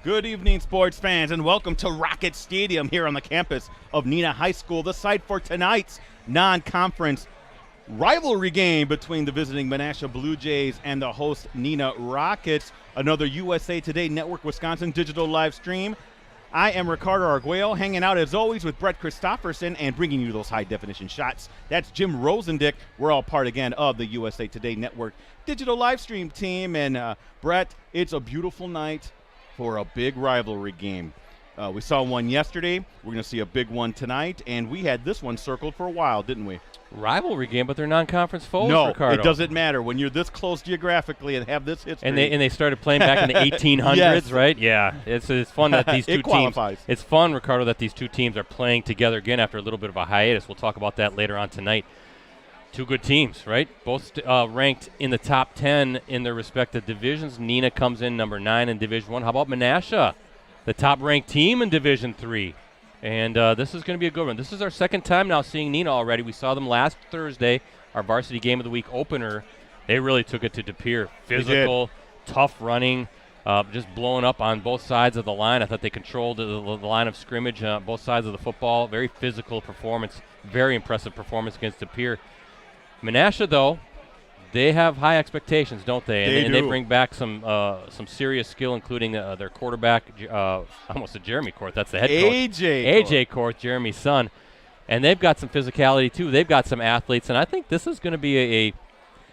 Good evening, sports fans, and welcome to Rocket Stadium here on the campus of Neenah High School, the site for tonight's non-conference rivalry game between the visiting Menasha Blue Jays and the host Neenah Rockets. Another USA Today Network Wisconsin digital live stream. I am Ricardo Arguello, hanging out as always with Brett Christopherson and bringing you those high-definition shots. That's Jim Rosandick. We're all part, again, of the USA Today Network digital live stream team. And, Brett, it's a beautiful night for a big rivalry game. We saw one yesterday. We're going to see a big one tonight. And we had this one circled for a while, didn't we? Rivalry game, but they're non-conference foes, no, Ricardo. It doesn't matter. When you're this close geographically and have this history. And they started playing back in the 1800s, yes. Right? Yeah. It's fun that these two teams. It's fun, Ricardo, that these two teams are playing together again after a little bit of a hiatus. We'll talk about that later on tonight. Two good teams, right? Both ranked in the top 10 in their respective divisions. Neenah comes in number 9 in Division 1. How about Menasha, the top-ranked team in Division 3? And this is going to be a good one. This is our second time now seeing Neenah already. We saw them last Thursday, our Varsity Game of the Week opener. They really took it to De Pere. Physical, tough running, just blowing up on both sides of the line. I thought they controlled the line of scrimmage on both sides of the football. Very physical performance, very impressive performance against De Pere. Menasha, though, they have high expectations, don't they? And they bring back some serious skill, including their quarterback, I almost said Jeremy Korth. That's the head coach. AJ Korth, Jeremy's son. And they've got some physicality, too. They've got some athletes, and I think this is going to be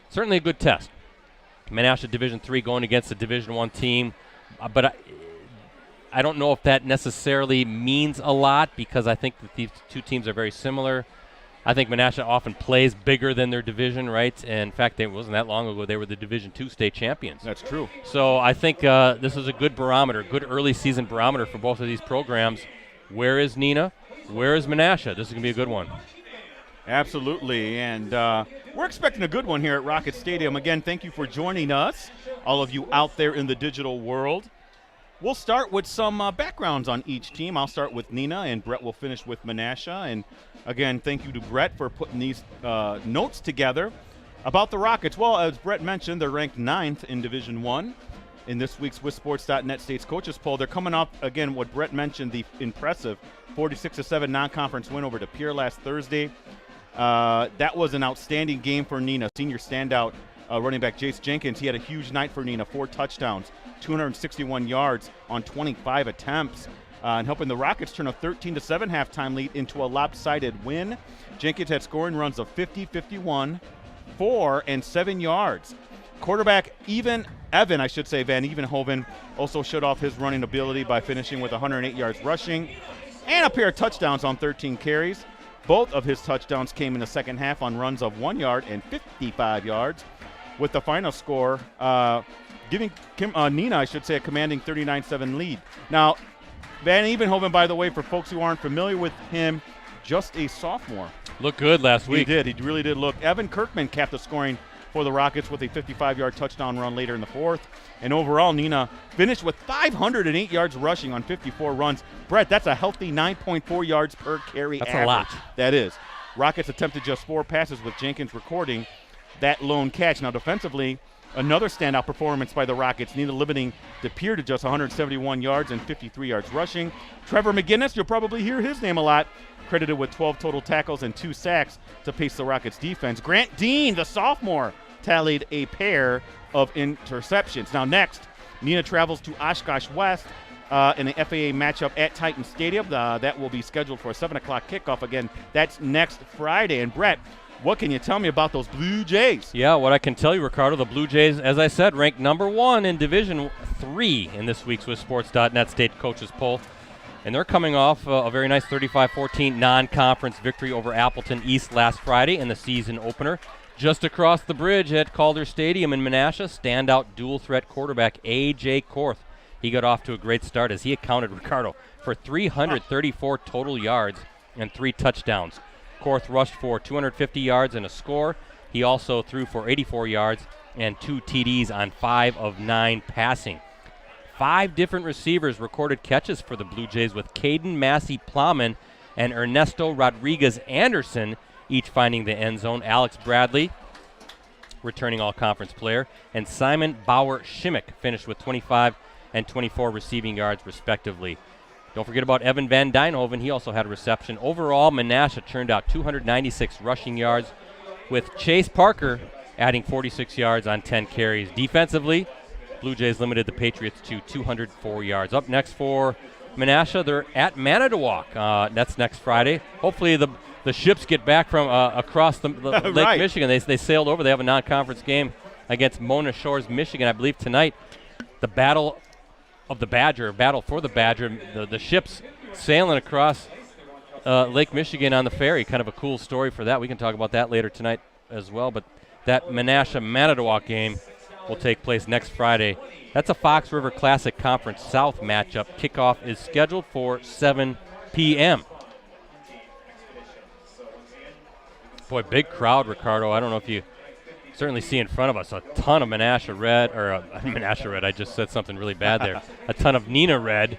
certainly a good test. Menasha Division III going against a Division I team. But I don't know if that necessarily means a lot because I think that these two teams are very similar. I think Menasha often plays bigger than their division, right? And in fact, it wasn't that long ago they were the Division II state champions. That's true. So I think this is a good barometer, good early season barometer for both of these programs. Where is Neenah? Where is Menasha? This is going to be a good one. Absolutely, and we're expecting a good one here at Rocket Stadium. Again, thank you for joining us, all of you out there in the digital world. We'll start with some backgrounds on each team. I'll start with Neenah, and Brett will finish with Menasha. And again, thank you to Brett for putting these notes together. About the Rockets, well, as Brett mentioned, they're ranked 9th in Division I in this week's WisSports.net States Coaches Poll. They're coming off, again, what Brett mentioned, the impressive 46-7 non-conference win over De Pere last Thursday. That was an outstanding game for Neenah. Senior standout running back Jace Jenkins, he had a huge night for Neenah, 4 touchdowns, 261 yards on 25 attempts. And helping the Rockets turn a 13-7 halftime lead into a lopsided win. Jenkins had scoring runs of 50, 51, 4, and 7 yards. Quarterback Van Evenhoven also showed off his running ability by finishing with 108 yards rushing and a pair of touchdowns on 13 carries. Both of his touchdowns came in the second half on runs of 1 yard and 55 yards, with the final score giving Neenah, a commanding 39-7 lead. Now, Van Evenhoven, by the way, for folks who aren't familiar with him, just a sophomore. Looked good last week. He did. He really did look. Evan Kirkman capped the scoring for the Rockets with a 55-yard touchdown run later in the fourth. And overall, Neenah finished with 508 yards rushing on 54 runs. Brett, that's a healthy 9.4 yards per carry That's average. a lot. That is. Rockets attempted just 4 passes, with Jenkins recording that lone catch. Now, defensively, another standout performance by the Rockets, Neenah limiting De Pere to just 171 yards and 53 yards rushing. Trevor McGinnis, you'll probably hear his name a lot, credited with 12 total tackles and 2 sacks to pace the Rockets' defense. Grant Dean, the sophomore, tallied a pair of interceptions. Now next, Neenah travels to Oshkosh West in an FAA matchup at Titan Stadium. That will be scheduled for a 7 o'clock kickoff. Again, that's next Friday. And Brett, what can you tell me about those Blue Jays? Yeah, what I can tell you, Ricardo, the Blue Jays, as I said, ranked number 1 in Division III in this week's WisSports.net State Coaches Poll. And they're coming off a very nice 35-14 non-conference victory over Appleton East last Friday in the season opener. Just across the bridge at Calder Stadium in Menasha, standout dual-threat quarterback AJ Korth. He got off to a great start as he accounted, Ricardo, for 334 total yards and 3 touchdowns. Korth rushed for 250 yards and a score. He also threw for 84 yards and 2 TDs on 5 of 9 passing. 5 different receivers recorded catches for the Blue Jays, with Caden Massey-Plowman and Ernesto Rodriguez-Anderson each finding the end zone. Alex Bradley, returning all-conference player, and Simon Bauer-Schimmick finished with 25 and 24 receiving yards, respectively. Don't forget about Evan Van Dijnhoven. He also had a reception. Overall, Menasha turned out 296 rushing yards, with Chase Parker adding 46 yards on 10 carries. Defensively, Blue Jays limited the Patriots to 204 yards. Up next for Menasha, they're at Manitowoc. That's next Friday. Hopefully the ships get back from across the right. Lake Michigan. They sailed over. They have a non-conference game against Mona Shores, Michigan. I believe tonight, the Battle for the Badger. The ships sailing across Lake Michigan on the ferry. Kind of a cool story for that. We can talk about that later tonight as well. But that Menasha-Manitowoc game will take place next Friday. That's a Fox River Classic Conference South matchup. Kickoff is scheduled for 7 p.m. Boy, big crowd, Ricardo. I don't know if you certainly see in front of us a ton of Menasha Red, Menasha Red. I just said something really bad there. A ton of Neenah Red.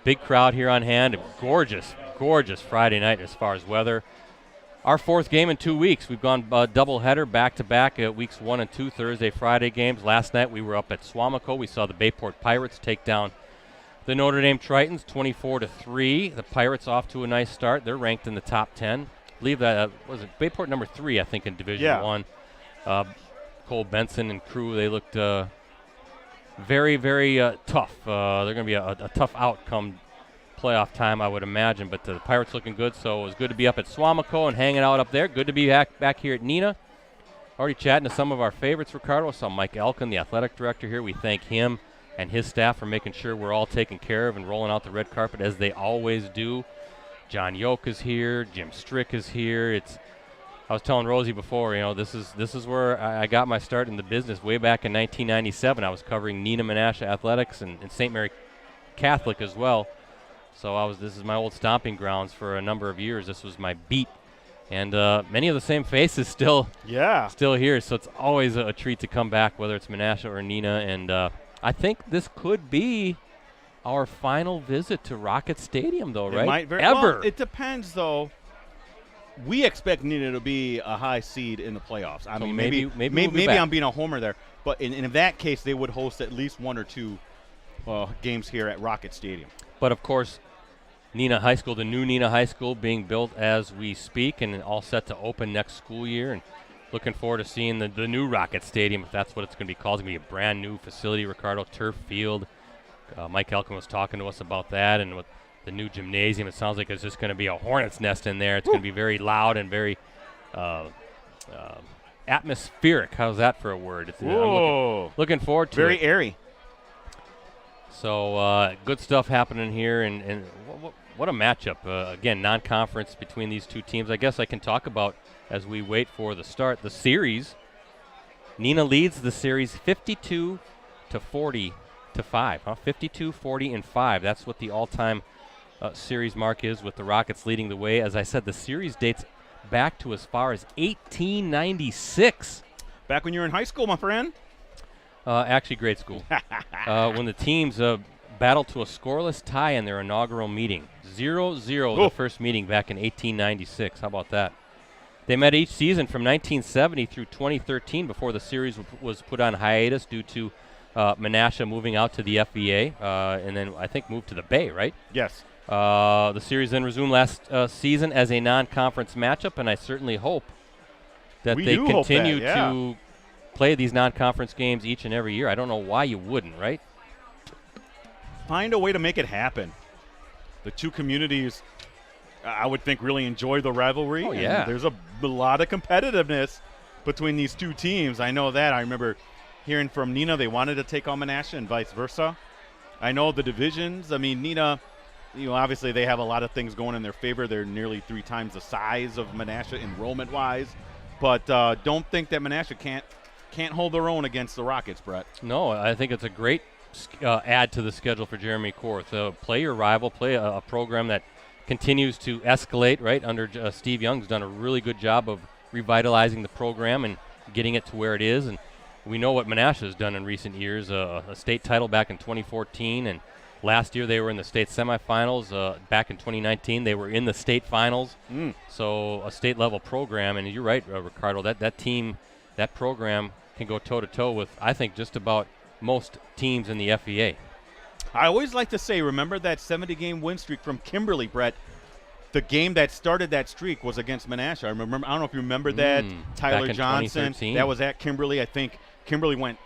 Big crowd here on hand. Gorgeous, gorgeous Friday night as far as weather. Our fourth game in 2 weeks. We've gone doubleheader back-to-back at weeks 1 and 2, Thursday, Friday games. Last night we were up at Swamico. We saw the Bayport Pirates take down the Notre Dame Tritons 24-3. The Pirates off to a nice start. They're ranked in the top 10. I believe that was it Bayport number 3, I think, in Division 1. Cole Benson and crew, they looked very, very tough. They're going to be a tough outcome playoff time, I would imagine, but the Pirates looking good, so it was good to be up at Swamico and hanging out up there. Good to be back here at Neenah. Already chatting to some of our favorites, Ricardo. I saw Mike Elkin, the athletic director here. We thank him and his staff for making sure we're all taken care of and rolling out the red carpet as they always do. John Yoke is here. Jim Strick is here. I was telling Rosie before, this is where I got my start in the business way back in 1997. I was covering Neenah Menasha athletics and St. Mary Catholic as well. So this is my old stomping grounds for a number of years. This was my beat, and many of the same faces still here. So it's always a treat to come back, whether it's Menasha or Neenah. And I think this could be our final visit to Rocket Stadium, though, right? It might very ever. Well, it depends, though. We expect Neenah to be a high seed in the playoffs. I mean, maybe I'm being a homer there, but in that case, they would host at least 1 or 2 games here at Rocket Stadium. But of course, Neenah High School, the new Neenah High School, being built as we speak and all set to open next school year. And looking forward to seeing the new Rocket Stadium, if that's what it's going to be called. It's going to be a brand new facility, Ricardo, turf field. Mike Elkin was talking to us about that, and with the new gymnasium, it sounds like it's just going to be a hornet's nest in there. It's going to be very loud and very atmospheric. How's that for a word? I'm looking forward to very it. Very airy. So good stuff happening here, and what a matchup. Again, non-conference between these two teams. I guess I can talk about, as we wait for the start, the series. Neenah leads the series 52-40 to 5. 52, 40, and 5. That's what the all-time series mark is, with the Rockets leading the way. As I said, the series dates back to as far as 1896. Back when you were in high school, my friend. Actually, grade school. When the teams battled to a scoreless tie in their inaugural meeting. 0-0 the first meeting back in 1896. How about that? They met each season from 1970 through 2013 before the series was put on hiatus due to Menasha moving out to the FVA, and then I think moved to the Bay, right? Yes. The series then resumed last season as a non-conference matchup, and I certainly hope that they continue to play these non-conference games each and every year. I don't know why you wouldn't, right? Find a way to make it happen. The two communities, I would think, really enjoy the rivalry. Oh, yeah. There's a lot of competitiveness between these two teams. I know that. I remember hearing from Neenah they wanted to take on Menasha and vice versa. I know the divisions. I mean, Neenah, obviously they have a lot of things going in their favor. They're nearly 3 times the size of Menasha enrollment-wise. But don't think that Menasha can't hold their own against the Rockets, Brett. No, I think it's a great add to the schedule for Jeremy Korth. Play your rival, play a program that continues to escalate, right, under Steve Young's done a really good job of revitalizing the program and getting it to where it is. And we know what Menasha has done in recent years, a state title back in 2014, and last year they were in the state semifinals. Back in 2019 they were in the state finals. So a state-level program, and you're right, Ricardo, that team, that program can go toe-to-toe with, I think, just about most teams in the FVA. I always like to say, remember that 70-game win streak from Kimberly, Brett? The game that started that streak was against Menasha. I don't know if you remember that. Tyler Johnson. That was at Kimberly. I think Kimberly went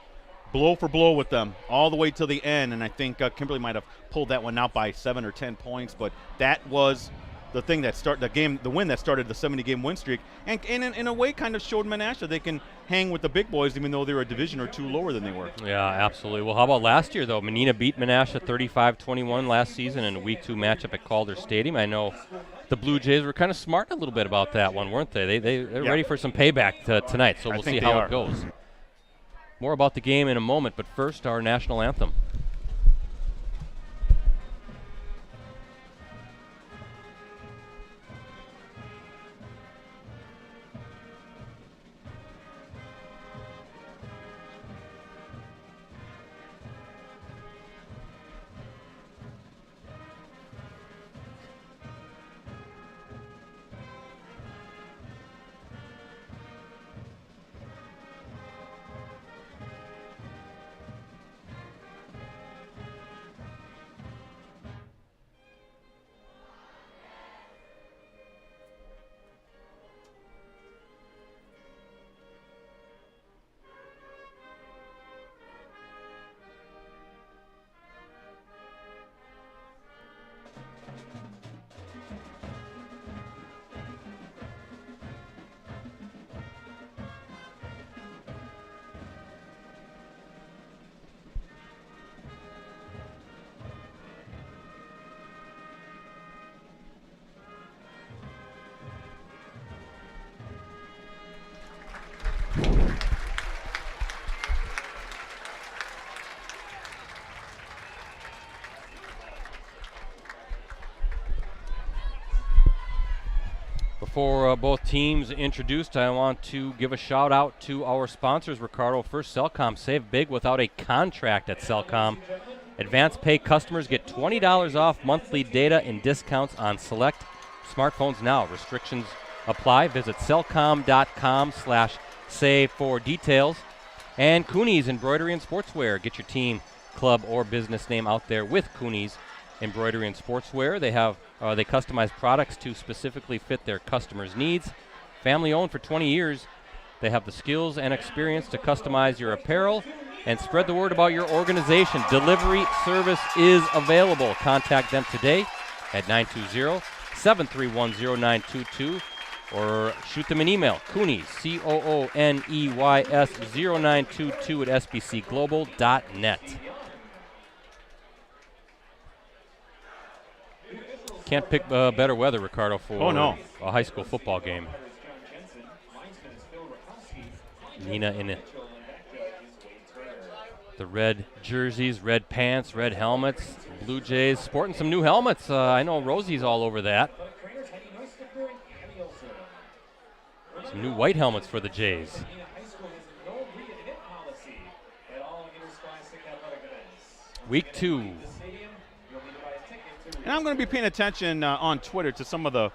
blow for blow with them all the way to the end, and I think Kimberly might have pulled that one out by 7 or 10 points. But that was the thing that started the game, the win that started the 70-game win streak, and in a way kind of showed Menasha they can hang with the big boys even though they were a division or two lower than they were. Yeah, absolutely. Well, how about last year, though? Neenah beat Menasha 35-21 last season in a Week 2 matchup at Calder Stadium. I know the Blue Jays were kind of smart a little bit about that one, weren't they? They're ready for some payback tonight, so we'll see how it goes. More about the game in a moment, but first, our national anthem. Before both teams introduced, I want to give a shout out to our sponsors, Ricardo. First, Cellcom. Save big without a contract at Cellcom. Advance pay customers get $20 off monthly data and discounts on select smartphones now. Restrictions apply. Visit cellcom.com/save for details. And Cooney's Embroidery and Sportswear. Get your team, club, or business name out there with Cooney's Embroidery and Sportswear. They customize products to specifically fit their customers' needs. Family owned for 20 years, they have the skills and experience to customize your apparel and spread the word about your organization. Delivery service is available. Contact them today at 920-731-0922 or shoot them an email, Cooney's, COONEYS 0922 at sbcglobal.net. Can't pick better weather, Ricardo, for a high school football game. Neenah in the red jerseys, red pants, red helmets. Blue Jays sporting some new helmets. I know Rosie's all over that. Some new white helmets for the Jays. Week 2. And I'm going to be paying attention on Twitter to some of the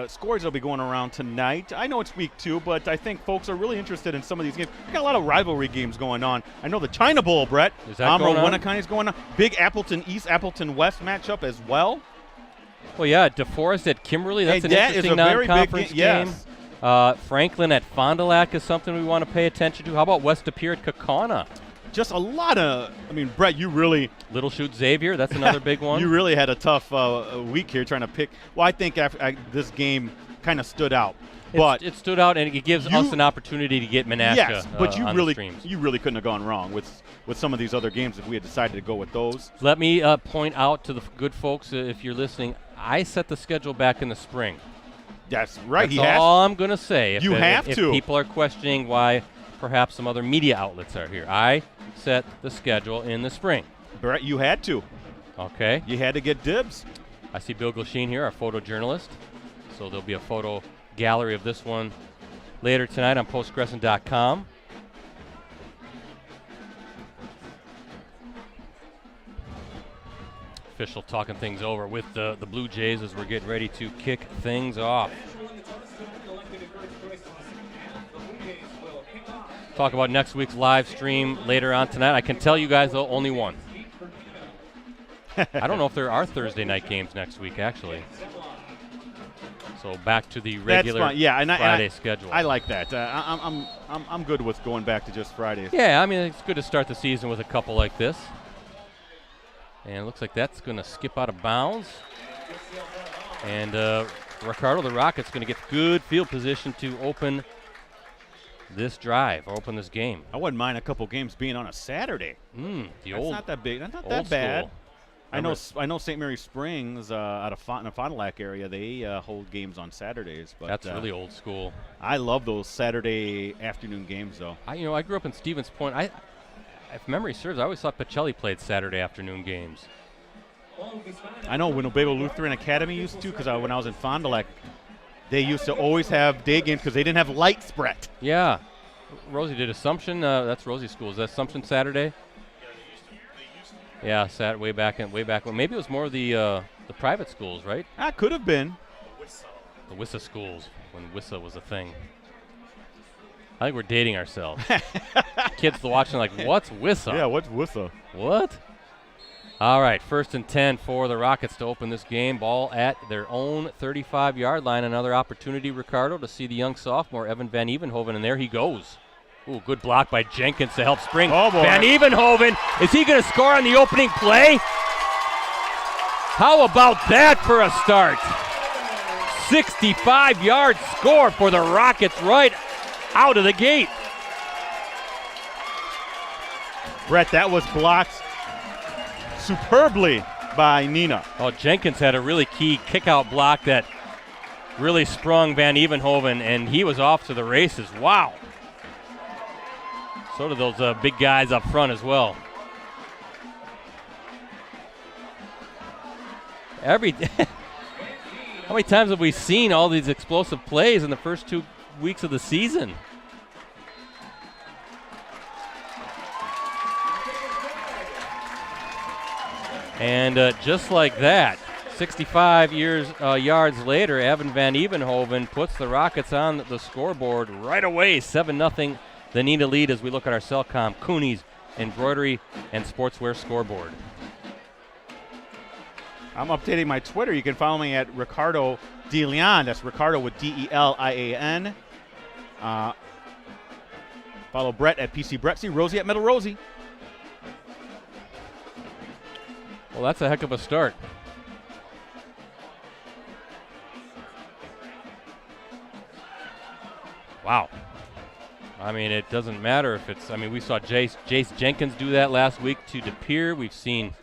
scores that will be going around tonight. I know it's week 2, but I think folks are really interested in some of these games. We got a lot of rivalry games going on. I know the China Bowl, Brett. Is that going on? Winneconne is going on. Big Appleton East, Appleton West matchup as well. Well, yeah, DeForest at Kimberly. That's an that interesting non-conference game. Yes. Franklin at Fond du Lac is something we want to pay attention to. How about West De Pere at Kaukauna? Just a lot of, Brett, you really. Little Chute Xavier, that's another big one. You really had a tough week here trying to pick. Well, I think this game kind of stood out. But it stood out, and it gives us an opportunity to get Menasha but on the streams. You really couldn't have gone wrong with some of these other games if we had decided to go with those. Let me point out to the good folks, if you're listening, I set the schedule back in the spring. That's right. That's all I'm going to say. If people are questioning why perhaps some other media outlets are here, I set the schedule in the spring. Brett, you had to. Okay. You had to get dibs. I see Bill Glasheen here, our photojournalist. So there'll be a photo gallery of this one later tonight on postcrescent.com. Official talking things over with the Blue Jays as we're getting ready to kick things off. Talk about next week's live stream later on tonight. I can tell you guys, though, only one. I don't know if there are Thursday night games next week, actually. So back to the regular Friday schedule. I like that. I'm good with going back to just Fridays. Yeah, I mean, it's good to start the season with a couple like this. And it looks like that's going to skip out of bounds. And Ricardo, the Rockets, going to get good field position to open this drive or open this game. I wouldn't mind a couple games being on a Saturday. That's not that big. That's not that old bad. School. I know St. Mary Springs out of in the Fond du Lac area, they hold games on Saturdays. But that's really old school. I love those Saturday afternoon games, though. I grew up in Stevens Point. If memory serves, I always thought Pacelli played Saturday afternoon games. I know Winnebago Lutheran Academy used to, because when I was in Fond du Lac, they used to always have day games because they didn't have light spread. Yeah. Rosie did Assumption. That's Rosie's school. Is that Assumption Saturday? Yeah, way back when. Maybe it was more of the private schools, right? That could have been. The WISA schools, when WISA was a thing. I think we're dating ourselves. Kids watching like, what's WISA? Yeah, what's WISA? What? All right, 1st and 10 for the Rockets to open this game. Ball at their own 35-yard line. Another opportunity, Ricardo, to see the young sophomore, Evan Van Evenhoven, and there he goes. Ooh, good block by Jenkins to help spring. Oh, boy. Van Evenhoven, is he going to score on the opening play? How about that for a start? 65-yard score for the Rockets right out of the gate. Brett, that was blocked superbly by Neenah. Oh, Jenkins had a really key kick-out block that really sprung Van Evenhoven, and he was off to the races. Wow. So do those big guys up front as well. How many times have we seen all these explosive plays in the first 2 weeks of the season? And just like that, 65 yards later, Evan Van Evenhoven puts the Rockets on the scoreboard right away, 7-0. The Neenah lead as we look at our Cellcom, Cooney's Embroidery and Sportswear scoreboard. I'm updating my Twitter. You can follow me at Ricardo DeLeon. That's Ricardo with DELIAN. Follow Brett at PC Brett. See Rosie at Metal Rosie. Well, that's a heck of a start. Wow. I mean, it doesn't matter if it's, we saw Jace Jenkins do that last week to DePere. We've seen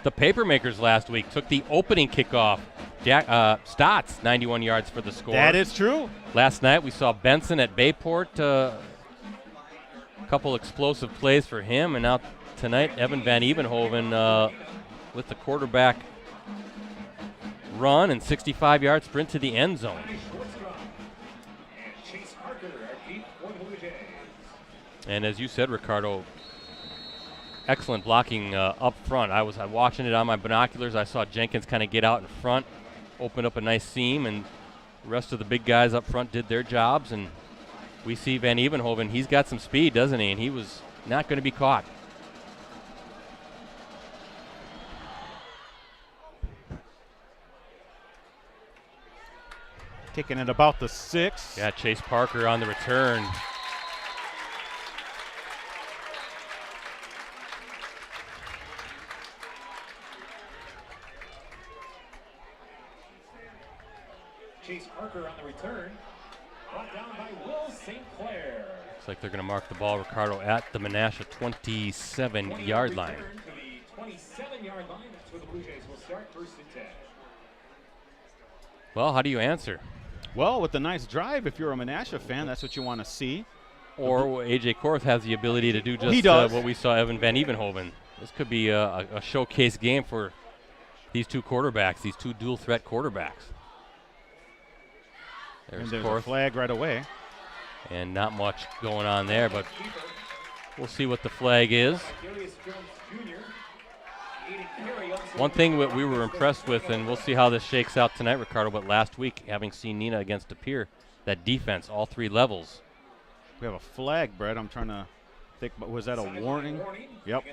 the Papermakers last week took the opening kickoff. Stotts, 91 yards for the score. That is true. Last night we saw Benson at Bayport. A couple explosive plays for him. And now tonight, Evan Van Evenhoven with the quarterback run and 65-yard sprint to the end zone. And as you said, Ricardo, excellent blocking up front. I was watching it on my binoculars. I saw Jenkins kind of get out in front, open up a nice seam, and the rest of the big guys up front did their jobs. And we see Van Evenhoven. He's got some speed, doesn't he? And he was not going to be caught. Kicking it about the 6. Yeah, Chase Parker on the return. Chase Parker on the return. Brought down by Will St. Clair. Looks like they're going to mark the ball, Ricardo, at the Menasha 27-yard line. To the 27-yard line. That's where the Blue Jays will start, 1st and 10. Well, how do you answer? Well, with a nice drive, if you're a Menasha fan, that's what you want to see. Or A.J. Korth has the ability to do just what we saw Evan Van Evenhoven. This could be a showcase game for these two quarterbacks, these two dual-threat quarterbacks. There's a flag right away. And not much going on there, but we'll see what the flag is. One thing that we were impressed with, and we'll see how this shakes out tonight, Ricardo, but last week, having seen Neenah against DePere, that defense, all 3 levels. We have a flag, Brett. I'm trying to think, was that a warning? Yep.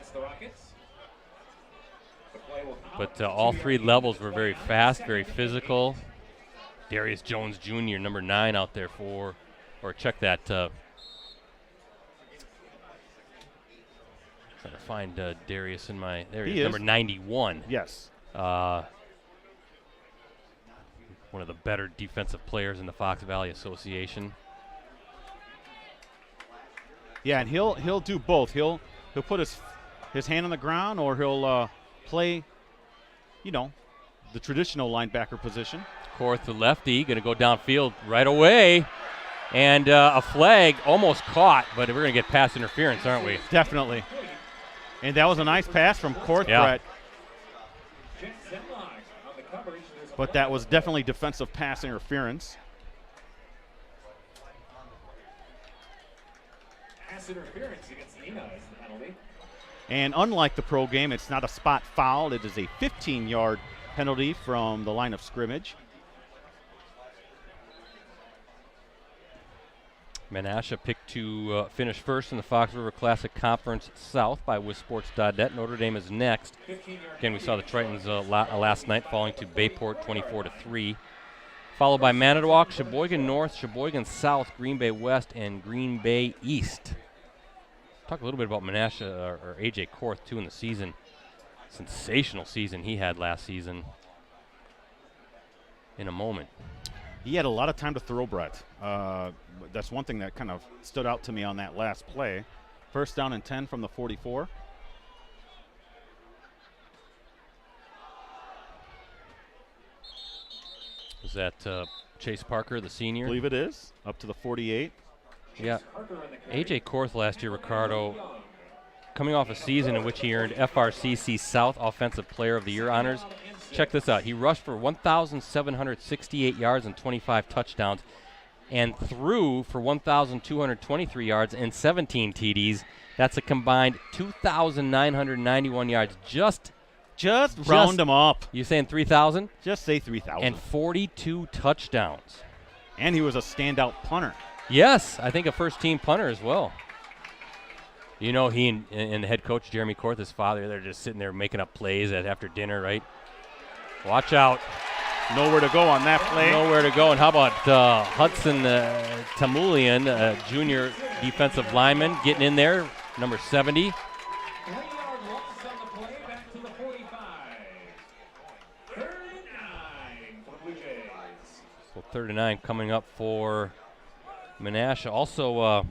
But all three levels were very fast, very physical. Darius Jones Jr., number 9 out there or check that. Trying to find Darius in there he is, number 91. Yes. One of the better defensive players in the Fox Valley Association. Yeah, and he'll do both. He'll put his hand on the ground, or he'll play, the traditional linebacker position. Korth, the lefty, going to go downfield right away. And a flag almost caught, but we're going to get pass interference, aren't we? Definitely. And that was a nice pass from Korth, yeah. Brett. But that was definitely defensive pass interference. Pass interference against Neenah is the penalty. And unlike the pro game, it's not a spot foul. It is a 15-yard penalty from the line of scrimmage. Menasha picked to finish first in the Fox River Classic Conference South by WisSports.net. Notre Dame is next. Again, we saw the Tritons last night falling to Bayport 24-3. Followed by Manitowoc, Sheboygan North, Sheboygan South, Green Bay West, and Green Bay East. Talk a little bit about Menasha or A.J. Korth, too, in the season. Sensational season he had last season in a moment. He had a lot of time to throw, Brett. That's one thing that kind of stood out to me on that last play. First down and 10 from the 44. Is that Chase Parker, the senior? I believe it is. Up to the 48. Yeah. A.J. Korth last year, Ricardo, coming off a season in which he earned FRCC South Offensive Player of the Year honors. Check this out. He rushed for 1,768 yards and 25 touchdowns and threw for 1,223 yards and 17 TDs. That's a combined 2,991 yards. Just round them up. You saying 3,000? Just say 3,000. And 42 touchdowns. And he was a standout punter. Yes, I think a first-team punter as well. He and the head coach, Jeremy Korth, his father, they're just sitting there making up plays after dinner, right? Watch out. Nowhere to go on that play. Nowhere to go. And how about Hudson Tamulian, junior defensive lineman, getting in there, number 70. 1-yard loss on the play, back to the 45. 39 for the Blue Jays. So 39 coming up for Menasha. Also,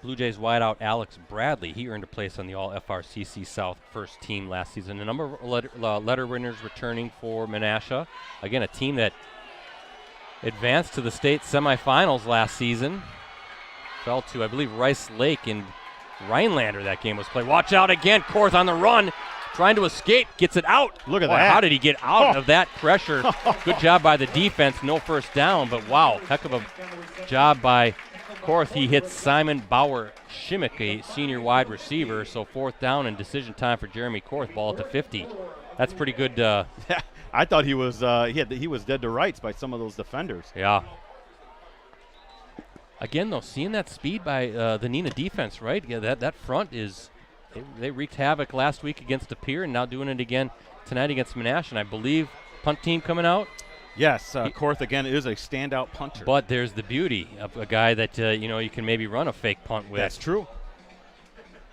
Blue Jays wideout Alex Bradley. He earned a place on the All-FRCC South first team last season. A number of letter winners returning for Menasha. Again, a team that advanced to the state semifinals last season. Fell to, I believe, Rice Lake in Rhinelander that game was played. Watch out again. Korth on the run. Trying to escape. Gets it out. Look at that. How did he get out of that pressure? Good job by the defense. No first down, but wow. Heck of a job by Korth. He hits Simon Bauer-Shimmick, a senior wide receiver. So fourth down and decision time for Jeremy Korth. Ball at the 50. That's pretty good. I thought he was he was dead to rights by some of those defenders. Yeah. Again, though, seeing that speed by the Neenah defense, right? Yeah, that front is they wreaked havoc last week against De Pere and now doing it again tonight against Menasha. And I believe punt team coming out. Yes, Korth again is a standout punter. But there's the beauty of a guy that you can maybe run a fake punt with. That's true.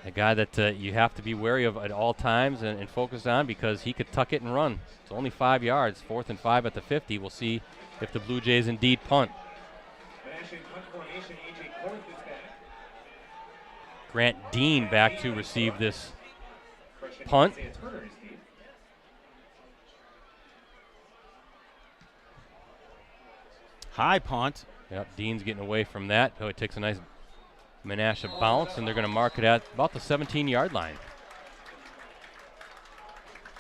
A guy that you have to be wary of at all times and focus on because he could tuck it and run. It's only 5 yards, 4th and 5 at the 50. We'll see if the Blue Jays indeed punt. Grant Dean back to receive this punt. High punt. Yep, Dean's getting away from that. Oh, it takes a nice Menasha bounce, and they're going to mark it at about the 17-yard line.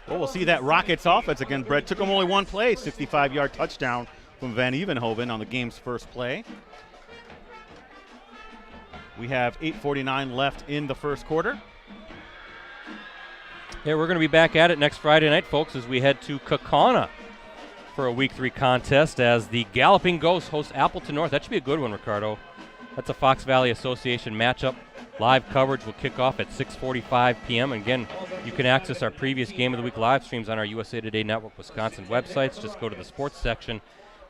Well, we'll see that Rockets offense again, Brett. Took them only one play, 65-yard touchdown from Van Evenhoven on the game's first play. We have 8:49 left in the first quarter. Yeah, we're going to be back at it next Friday night, folks, as we head to Kaukauna for a Week 3 contest as the Galloping Ghosts host Appleton North. That should be a good one, Ricardo. That's a Fox Valley Association matchup. Live coverage will kick off at 6:45 p.m. And again, you can access our previous Game of the Week live streams on our USA Today Network Wisconsin websites. Just go to the sports section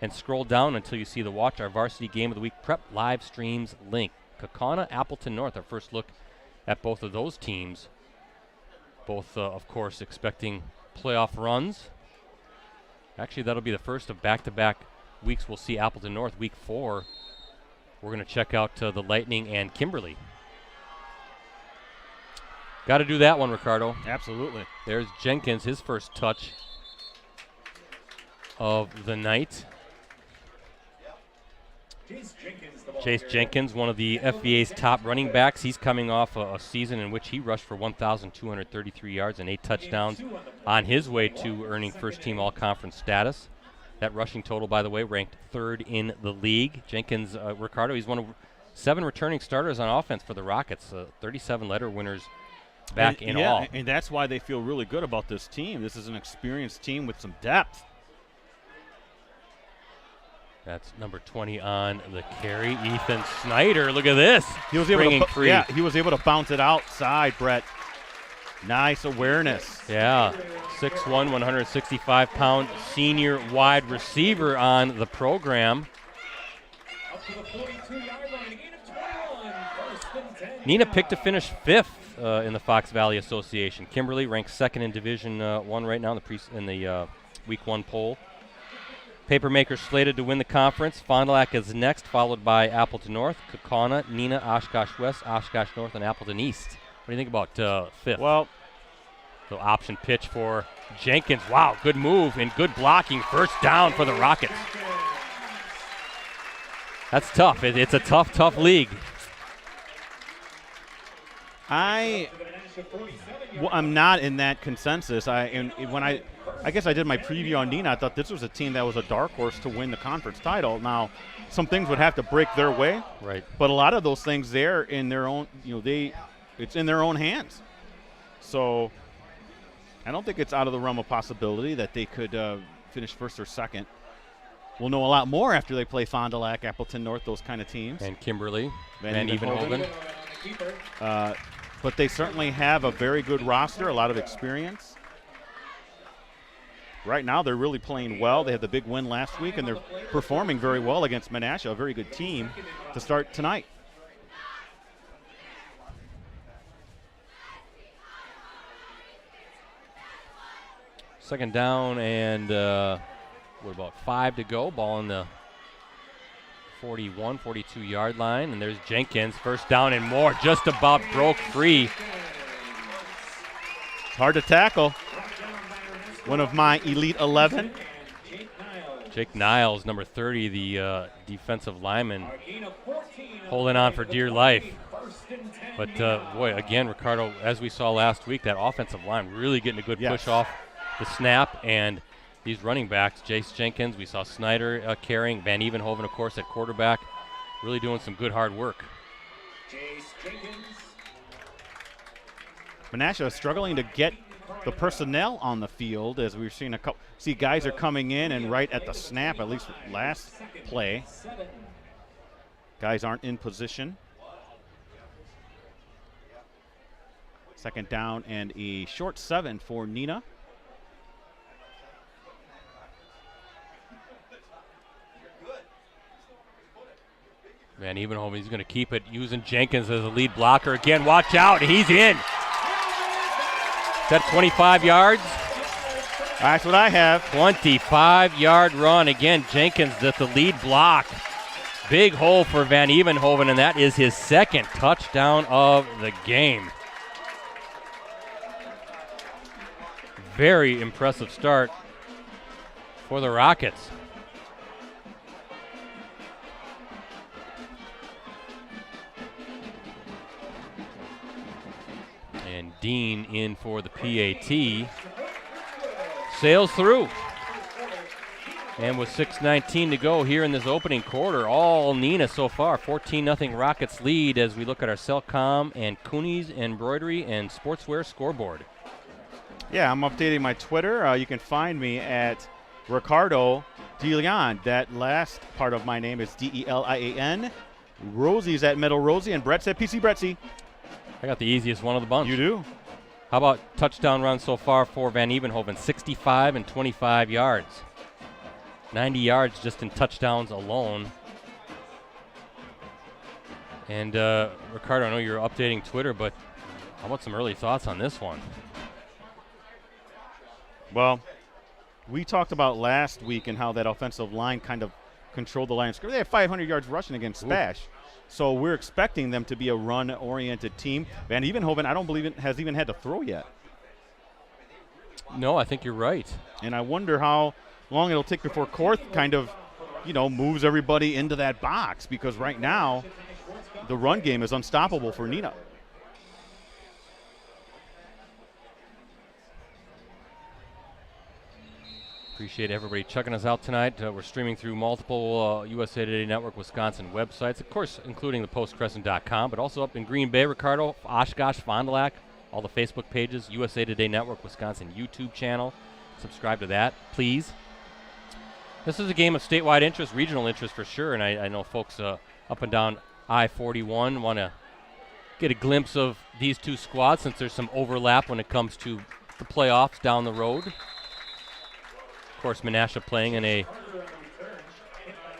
and scroll down until you see the Watch Our Varsity Game of the Week Prep live streams link. Kaukauna, Appleton North, our first look at both of those teams. Both, of course, expecting playoff runs. Actually, that'll be the first of back-to-back weeks we'll see Appleton North. Week 4, we're going to check out the Lightning and Kimberly. Got to do that one, Ricardo. Absolutely. There's Jenkins, his first touch of the night. Chase Jenkins, one of the FVA's top running backs. He's coming off a season in which he rushed for 1,233 yards and 8 touchdowns on his way to earning first-team all-conference status. That rushing total, by the way, ranked 3rd in the league. Jenkins, Ricardo, he's one of 7 returning starters on offense for the Rockets, 37 letter winners back in all. And that's why they feel really good about this team. This is an experienced team with some depth. That's number 20 on the carry, Ethan Snyder. Look at this. He was able to free. Yeah, he was able to bounce it outside, Brett. Nice awareness. Yeah, 6'1", 165-pound senior wide receiver on the program. Up to the 42-yard line, gain of 21, first and 10. Neenah picked to finish 5th in the Fox Valley Association. Kimberly ranks 2nd in Division 1 right now in the Week 1 poll. Papermakers slated to win the conference. Fond du Lac is next, followed by Appleton North, Kaukauna, Neenah, Oshkosh West, Oshkosh North, and Appleton East. What do you think about 5th? Well, the option pitch for Jenkins. Wow, good move and good blocking. First down for the Rockets. That's tough. It's a tough league. I'm not in that consensus. I guess I did my preview on Neenah. I thought this was a team that was a dark horse to win the conference title. Now, some things would have to break their way, right? But a lot of those things, they're in their own. It's in their own hands. So, I don't think it's out of the realm of possibility that they could finish 1st or 2nd. We'll know a lot more after they play Fond du Lac, Appleton North, those kind of teams. And Kimberly, Van Evenhoven. But they certainly have a very good roster, a lot of experience. Right now, they're really playing well. They had the big win last week, and they're performing very well against Menasha, a very good team, to start tonight. Second down and what about 5 to go? Ball on the 41, 42-yard line. And there's Jenkins. First down and more. Just about broke free. It's hard to tackle. One of my Elite 11. Jake Niles, number 30, the defensive lineman, holding on for dear life. But, boy, again, Ricardo, as we saw last week, that offensive line really getting a good push off the snap. And these running backs, Jace Jenkins, we saw Snyder carrying, Van Evenhoven, of course, at quarterback, really doing some good hard work. Menasha is struggling to get the personnel on the field, as we've seen guys are coming in and right at the snap, at least last play. Guys aren't in position. Second down and a short 7 for Neenah. Van Evenhoven, he's going to keep it, using Jenkins as a lead blocker. Again, watch out, he's in. Is that 25 yards? That's what I have. 25-yard run. Again, Jenkins at the lead block. Big hole for Van Evenhoven, and that is his 2nd touchdown of the game. Very impressive start for the Rockets. And Dean in for the PAT. Sails through. And with 6:19 to go here in this opening quarter, all Neenah so far. 14-0 Rockets lead as we look at our Cellcom and Cooney's Embroidery and Sportswear scoreboard. Yeah, I'm updating my Twitter. You can find me at Ricardo DeLeon. That last part of my name is DELIAN. Rosie's at Metal Rosie, and Brett's at PC Brettsy. I got the easiest one of the bunch. You do? How about touchdown runs so far for Van Evenhoven? 65 and 25 yards. 90 yards just in touchdowns alone. And Ricardo, I know you're updating Twitter, but how about some early thoughts on this one? Well, we talked about last week and how that offensive line kind of controlled the line of scrimmage. They had 500 yards rushing against Spash. So we're expecting them to be a run-oriented team. Van Evenhoven, I don't believe it has even had to throw yet. No, I think you're right. And I wonder how long it'll take before Korth kind of, moves everybody into that box, because right now the run game is unstoppable for Neenah. Appreciate everybody checking us out tonight. We're streaming through multiple USA Today Network Wisconsin websites, of course, including the postcrescent.com, but also up in Green Bay, Ricardo, Oshkosh, Fond du Lac, all the Facebook pages, USA Today Network Wisconsin YouTube channel. Subscribe to that, please. This is a game of statewide interest, regional interest for sure, and I know folks up and down I-41 want to get a glimpse of these two squads since there's some overlap when it comes to the playoffs down the road. Of course, Menasha playing in a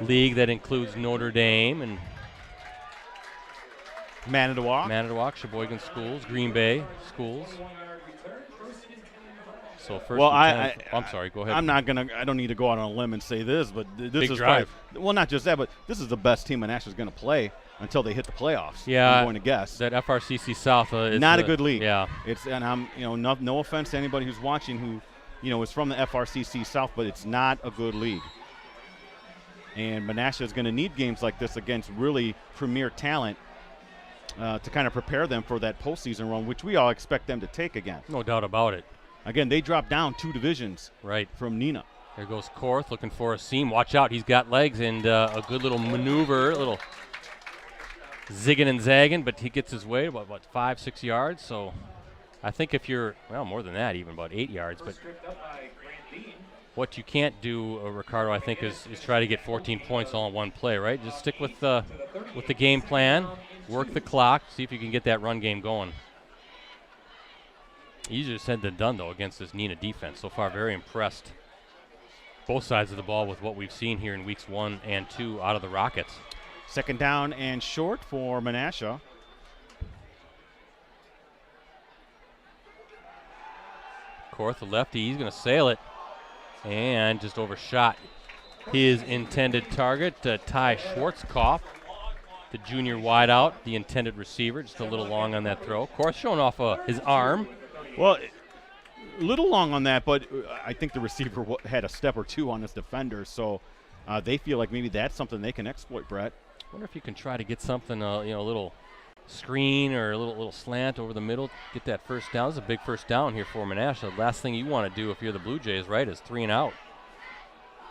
league that includes Notre Dame and Manitowoc, Sheboygan schools, Green Bay schools. So first, well, I'm sorry. Go ahead. I don't need to go out on a limb and say this, but this Big is drive. Well, not just that, but this is the best team Menasha's going to play until they hit the playoffs. Yeah, I'm going to guess that FRCC South is not a good league. Yeah, and I'm no offense to anybody who's watching who is from the FRCC South, but it's not a good league. And Menasha is going to need games like this against really premier talent to kind of prepare them for that postseason run, which we all expect them to take again. No doubt about it. Again, they dropped down 2 divisions from Neenah. There goes Korth looking for a seam. Watch out, he's got legs and a good little maneuver, a little zigging and zagging, but he gets his way about 5-6 yards. So I think if you're, more than that, even about 8 yards. But what you can't do, Ricardo, I think, is try to get 14 points all in one play, right? Just stick with the game plan, work the clock, see if you can get that run game going. Easier said than done, though, against this Neenah defense. So far, very impressed. Both sides of the ball with what we've seen here in weeks 1 and 2 out of the Rockets. Second down and short for Menasha. Korth, the lefty, he's going to sail it. And just overshot his intended target, Ty Schwarzkopf, the junior wideout, the intended receiver, just a little long on that throw. Korth showing off his arm. Well, a little long on that, but I think the receiver had a step or two on his defender, so they feel like maybe that's something they can exploit, Brett. I wonder if you can try to get something, a little screen or a little slant over the middle, get that first down. This is a big first down here for Menasha. The last thing you want to do if you're the Blue Jays, right, is 3 and out.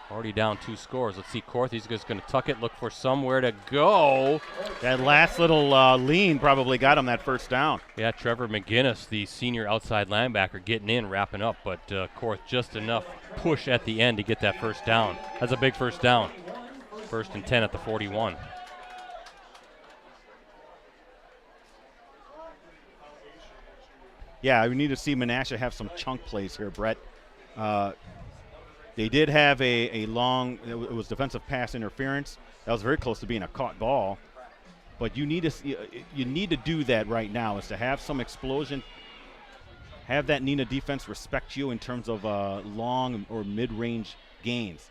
Already down 2 scores. Let's see Korth. He's just going to tuck it, look for somewhere to go. That last little lean probably got him that first down. Yeah, Trevor McGinnis, the senior outside linebacker, getting in, wrapping up, but Korth just enough push at the end to get that first down. That's a big first down. 1st and 10 at the 41. Yeah, we need to see Menasha have some chunk plays here, Brett. They did have a long, it was defensive pass interference. That was very close to being a caught ball. But you need to do that right now, is to have some explosion, have that Neenah defense respect you in terms of long or mid-range gains.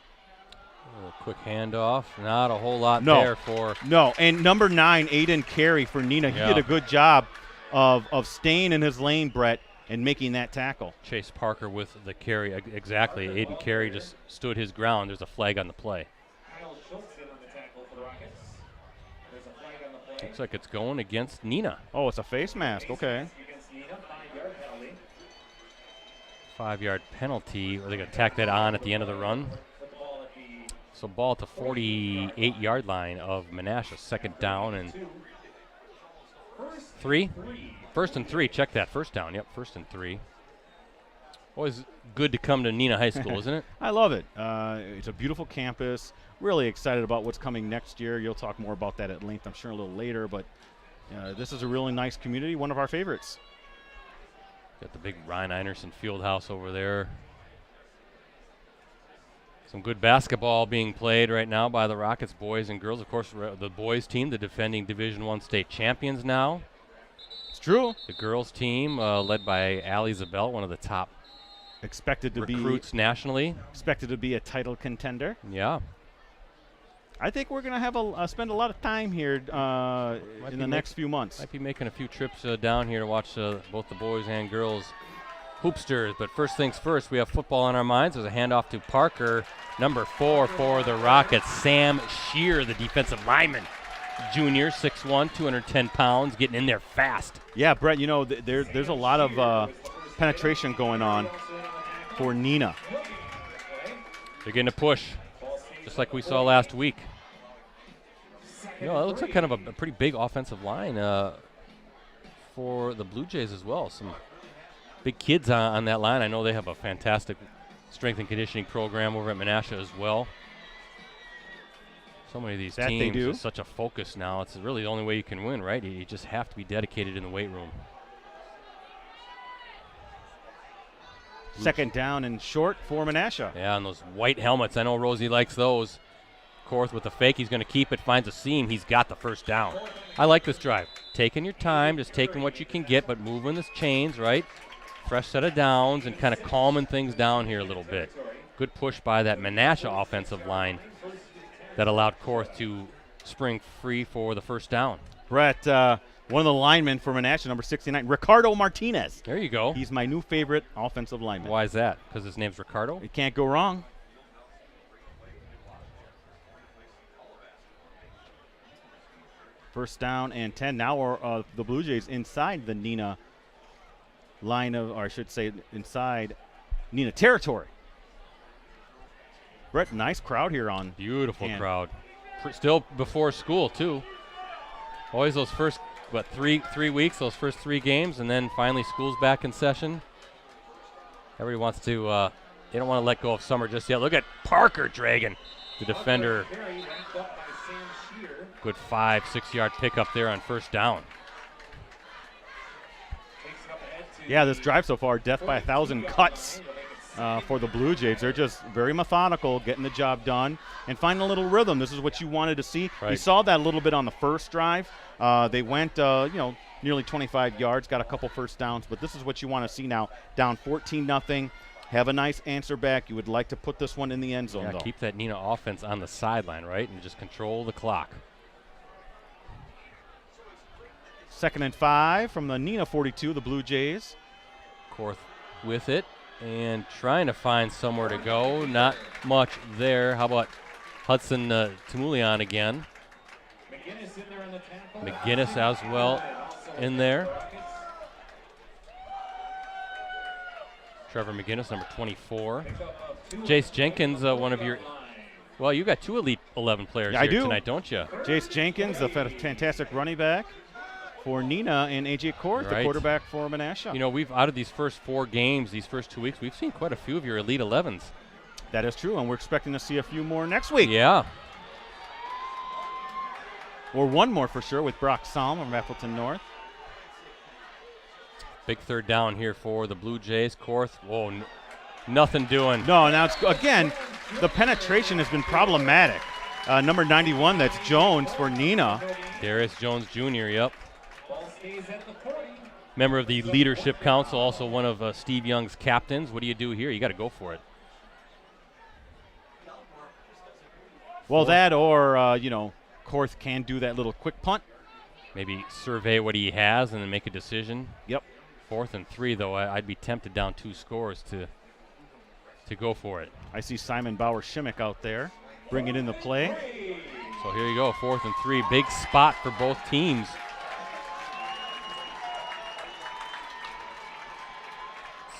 A quick handoff, not a whole lot there for. No, and number 9, Aiden Carey for Neenah, he did a good job of staying in his lane, Brett, and making that tackle. Chase Parker with the carry. Exactly. Aiden Carey just stood his ground. There's a flag on the play. Looks like it's going against Neenah. Oh, it's a face mask. Okay. 5-yard penalty. Are they going to tack that on at the end of the run? So ball at the 48-yard line of Menasha. 2nd down and 3. 1st and 3. Check that. First down. Yep, 1st and 3. Always good to come to Neenah High School, isn't it? I love it. It's a beautiful campus. Really excited about what's coming next year. You'll talk more about that at length, I'm sure, a little later. But This is a really nice community, one of our favorites. Got the big Ryan Einerson Fieldhouse over there. Some good basketball being played right now by the Rockets boys and girls. Of course, the boys team, the defending Division I state champions now. It's true. The girls team, led by Allie Zabel, one of the top recruits nationally. Expected to be a title contender. Yeah. I think we're going to have spend a lot of time here in the next few months. Might be making a few trips down here to watch both the boys and girls hoopsters. But first things first, we have football on our minds. There's a handoff to Parker, number 4 for the Rockets. Sam Shear, the defensive lineman. Junior, 6'1", 210 pounds, getting in there fast. Yeah, Brett, there's a lot of penetration going on for Neenah. They're getting a push, just like we saw last week. It looks like kind of a pretty big offensive line for the Blue Jays as well. Some big kids on that line. I know they have a fantastic strength and conditioning program over at Menasha as well. So many of these teams is such a focus now. It's really the only way you can win, right? You just have to be dedicated in the weight room. Second down and short for Menasha. Yeah, and those white helmets. I know Rosie likes those. Korth with the fake. He's going to keep it, finds a seam. He's got the first down. I like this drive. Taking your time, just taking what you can get, but moving the chains, right? Fresh set of downs and kind of calming things down here a little bit. Good push by that Menasha offensive line that allowed Korth to spring free for the first down. Brett, one of the linemen for Menasha, number 69, Ricardo Martinez. There you go. He's my new favorite offensive lineman. Why is that? Because his name's Ricardo? You can't go wrong. First down and 10. Now the Blue Jays inside the Neenah line of, or I should say inside Neenah territory. Brett, nice crowd here on. Beautiful crowd. Still before school, too. Always those first, 3 weeks, those first 3 games, and then finally school's back in session. Everybody wants to, they don't want to let go of summer just yet. Look at Parker dragging the defender. Good 5-6 yard pickup there on first down. Yeah, this drive so far, death by 1,000 cuts for the Blue Jays. They're just very methodical, getting the job done, and finding a little rhythm. This is what you wanted to see. Right. We saw that a little bit on the first drive. They went, nearly 25 yards, got a couple first downs, but this is what you want to see now. Down 14-0. Have a nice answer back. You would like to put this one in the end zone, though. Keep that Neenah offense on the sideline, right, and just control the clock. 2nd and 5 from the Neenah 42, the Blue Jays. Korth with it and trying to find somewhere to go. Not much there. How about Hudson Timulian again? McGinnis as well in there. Trevor McGinnis, number 24. Jace Jenkins, one of your – well, you got 2 Elite 11 players here tonight, don't you? Jace Jenkins, a fantastic running back for Neenah, and A.J. Korth, the quarterback for Menasha. We've out of these first 4 games, these first 2 weeks, we've seen quite a few of your Elite 11s. That is true, and we're expecting to see a few more next week. Yeah. Or one more for sure with Brock Salm from Appleton North. Big third down here for the Blue Jays. Korth, whoa, nothing doing. No, now it's, again, the penetration has been problematic. Number 91, that's Jones for Neenah. Darius Jones Jr., yep. Member of the Leadership Council, also one of Steve Young's captains. What do you do here? You got to go for it. Well, that or, Korth can do that little quick punt. Maybe survey what he has and then make a decision. Yep. 4th and 3, though, I'd be tempted down 2 scores to go for it. I see Simon Bauer-Shimmick out there bringing in the play. So here you go, 4th and 3. Big spot for both teams.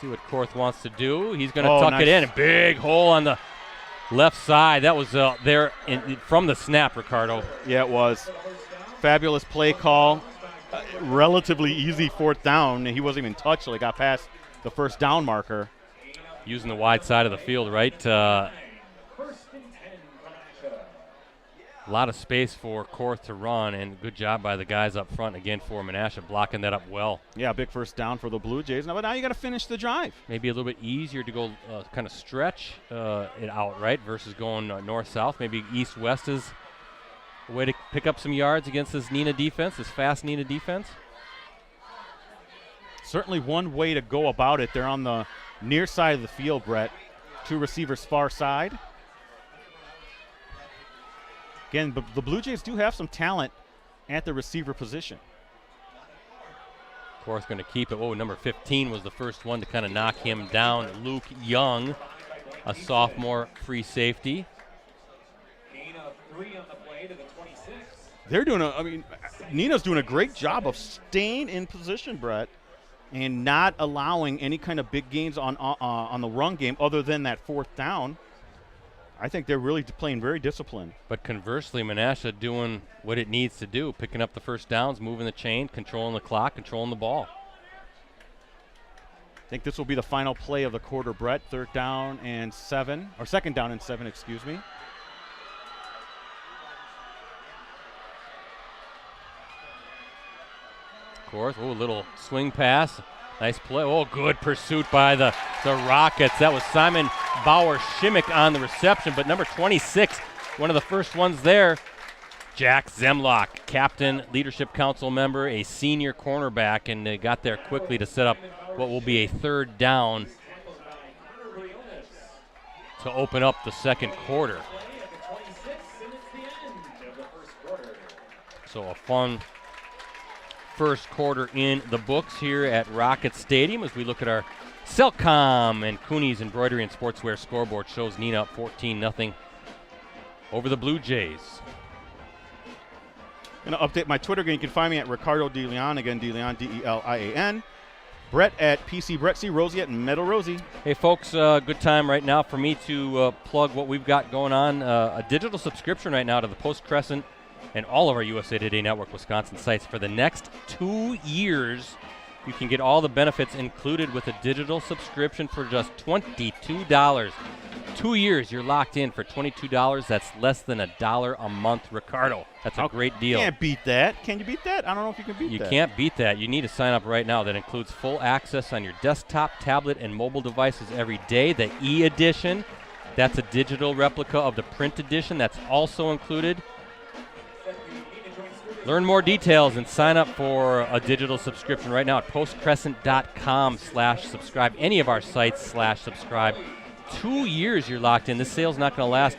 See what Korth wants to do. He's going to tuck it in. A big hole on the left side. That was there from the snap, Ricardo. Yeah, it was. Fabulous play call. Relatively easy 4th down. He wasn't even touched till he got past the first down marker. Using the wide side of the field, right? A lot of space for Korth to run, and good job by the guys up front again for Menasha, blocking that up well. Yeah, big first down for the Blue Jays. But now you got to finish the drive. Maybe a little bit easier to go kind of stretch it out, right, versus going north-south. Maybe east-west is a way to pick up some yards against this Neenah defense, this fast Neenah defense. Certainly one way to go about it. They're on the near side of the field, Brett. 2 receivers far side. Again, the Blue Jays do have some talent at the receiver position. Korth going to keep it. Oh, number 15 was the first one to kind of knock him down. Luke Young, a sophomore free safety. Gain of 3 on the play to the 26. They're doing Neenah's doing a great job of staying in position, Brett, and not allowing any kind of big gains on the run game other than that 4th down. I think they're really playing very disciplined. But conversely, Menasha doing what it needs to do, picking up the first downs, moving the chain, controlling the clock, controlling the ball. I think this will be the final play of the quarter, Brett. 3rd down and 7, or 2nd down and 7, excuse me. Korth, oh, little swing pass. Nice play. Oh, good pursuit by the Rockets. That was Simon Bauer-Shimmick on the reception, but number 26, one of the first ones there, Jack Zemlock, captain, leadership council member, a senior cornerback, and they got there quickly to set up what will be a 3rd down to open up the second quarter. So a fun first quarter in the books here at Rocket Stadium as we look at our Cellcom and Cooney's Embroidery and Sportswear scoreboard. Shows Neenah up 14-0 over the Blue Jays. I'm going to update my Twitter game. You can find me at Ricardo DeLeon. Again, DeLeon, D-E-L-I-A-N. Brett at PC Brett C. Rosie at Metal Rosie. Hey, folks, good time right now for me to plug what we've got going on. A digital subscription right now to the Post Crescent and all of our USA Today Network Wisconsin sites for the next 2 years. You can get all the benefits included with a digital subscription for just $22. 2 years, you're locked in for $22. That's less than $1 a month, Ricardo. That's a great deal. You can't beat that. Can you beat that? I don't know if you can beat that. You can't beat that. You need to sign up right now. That includes full access on your desktop, tablet, and mobile devices every day. The e-edition, that's a digital replica of the print edition. That's also included. Learn more details and sign up for a digital subscription right now at postcrescent.com/subscribe. Any of our sites /subscribe. 2 years you're locked in. This sale's not going to last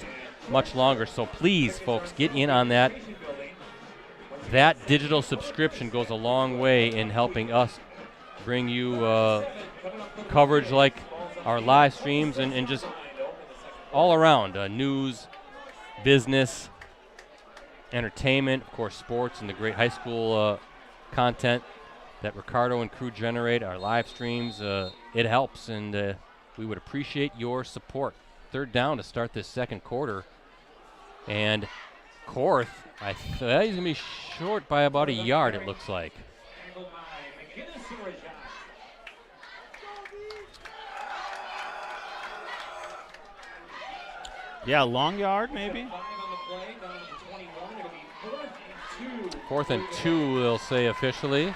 much longer, so please, folks, get in on that. That digital subscription goes a long way in helping us bring you coverage like our live streams and just all around news, business, entertainment, of course, sports, and the great high school content that Ricardo and crew generate, our live streams. It helps, and we would appreciate your support. 3rd down to start this second quarter. And Korth, he's going to be short by about a yard, it looks like. Yeah, long yard maybe. 4th and 2, they'll say officially.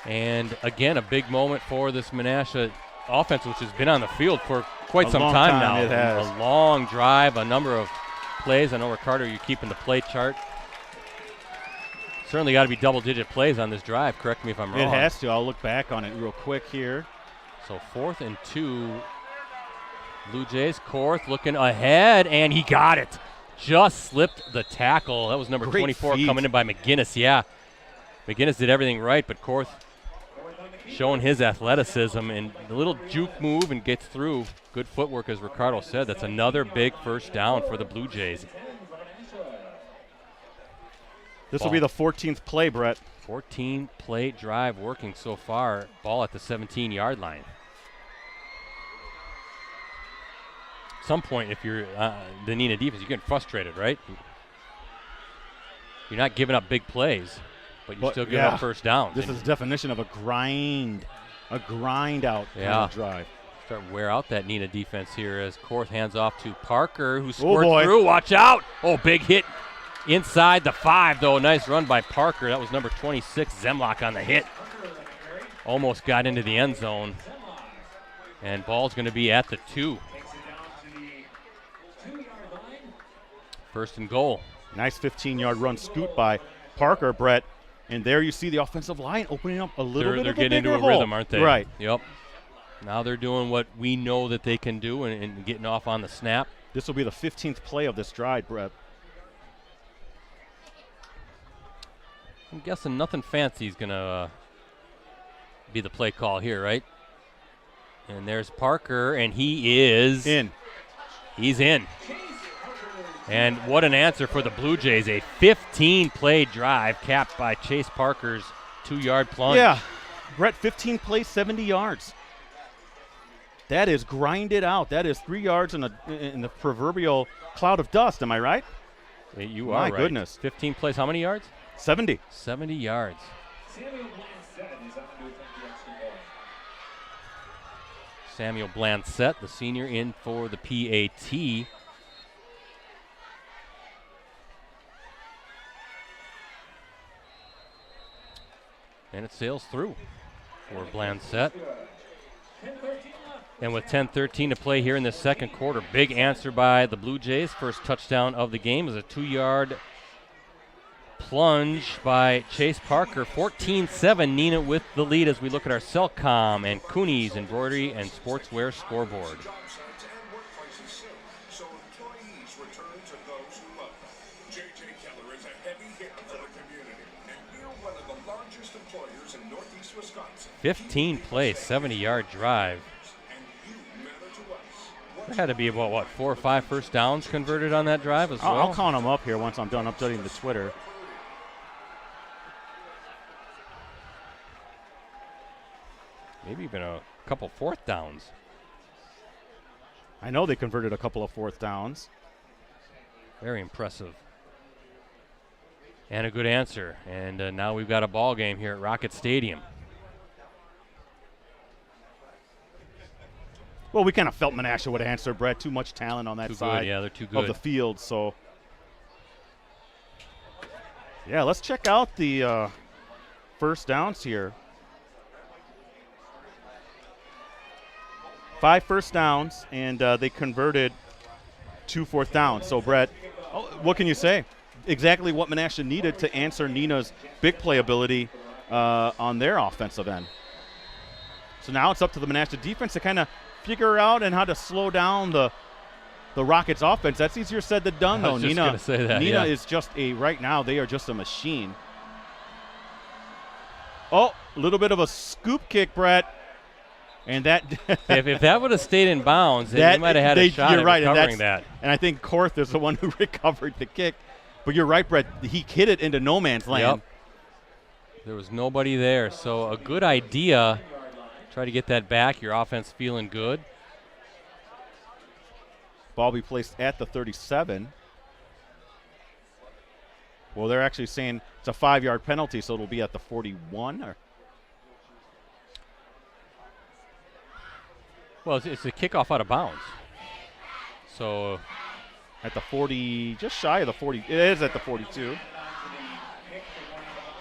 And again, a big moment for this Menasha offense, which has been on the field for quite some time now. It has. A long drive, a number of plays. I know, Ricardo, you're keeping the play chart. Certainly got to be double-digit plays on this drive. Correct me if I'm wrong. It has to. I'll look back on it real quick here. So 4th and 2, Blue Jays. Korth looking ahead, and he got it. Just slipped the tackle. That was number 24 coming in by McGinnis. Yeah, McGinnis did everything right, but Korth showing his athleticism and the little juke move and gets through. Good footwork, as Ricardo said. That's another big first down for the Blue Jays. This will be the 14th play, Brett. 14-play drive working so far. Ball at the 17-yard line. Some point, if you're the Neenah defense, you're getting frustrated, right? You're not giving up big plays, but you're still giving up first downs. This is definition of a grind out kind of drive. Start to wear out that Neenah defense here as Korth hands off to Parker, who squirts through. Watch out. Oh, big hit inside the 5, though. Nice run by Parker. That was number 26, Zemlach, on the hit. Almost got into the end zone. And ball's going to be at the 2. First and goal. Nice 15-yard run scoot by Parker, Brett. And there you see the offensive line opening up a little bit of a bigger hole. They're getting into a rhythm, aren't they? Right. Yep. Now they're doing what we know that they can do and getting off on the snap. This will be the 15th play of this drive, Brett. I'm guessing nothing fancy is going to be the play call here, right? And there's Parker, and he is in. He's in. And what an answer for the Blue Jays. A 15-play drive capped by Chase Parker's 2-yard plunge. Yeah. Brett, 15 plays, 70 yards. That is grinded out. That is 3 yards in the proverbial cloud of dust. Am I right? You are right. My goodness. 15 plays. How many yards? 70. 70 yards. Samuel Blancett, the senior, in for the PAT. And it sails through for Blancett. And with 10:13 to play here in the second quarter, big answer by the Blue Jays. First touchdown of the game is a 2-yard plunge by Chase Parker. 14-7, Neenah with the lead as we look at our Cellcom and Cooney's Embroidery and Sportswear scoreboard. employees return to those who love them. J.J. Keller is a heavy hitter for the community, and we're one of the largest employers in Northeast Wisconsin. 15 plays, 70-yard drive. There had to be about, what, 4 or 5 first downs converted on that drive as well? I'll count them up here once I'm done updating the Twitter. Maybe even a couple fourth downs. I know they converted a couple of fourth downs. Very impressive. And a good answer. And now we've got a ball game here at Rocket Stadium. Well, we kind of felt Menasha would answer, Brett. Too much talent on that side Yeah, they're too good of the field. So, yeah, let's check out the first downs here. 5 first downs, and they converted 2 fourth downs. So, Brett, what can you say? Exactly what Menasha needed to answer Neenah's big play ability on their offensive end. So now it's up to the Menasha defense to kind of figure out and how to slow down the Rockets offense. That's easier said than done, though. I was just going to say that. Neenah is just right now they are just a machine. Oh, a little bit of a scoop kick, Brett. And that if that would have stayed in bounds, they might have had a shot at recovering that. And I think Korth is the one who recovered the kick. But you're right, Brett. He hit it into no man's land. Yep. There was nobody there. So a good idea. Try to get that back. Your offense feeling good. Ball be placed at the 37. Well, they're actually saying it's a 5-yard penalty, so it'll be at the 41. Well, it's a kickoff out of bounds. So at the 40, just shy of the 40. It is at the 42.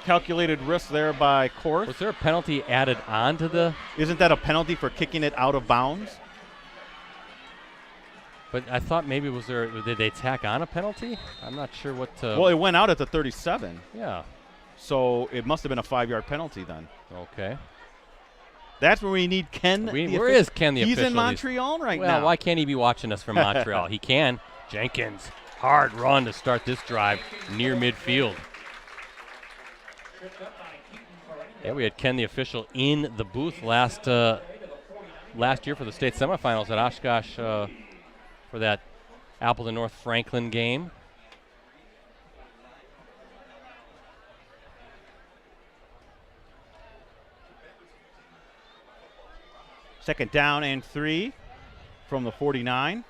Calculated risk there by Korth. Was there a penalty added on to the? Isn't that a penalty for kicking it out of bounds? But I thought maybe did they tack on a penalty? I'm not sure what to. Well, it went out at the 37. Yeah. So it must have been a 5-yard penalty then. Okay. That's where we need Ken. Where is Ken the official? He's in Montreal right now. Well, why can't he be watching us from Montreal? He can. Jenkins, hard run to start this drive near midfield. Yeah, we had Ken the official in the booth last year for the state semifinals at Oshkosh for that Appleton North Franklin game. Second down and 3 from the 49.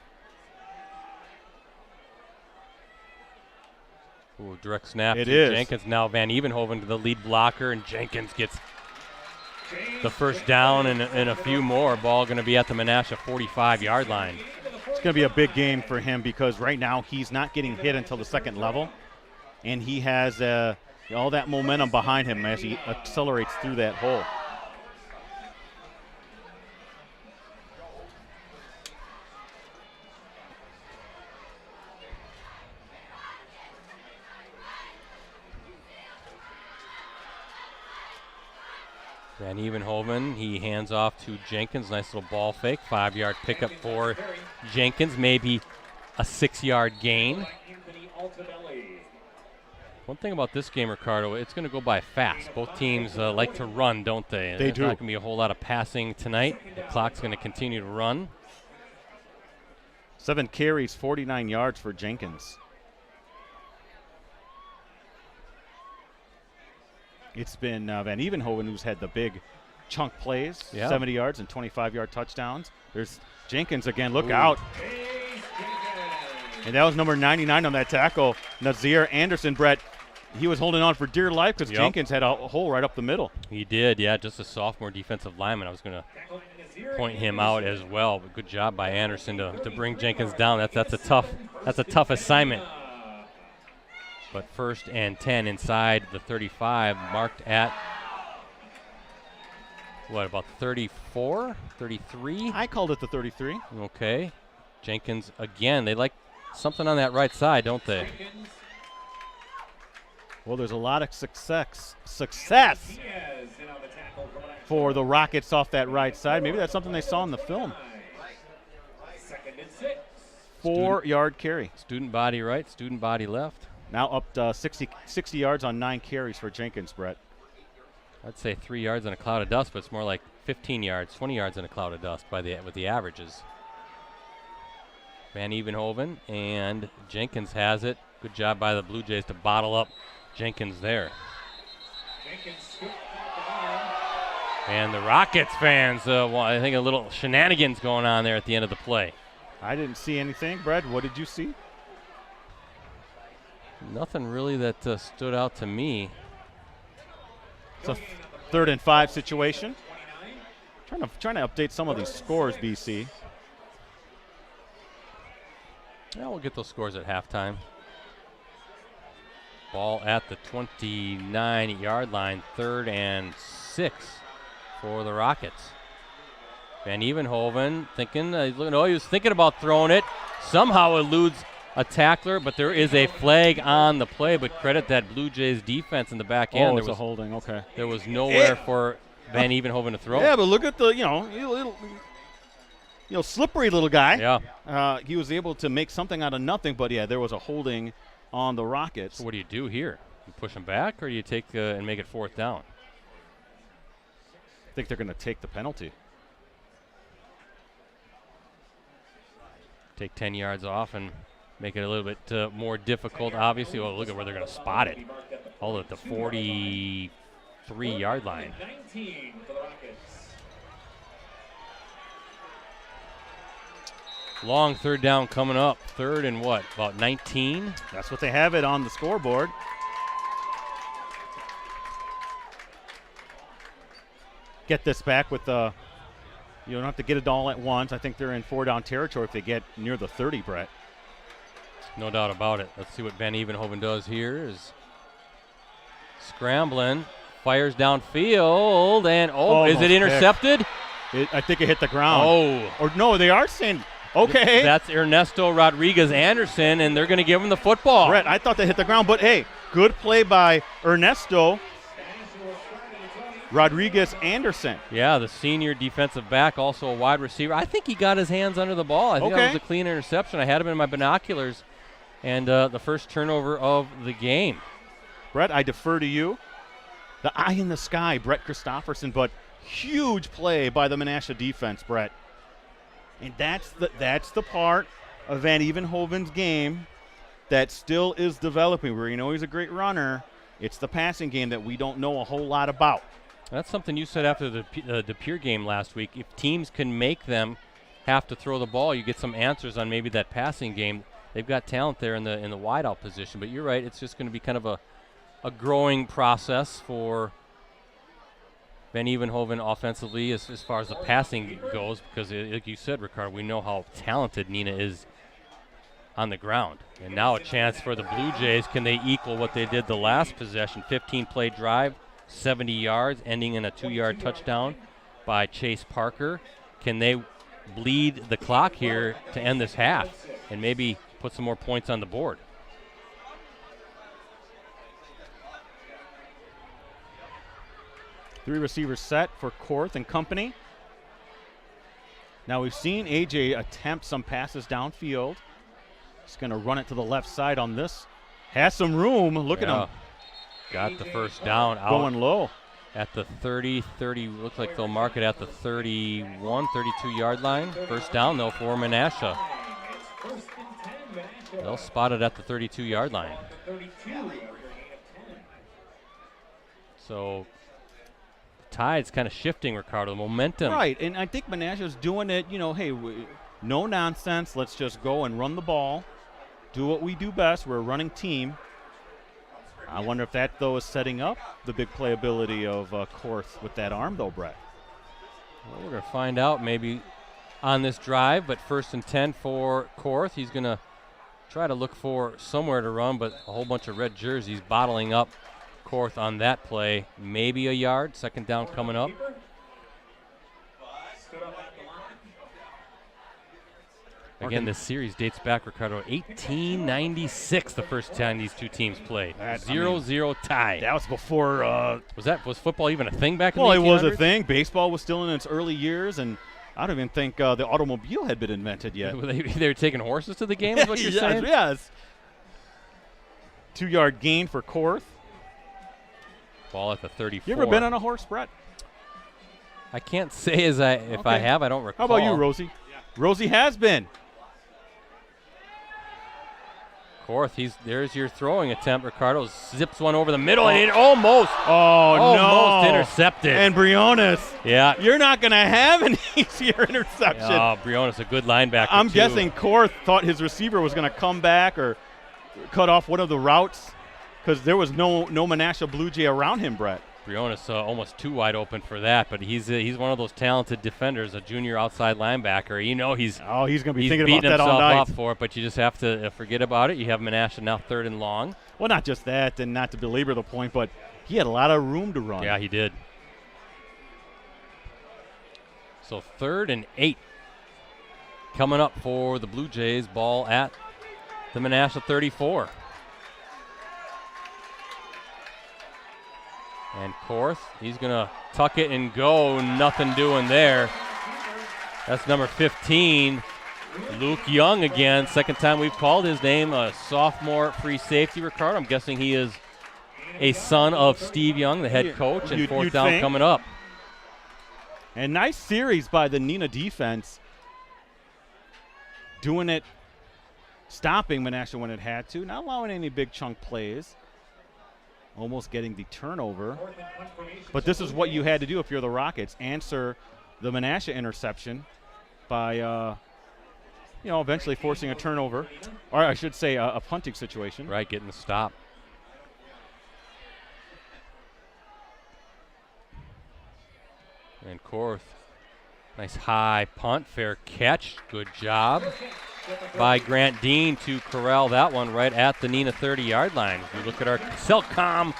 Ooh, direct snap it to is. Jenkins. Now Van Evenhoven to the lead blocker, and Jenkins gets the first down and a few more. Ball going to be at the Menasha 45-yard line. It's going to be a big game for him because right now he's not getting hit until the second level, and he has all that momentum behind him as he accelerates through that hole. Van Evenhoven, he hands off to Jenkins. Nice little ball fake. 5-yard pickup for Jenkins. Maybe a 6-yard gain. One thing about this game, Ricardo, it's going to go by fast. Both teams like to run, don't they? They do. There's not going to be a whole lot of passing tonight. The clock's going to continue to run. 7 carries, 49 yards for Jenkins. It's been Van Evenhoven who's had the big chunk plays, 70 yards and 25-yard touchdowns. There's Jenkins again. Look out. And that was number 99 on that tackle, Nazir Anderson. Brett, he was holding on for dear life because Jenkins had a hole right up the middle. He did, yeah, just a sophomore defensive lineman. I was going to point him out as well. But good job by Anderson to bring Jenkins down. That's a tough assignment. But 1st and 10 inside the 35, marked at, what, about 34, 33? I called it the 33. Okay. Jenkins again. They like something on that right side, don't they? Well, there's a lot of success for the Rockets off that right side. Maybe that's something they saw in the film. 4-yard carry. Student body right, student body left. Now up to 60 yards on 9 carries for Jenkins, Brett. I'd say 3 yards in a cloud of dust, but it's more like 15 yards, 20 yards in a cloud of dust with the averages. Van Evenhoven and Jenkins has it. Good job by the Blue Jays to bottle up Jenkins there. And the Rockets fans, I think a little shenanigans going on there at the end of the play. I didn't see anything. Brett, what did you see? Nothing really that stood out to me. It's a 3rd and 5 situation. Trying to update some of these scores, BC. Yeah, we'll get those scores at halftime. Ball at the 29-yard line, 3rd and 6 for the Rockets. Van Evenhoven thinking, he was thinking about throwing it. Somehow eludes a tackler, but there is a flag on the play, but credit that Blue Jays defense in the back end. Oh, it's a holding, okay. There was nowhere for Van Evenhoven to throw. Yeah, but look at the, slippery little guy. Yeah. He was able to make something out of nothing, but yeah, there was a holding on the Rockets. So what do you do here? You push him back, or do you take and make it 4th down? I think they're going to take the penalty. Take 10 yards off and make it a little bit more difficult, obviously. Oh, look at where they're going to spot it. All at the 43-yard line. Long 3rd down coming up. 3rd and what, about 19? That's what they have it on the scoreboard. Get this back with the, you don't have to get it all at once. I think they're in 4-down territory if they get near the 30, Brett. No doubt about it. Let's see what Van Evenhoven does here. Is scrambling, fires downfield, and is it intercepted? I think it hit the ground. Oh. Or no, they are saying, okay. That's Ernesto Rodriguez Anderson, and they're going to give him the football. Brett, I thought they hit the ground, but hey, good play by Ernesto Rodriguez Anderson. Yeah, the senior defensive back, also a wide receiver. I think he got his hands under the ball. I think that was a clean interception. I had him in my binoculars, and the first turnover of the game. Brett, I defer to you. The eye in the sky, Brett Christopherson, but huge play by the Menasha defense, Brett. And that's the part of Van Evenhoven's game that still is developing. Where he's a great runner, it's the passing game that we don't know a whole lot about. That's something you said after the Pure game last week. If teams can make them have to throw the ball, you get some answers on maybe that passing game. They've got talent there in the wideout position, but you're right. It's just going to be kind of a growing process for Van Evenhoven offensively as far as the passing goes, because like you said, Ricardo, we know how talented Neenah is on the ground. And now a chance for the Blue Jays. Can they equal what they did the last possession? 15-play drive, 70 yards, ending in a 2-yard touchdown by Chase Parker. Can they bleed the clock here to end this half and maybe put some more points on the board? Three receivers set for Korth and company. Now we've seen AJ attempt some passes downfield. He's going to run it to the left side on this. Has some room. Look at him. Got the first down out. Going low. At the 30, looks like they'll mark it at the 31, 32-yard line. First down, though, for Menasha. They'll spot it at the 32-yard line. So the tide's kind of shifting, Ricardo. The momentum. Right, and I think Menasha's doing it, hey, no nonsense. Let's just go and run the ball. Do what we do best. We're a running team. I wonder if that, though, is setting up the big playability of Korth with that arm, though, Brett. Well, we're going to find out maybe on this drive, but 1st and 10 for Korth. He's going to try to look for somewhere to run, but a whole bunch of red jerseys bottling up Korth on that play. Maybe a yard. 2nd down coming up. Again, this series dates back, Ricardo, 1896, the first time these two teams played. 0-0 tie. That was before. Was football even a thing back in the 1800s? Well, it was a thing. Baseball was still in its early years, and I don't even think the automobile had been invented yet. They were taking horses to the game, is what you're saying? Yes. 2-yard gain for Korth. Ball at the 34. You ever been on a horse, Brett? I can't say if I have. I don't recall. How about you, Rosie? Yeah. Rosie has been. Korth, there's your throwing attempt. Ricardo zips one over the middle, and it almost intercepted. And Briones. Yeah. You're not going to have an easier interception. Oh, Briones, a good linebacker, I'm guessing Korth thought his receiver was going to come back or cut off one of the routes because there was no Menasha Blue Jay around him, Brett. Briones almost too wide open for that, but he's one of those talented defenders, a junior outside linebacker. He's going to be thinking about that all himself night. Off for it, but you just have to forget about it. You have Menasha now 3rd and long. Well, not just that, and not to belabor the point, but he had a lot of room to run. Yeah, he did. So 3rd and 8 coming up for the Blue Jays. Ball at the Menasha 34. And Korth, he's going to tuck it and go. Nothing doing there. That's number 15, Luke Young again. 2nd time we've called his name, a sophomore free safety, Ricardo. I'm guessing he is a son of Steve Young, the head coach, and 4th down coming up. And nice series by the Neenah defense. Doing it, stopping Menasha when it had to, not allowing any big chunk plays. Almost getting the turnover. But this is what you had to do if you're the Rockets. Answer the Menasha interception by, eventually forcing a turnover. Or I should say a punting situation. Right, getting the stop. And Korth, nice high punt, fair catch. Good job by Grant Dean to corral that one right at the Neenah 30-yard line. If you look at our Cellcom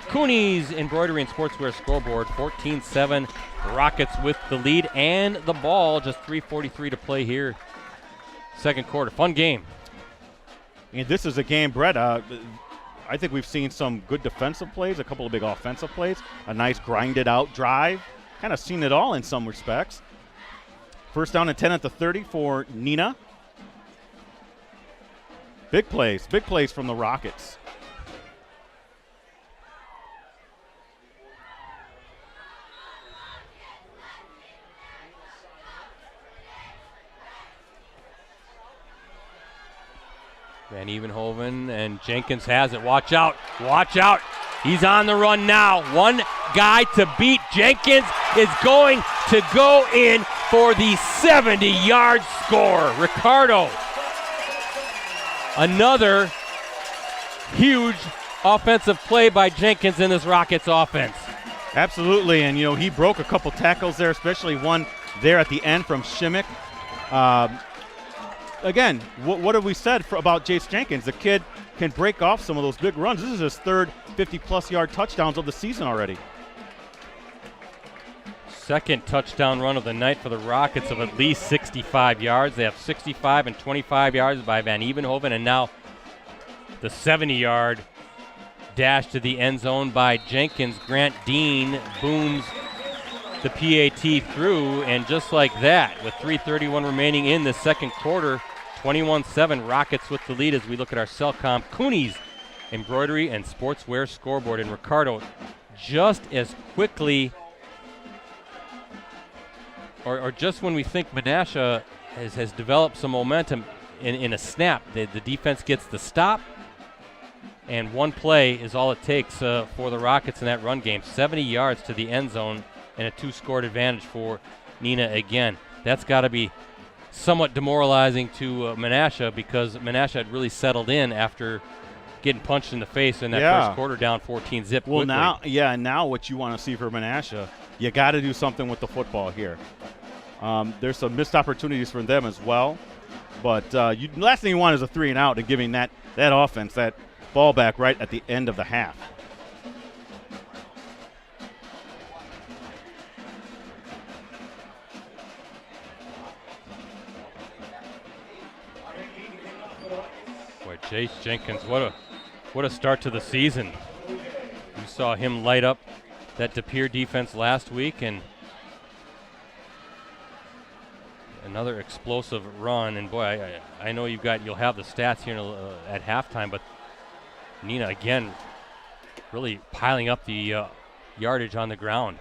Cooney's Embroidery and Sportswear scoreboard, 14-7, Rockets with the lead and the ball. Just 3:43 to play here. 2nd quarter. Fun game. And this is a game, Brett, I think we've seen some good defensive plays, a couple of big offensive plays, a nice grinded-out drive. Kind of seen it all in some respects. 1st down and 10 at the 30 for Neenah. Big plays from the Rockets. Van Evenhoven and Jenkins has it. Watch out. Watch out. He's on the run now. One guy to beat. Jenkins is going to go in for the 70-yard score. Ricardo. Another huge offensive play by Jenkins in this Rockets offense. Absolutely, and he broke a couple tackles there, especially one there at the end from Shimmick. Again, what have we said about Jace Jenkins? The kid can break off some of those big runs. This is his third 50-plus yard touchdowns of the season already. Second touchdown run of the night for the Rockets of at least 65 yards. They have 65 and 25 yards by Van Evenhoven, and now the 70-yard dash to the end zone by Jenkins. Grant Dean booms the PAT through, and just like that, with 3:31 remaining in the second quarter, 21-7, Rockets with the lead as we look at our Cellcom Cooney's embroidery and sportswear scoreboard. And Ricardo, just as quickly, or just when we think Menasha has developed some momentum in a snap, the defense gets the stop, and one play is all it takes for the Rockets in that run game. 70 yards to the end zone and a 2-scored advantage for Neenah again. That's got to be somewhat demoralizing to Menasha, because Menasha had really settled in after getting punched in the face in that first quarter, down 14-zip. Well, now what you want to see for Menasha, you got to do something with the football here. There's some missed opportunities for them as well, but last thing you want is a 3-and-out and giving that offense that ball back right at the end of the half. Boy, Jace Jenkins, what a start to the season. You saw him light up that De Pere defense last week, and another explosive run. And boy, I know you'll have the stats here at halftime, but Neenah again really piling up the yardage on the ground.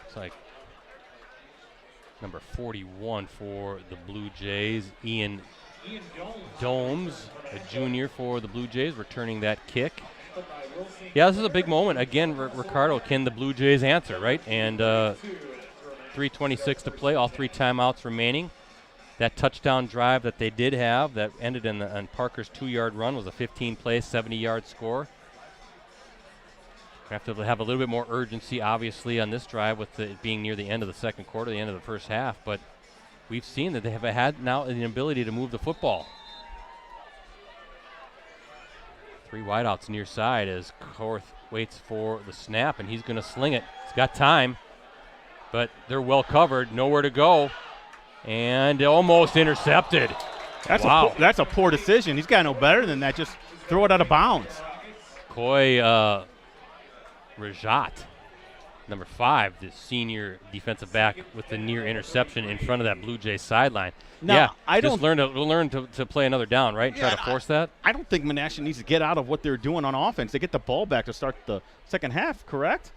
It's like number 41 for the Blue Jays, Ian Domes, a junior for the Blue Jays, returning that kick. Yeah, this is a big moment. Again, Ricardo, can the Blue Jays answer, right? And 3:26 to play, all 3 timeouts remaining. That touchdown drive that they did have that ended on Parker's 2-yard run was a 15-play, 70-yard score. Have to have a little bit more urgency, obviously, on this drive with it being near the end of the second quarter, the end of the first half. But we've seen that they have had now the ability to move the football. 3 wideouts near side as Korth waits for the snap, and he's going to sling it. He's got time, but they're well covered, nowhere to go, and almost intercepted. That's a poor decision. He's got no better than that. Just throw it out of bounds. Coy Rajat, number 5, the senior defensive back, with the near interception in front of that Blue Jays sideline. Now, learn to play another down, right? Try to force that. I don't think Menasha needs to get out of what they're doing on offense. They get the ball back to start the second half, correct?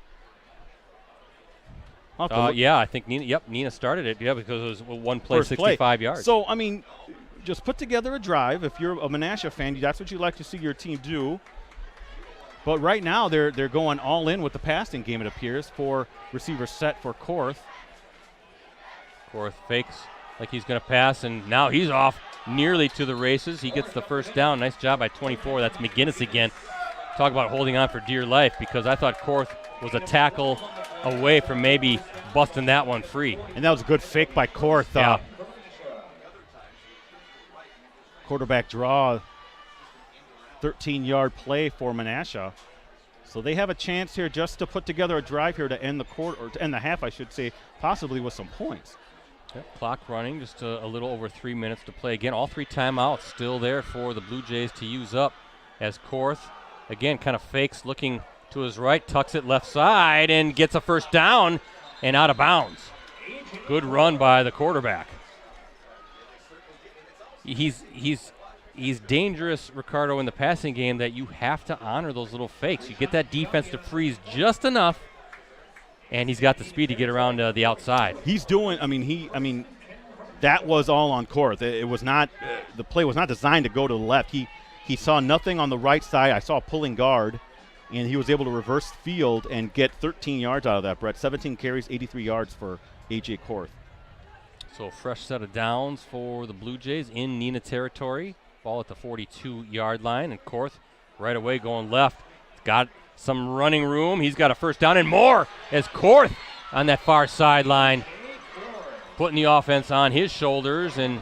I think Neenah started it, because it was one play, first 65 yards. So, I mean, just put together a drive. If you're a Menasha fan, that's what you like to see your team do. But right now, they're going all in with the passing game, it appears, for receiver set for Korth. Korth fakes like he's going to pass, and now he's off nearly to the races. He gets the first down. Nice job by 24. That's McGinnis again. Talk about holding on for dear life, because I thought Korth was a tackle away from maybe busting that one free. And that was a good fake by Korth. Yeah. Quarterback draw. 13-yard play for Menasha. So they have a chance here just to put together a drive here to end the quarter, or to end the half, I should say, possibly with some points. Yep, clock running, just a little over 3 minutes to play. Again, all 3 timeouts still there for the Blue Jays to use up, as Korth, again, kind of fakes, looking to his right, tucks it left side, and gets a first down and out of bounds. Good run by the quarterback. He's dangerous, Ricardo, in the passing game, that you have to honor those little fakes. You get that defense to freeze just enough, and he's got the speed to get around the outside. He's doing. That was all on Korth. It was not. The play was not designed to go to the left. He saw nothing on the right side. I saw a pulling guard, and he was able to reverse field and get 13 yards out of that. Brett, 17 carries, 83 yards for A.J. Korth. So fresh set of downs for the Blue Jays in Neenah territory. Ball at the 42-yard line, and Korth right away going left. Got some running room. He's got a first down and more as Korth on that far sideline, putting the offense on his shoulders and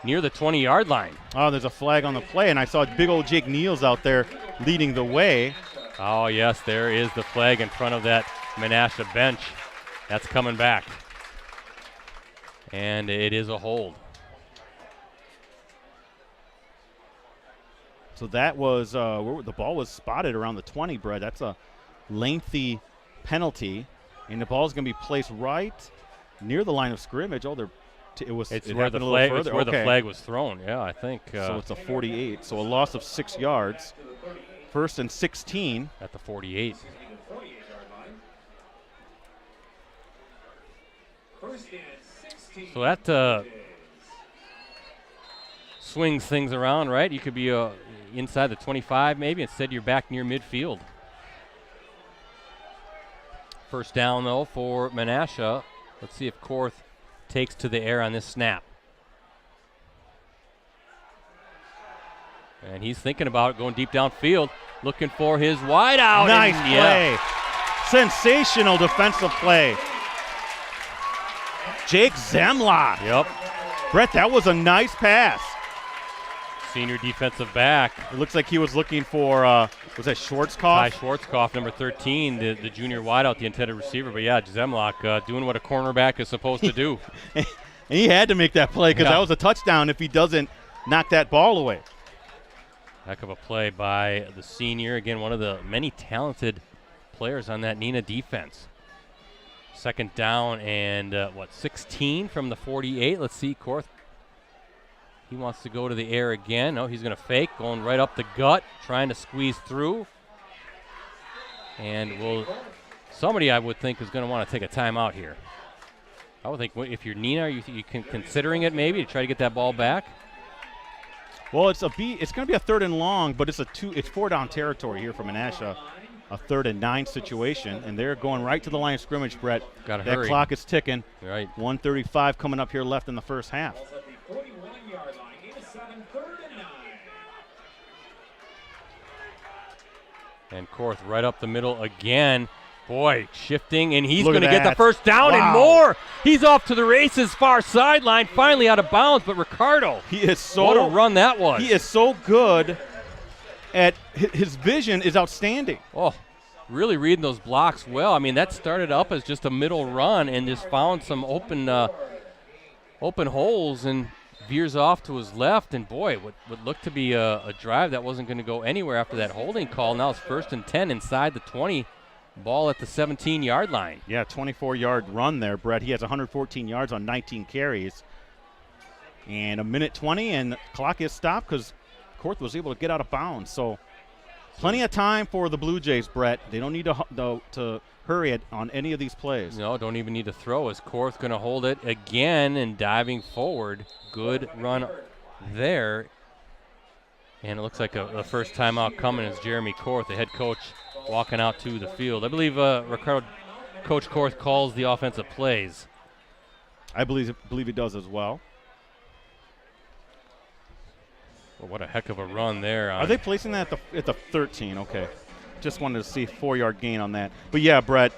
near the 20-yard line. Oh, there's a flag on the play, and I saw big old Jake Niels out there leading the way. Oh, yes, there is the flag in front of that Menasha bench. That's coming back. And it is a hold. So that was, the ball was spotted around the 20, Brett. That's a lengthy penalty, and the ball's going to be placed right near the line of scrimmage. Oh, it's where the flag was thrown. Yeah, I think. So it's a 48. So a loss of 6 yards. 1st and 16 at the 48. So that swings things around, right? You could be inside the 25 maybe. Instead, you're back near midfield. First down, though, for Menasha. Let's see if Korth takes to the air on this snap. And he's thinking about going deep downfield, looking for his wide out. Nice play. Sensational defensive play. Jake Zemlach. Yep. Brett, that was a nice pass. Senior defensive back. It looks like he was looking for, was that Schwarzkopf? Ty Schwarzkopf, number 13, the junior wideout, the intended receiver. But, yeah, Zemlach doing what a cornerback is supposed to do. And he had to make that play because that was a touchdown if he doesn't knock that ball away. Heck of a play by the senior. Again, one of the many talented players on that Neenah defense. Second down and, 16 from the 48. Let's see, Korth. He wants to go to the air again. No, he's going to fake, going right up the gut, trying to squeeze through. And somebody I would think is going to want to take a timeout here. I would think if you're Neenah, you considering it maybe to try to get that ball back. Well, it's going to be a 3rd and long, but it's 4-down territory here for Menasha. A 3rd and 9 situation, and they're going right to the line of scrimmage, Brett. Gotta hurry. That clock is ticking. Right. 1:35 coming up here left in the first half. And Korth right up the middle again. Boy, shifting, and he's going to get the first down and more. He's off to the races, far sideline, finally out of bounds, but Ricardo. What a run that was. He is so good at his vision is outstanding. Oh, really reading those blocks well. I mean, that started up as just a middle run and just found some open holes and veers off to his left. And, boy, what looked to be a drive that wasn't going to go anywhere after that holding call. Now it's 1st and 10 inside the 20. Ball at the 17-yard line. Yeah, 24-yard run there, Brett. He has 114 yards on 19 carries. And a minute 20, and the clock is stopped because Korth was able to get out of bounds. So plenty of time for the Blue Jays, Brett. They don't need to hurry on any of these plays. No, don't even need to throw as Korth going to hold it again and diving forward. Good run there. And it looks like a first timeout coming as Jeremy Korth, the head coach, walking out to the field. I believe Ricardo, Coach Korth calls the offensive plays. I believe he does as well. Well, what a heck of a run there. Are they placing that at the 13? Okay. Just wanted to see 4-yard gain on that. But, yeah, Brett,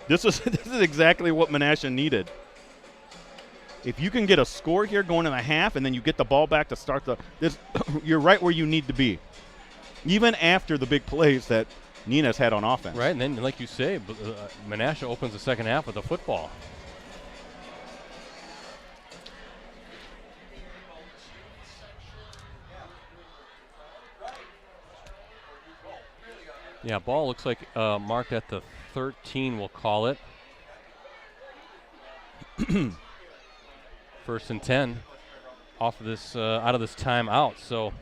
this is exactly what Menasha needed. If you can get a score here going in the half and then you get the ball back to start you're right where you need to be, even after the big plays that Neenah's had on offense. Right, and then, like you say, Menasha opens the second half with the football. Yeah, ball looks like marked at the 13, we'll call it. 1st and 10 off of this, out of this timeout. So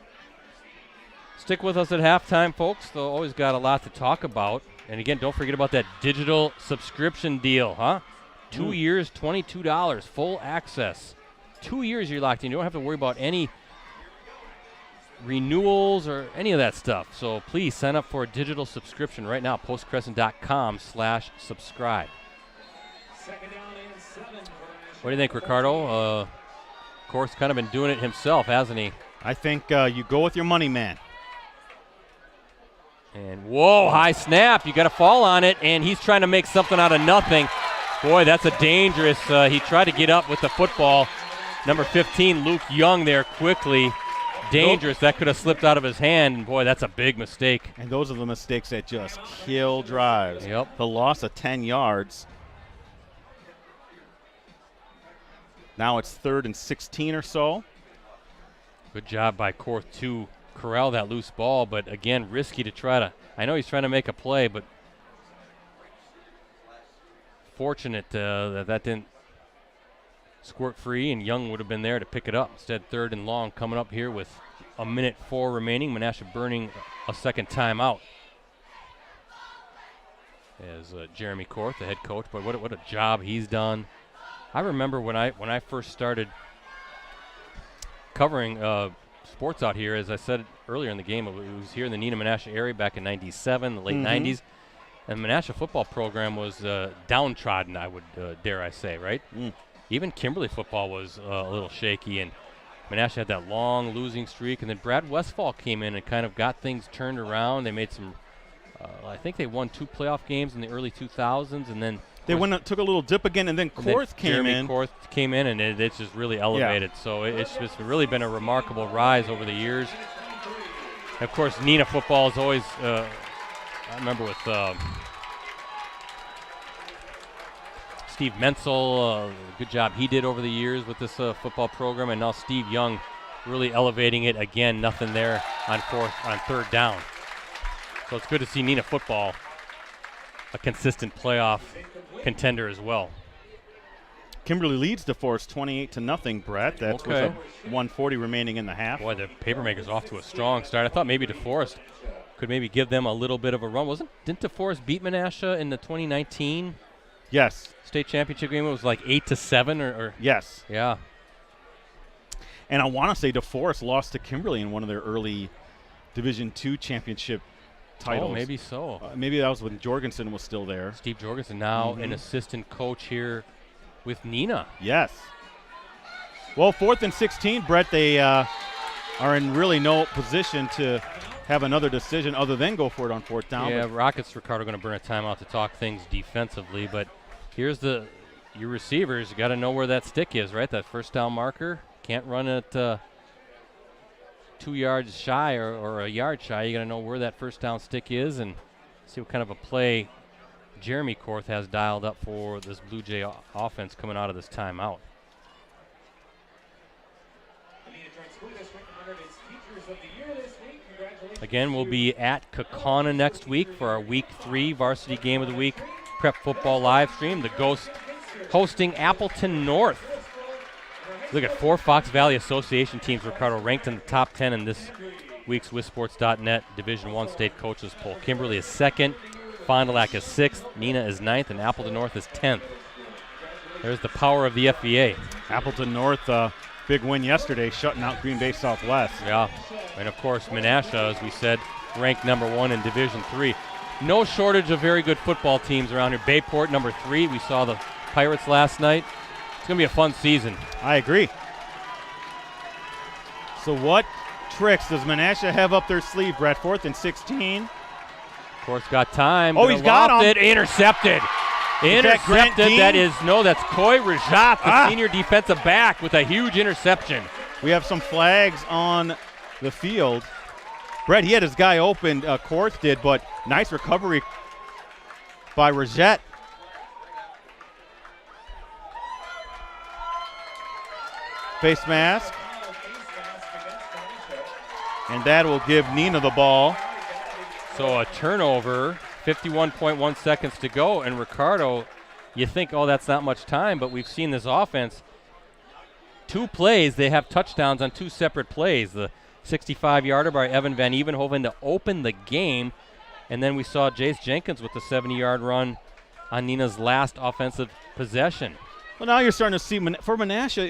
stick with us at halftime, folks. They'll always got a lot to talk about. And again, don't forget about that digital subscription deal, huh? 2 years, $22, full access. 2 years you're locked in. You don't have to worry about any renewals or any of that stuff. So please sign up for a digital subscription right now, postcrescent.com/subscribe. What do you think, Ricardo? Korth's kind of been doing it himself, hasn't he? I think you go with your money man. And whoa, high snap. You got to fall on it, and he's trying to make something out of nothing. Boy, that's a dangerous. He tried to get up with the football. Number 15, Luke Young there quickly. Dangerous. That could have slipped out of his hand. And boy, that's a big mistake. And those are the mistakes that just kill drives. Yep. The loss of 10 yards. Now it's 3rd and 16 or so. Good job by Korth to corral that loose ball, but again, risky to try to. I know he's trying to make a play, but fortunate that didn't squirt free, and Young would have been there to pick it up. Instead, 3rd and long coming up here with 1:04 remaining. Menasha burning a second timeout. As Jeremy Korth, the head coach, but what a job he's done. I remember when I first started covering sports out here, as I said earlier in the game, it was here in the Neenah Menasha area back in '97, the late '90s, and the Menasha football program was downtrodden, I would dare I say, right? Even Kimberly football was a little shaky, and Menasha had that long losing streak, and then Brad Westfall came in and kind of got things turned around. They made some, I think they won 2 playoff games in the early 2000s, and then they took a little dip again, and then Korth came in. Korth came in, and it's just really elevated. Yeah. So it's just really been a remarkable rise over the years. And of course, Neenah football is always, I remember with Steve Menzel, good job he did over the years with this football program, and now Steve Young really elevating it again. Nothing there on 3rd down. So it's good to see Neenah football a consistent playoff contender as well. Kimberly leads DeForest 28-0, Brett. That's with 1:40 remaining in the half. Boy, the Papermakers off to a strong start. I thought maybe DeForest could maybe give them a little bit of a run. Didn't DeForest beat Menasha in the 2019? Yes. State championship game? It was like 8-7 or yes. Yeah. And I want to say DeForest lost to Kimberly in one of their early Division II championship titles. Oh, maybe so. Maybe that was when Jorgensen was still there. Steve Jorgensen, now an assistant coach here with Neenah. Yes. Well, 4th and 16, Brett, they are in really no position to have another decision other than go for it on 4th down. Yeah, Rockets, Ricardo, going to burn a timeout to talk things defensively, but here's your receivers. You got to know where that stick is, right? That first down marker. Can't run it 2 yards shy or a yard shy. You got to know where that first down stick is and see what kind of a play Jeremy Korth has dialed up for this Blue Jay offense coming out of this timeout. Again, we'll be at Kaukauna next week for our Week 3 Varsity Game of the Week Prep Football live stream. The Ghost hosting Appleton North. Look at 4 Fox Valley Association teams, Ricardo, ranked in the top 10 in this week's WisSports.net Division I state coaches poll. Kimberly is 2nd, Fond du Lac is 6th, Neenah is 9th, and Appleton North is 10th. There's the power of the FVA. Appleton North, big win yesterday, shutting out Green Bay Southwest. Yeah, and of course Menasha, as we said, ranked number 1 in Division III. No shortage of very good football teams around here. Bayport, number 3. We saw the Pirates last night. It's going to be a fun season. I agree. So what tricks does Menasha have up their sleeve, Brett? 4th and 16. Of course, got time. Oh, he's got him. Intercepted. Intercepted. That's Coy Rajat, the senior defensive back, with a huge interception. We have some flags on the field. Brett, he had his guy open, Korth did, but nice recovery by Rajat. Face mask. And that will give Neenah the ball. So a turnover, 51.1 seconds to go. And Ricardo, you think, oh, that's not much time, but we've seen this offense. 2 plays, they have touchdowns on 2 separate plays. The 65-yarder by Evan Van Evenhoven to open the game. And then we saw Jace Jenkins with the 70-yard run on Neenah's last offensive possession. Well, now you're starting to see, for Menasha,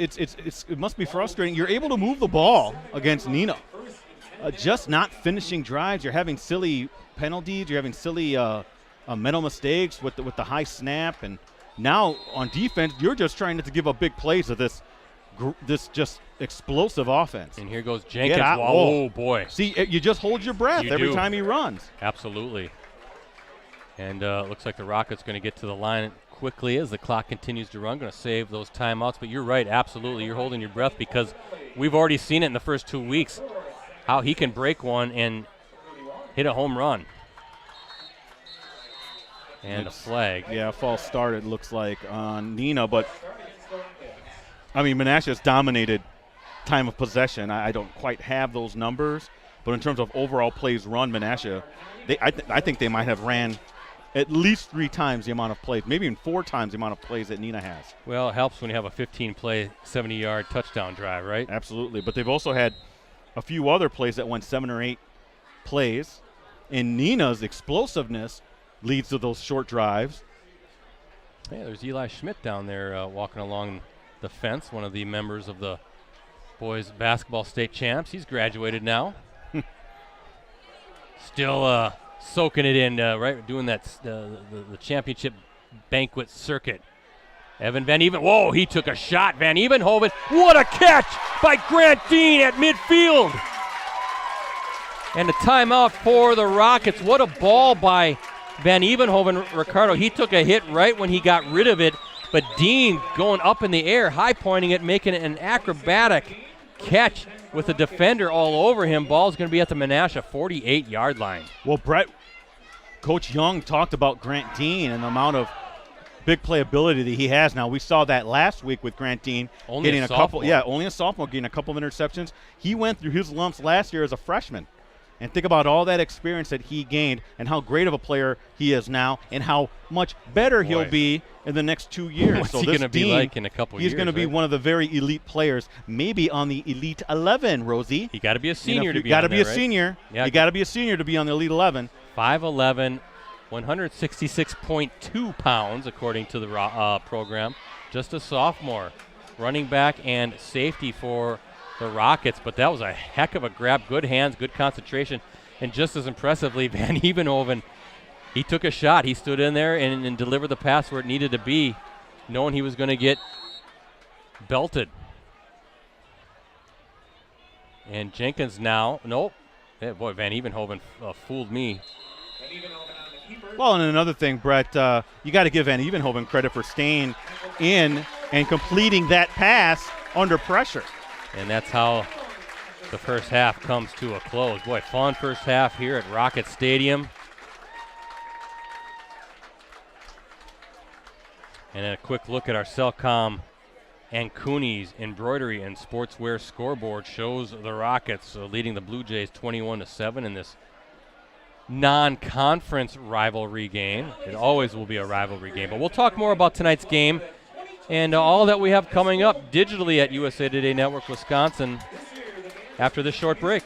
it must be frustrating. You're able to move the ball against Neenah. Just not finishing drives. You're having silly penalties. You're having silly mental mistakes with the high snap. And now on defense, you're just trying to give up big plays of this this just explosive offense. And here goes Jenkins. Oh, boy. See, you just hold your breath every time he runs. Absolutely. And looks like the Rockets going to get to the line quickly as the clock continues to run. Going to save those timeouts. But you're right, absolutely. You're holding your breath because we've already seen it in the first 2 weeks, how he can break one and hit a home run. And a flag. Yeah, a false start, it looks like, on Neenah. But, I mean, Menasha has dominated time of possession. I don't quite have those numbers. But in terms of overall plays run, Menasha, I think they might have ran at least 3 times the amount of plays, maybe even 4 times the amount of plays that Neenah has. Well, it helps when you have a 15-play, 70-yard touchdown drive, right? Absolutely. But they've also had a few other plays that went 7 or 8 plays. And Neenah's explosiveness leads to those short drives. Yeah, there's Eli Schmidt down there walking along the fence, one of the members of the boys basketball state champs. He's graduated now. Still soaking it in, right? Doing that the championship banquet circuit. Evan Van Even. Whoa, he took a shot. Van Evenhoven. What a catch by Grant Dean at midfield. And a timeout for the Rockets. What a ball by Van Evenhoven, Ricardo. He took a hit right when he got rid of it, but Dean going up in the air, high-pointing it, making it an acrobatic catch with the defender all over him. Ball's going to be at the Menasha 48-yard line. Well, Brett, Coach Young talked about Grant Dean and the amount of big playability that he has now. We saw that last week with Grant Dean getting a couple. Yeah, only a sophomore, getting a couple of interceptions. He went through his lumps last year as a freshman. And think about all that experience that he gained and how great of a player he is now and how much better he'll be in the next 2 years. What's he going to be like in a couple years? He's going to be one of the very elite players, maybe on the Elite 11, Rosie. You got to be a senior to be on there, You got to be a right? senior. Yeah. You got to be a senior to be on the Elite 11. 5'11", 166.2 pounds, according to the program. Just a sophomore. Running back and safety for the Rockets, but that was a heck of a grab. Good hands, good concentration, and just as impressively, Van Evenhoven, he took a shot. He stood in there and delivered the pass where it needed to be, knowing he was going to get belted. And Jenkins now, nope. Yeah, boy, Van Evenhoven fooled me. Well, and another thing, Brett, you got to give Van Evenhoven credit for staying in and completing that pass under pressure. And that's how the first half comes to a close. Boy, fun first half here at Rocket Stadium. And a quick look at our Cellcom and Cooney's embroidery and sportswear scoreboard shows the Rockets leading the Blue Jays 21-7 in this non-conference rivalry game. It always will be a rivalry game. But we'll talk more about tonight's game and all that we have coming up digitally at USA Today Network Wisconsin after this short break.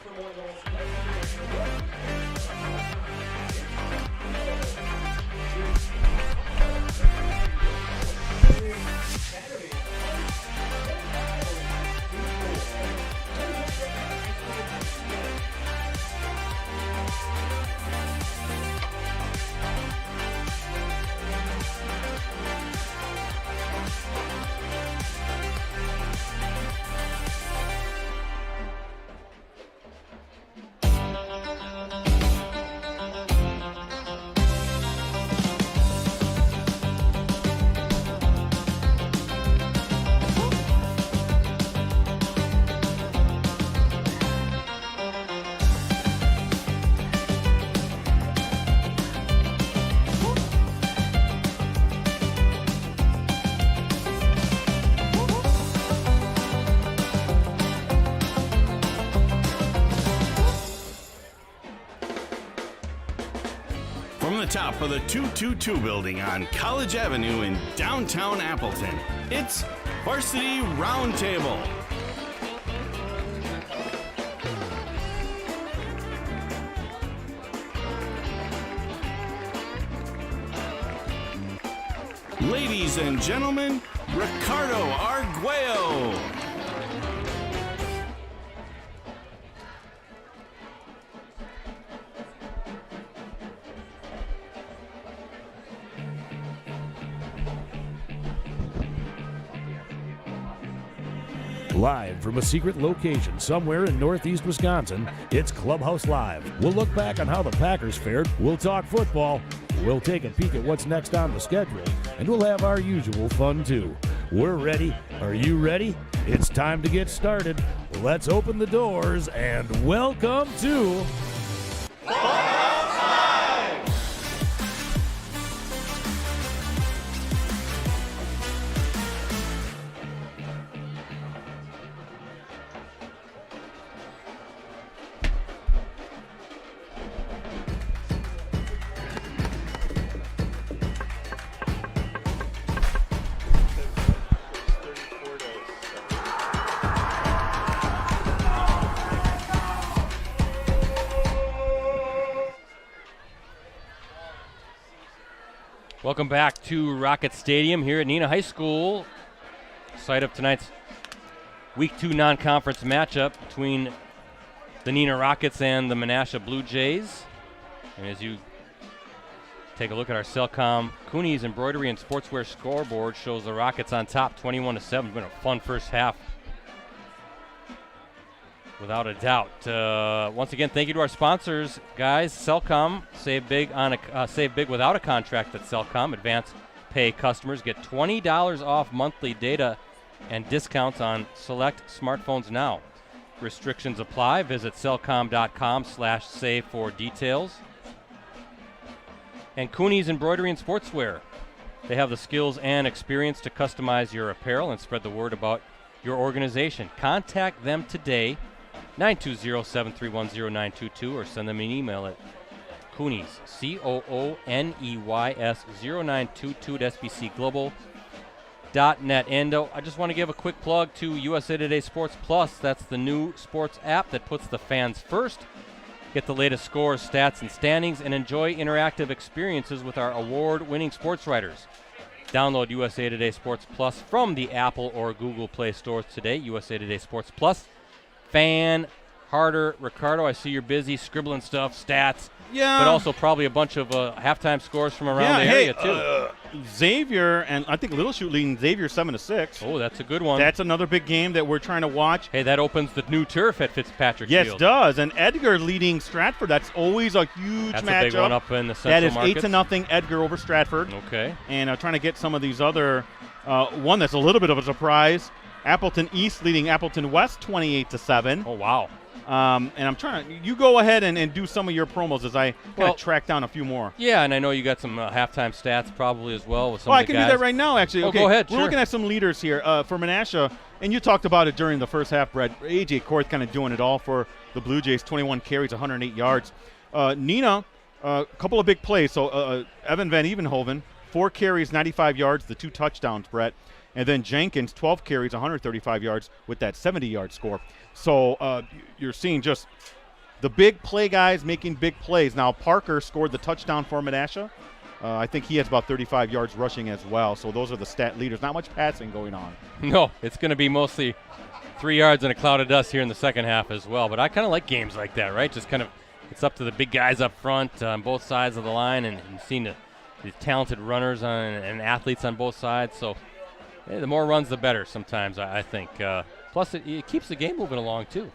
Top of the 222 building on College Avenue in downtown Appleton. It's Varsity Roundtable. Ladies and gentlemen, Ricardo Arguello. Live from a secret location somewhere in northeast Wisconsin, it's Clubhouse Live. We'll look back on how the Packers fared, we'll talk football, we'll take a peek at what's next on the schedule, and we'll have our usual fun too. We're ready. Are you ready? It's time to get started. Let's open the doors and welcome to Welcome back to Rocket Stadium here at Neenah High School, site of tonight's Week 2 non-conference matchup between the Neenah Rockets and the Menasha Blue Jays. And as you take a look at our Cellcom Cooney's Embroidery and Sportswear scoreboard, shows the Rockets on top 21-7. It's been a fun first half, without a doubt. Once again, thank you to our sponsors, guys. Cellcom, save big without a contract at Cellcom. Advance pay customers get $20 off monthly data and discounts on select smartphones now. Restrictions apply. Visit cellcom.com/save for details. And Cooney's Embroidery and Sportswear. They have the skills and experience to customize your apparel and spread the word about your organization. Contact them today, 920-731-0922, or send them an email at Cooney's, COONEYS 0922 at sbcglobal.net. And I just want to give a quick plug to USA Today Sports Plus. That's the new sports app that puts the fans first. Get the latest scores, stats, and standings, and enjoy interactive experiences with our award-winning sports writers. Download USA Today Sports Plus from the Apple or Google Play stores today. USA Today Sports Plus. Fan harder. Ricardo, I see you're busy scribbling stuff, stats. Yeah. But also probably a bunch of halftime scores from around the area, too. Xavier, and I think Little Chute leading Xavier 7-6. Oh, that's a good one. That's another big game that we're trying to watch. Hey, that opens the new turf at Fitzpatrick Yes, Field. it does. And Edgar leading Stratford. That's always a huge matchup. That's a big one up in the Central That is markets. 8-0 Edgar over Stratford. Okay. And trying to get some of these other, one that's a little bit of a surprise. Appleton East leading Appleton West 28-7. Oh, wow. And I'm trying to, you go ahead and do some of your promos as I kind of track down a few more. Yeah, and I know you got some halftime stats probably as well with some of the guys. I can do that right now, actually. Okay, go ahead. We're looking at some leaders here for Menasha, and you talked about it during the first half, Brett. A.J. Korth kind of doing it all for the Blue Jays, 21 carries, 108 yards. Neenah, a couple of big plays. So Evan Van Evenhoven, 4 carries, 95 yards, the 2 touchdowns, Brett. And then Jenkins, 12 carries, 135 yards with that 70-yard score. So you're seeing just the big play guys making big plays. Now, Parker scored the touchdown for Menasha. I think he has about 35 yards rushing as well. So those are the stat leaders. Not much passing going on. No, it's going to be mostly 3 yards and a cloud of dust here in the second half as well. But I kind of like games like that, right? Just kind of it's up to the big guys up front on both sides of the line and seeing the talented runners and athletes on both sides. So the more runs, the better sometimes, I think. Plus, it keeps the game moving along, too.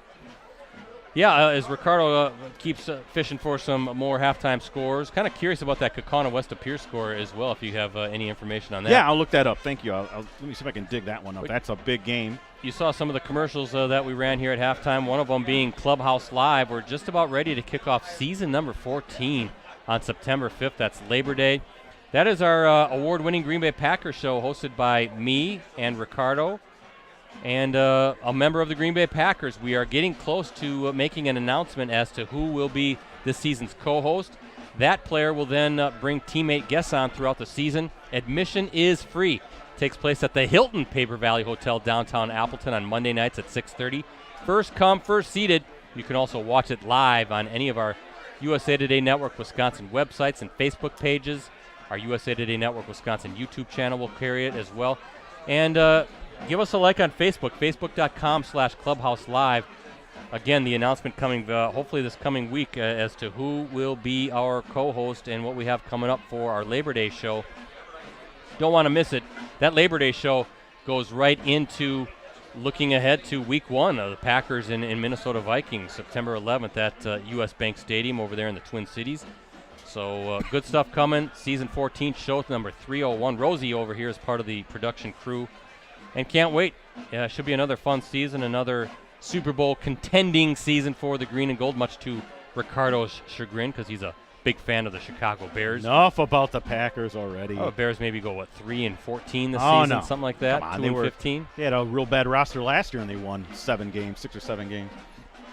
Yeah, as Ricardo keeps fishing for some more halftime scores. Kind of curious about that Kaukauna West of Pierce score as well, if you have any information on that. Yeah, I'll look that up. Thank you. Let me see if I can dig that one up. That's a big game. You saw some of the commercials that we ran here at halftime, one of them being Clubhouse Live. We're just about ready to kick off season number 14 on September 5th. That's Labor Day. That is our award-winning Green Bay Packers show hosted by me and Ricardo and a member of the Green Bay Packers. We are getting close to making an announcement as to who will be this season's co-host. That player will then bring teammate guests on throughout the season. Admission is free. Takes place at the Hilton Paper Valley Hotel downtown Appleton on Monday nights at 6:30. First come, first seated. You can also watch it live on any of our USA Today Network Wisconsin websites and Facebook pages. Our USA Today Network Wisconsin YouTube channel will carry it as well. And give us a like on Facebook, facebook.com/Clubhouse Live. Again, the announcement coming hopefully this coming week as to who will be our co-host and what we have coming up for our Labor Day show. Don't want to miss it. That Labor Day show goes right into looking ahead to Week 1 of the Packers and Minnesota Vikings, September 11th at U.S. Bank Stadium over there in the Twin Cities. So good stuff coming. Season 14 show number 301. Rosie over here is part of the production crew, and can't wait. Yeah, should be another fun season, another Super Bowl contending season for the Green and Gold, much to Ricardo's chagrin because he's a big fan of the Chicago Bears. Enough about the Packers already. Oh, Bears maybe go, 3-14 this season, no. something like that, 2-15. They had a real bad roster last year, and they won 6 or 7 games.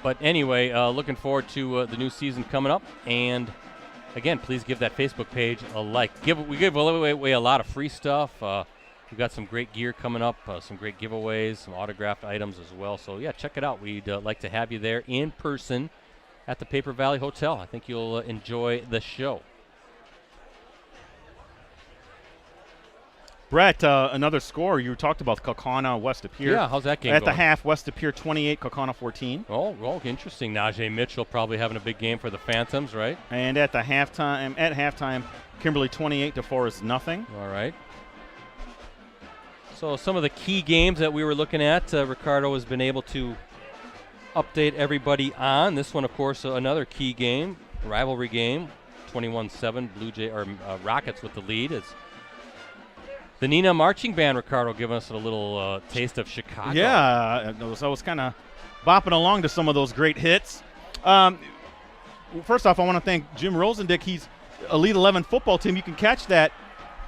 But anyway, looking forward to the new season coming up. And, again, please give that Facebook page a like. We give away a lot of free stuff. We've got some great gear coming up, some great giveaways, some autographed items as well. So, yeah, check it out. We'd like to have you there in person at the Paper Valley Hotel. I think you'll enjoy the show. Brett, another score. You talked about Kaukauna, West Appear. Yeah, how's that game At going? the half, West Appear 28, Kaukauna 14. Oh, interesting. Najee Mitchell probably having a big game for the Phantoms, right? And at halftime, Kimberly 28 to Forest nothing. All right. So some of the key games that we were looking at, Ricardo has been able to update everybody on. This one, of course, another key game, rivalry game, 21-7, Rockets with the lead. It's the Neenah Marching Band, Ricardo, giving us a little taste of Chicago. Yeah, I was kind of bopping along to some of those great hits. First off, I want to thank Jim Rosandick. He's Elite 11 football team. You can catch that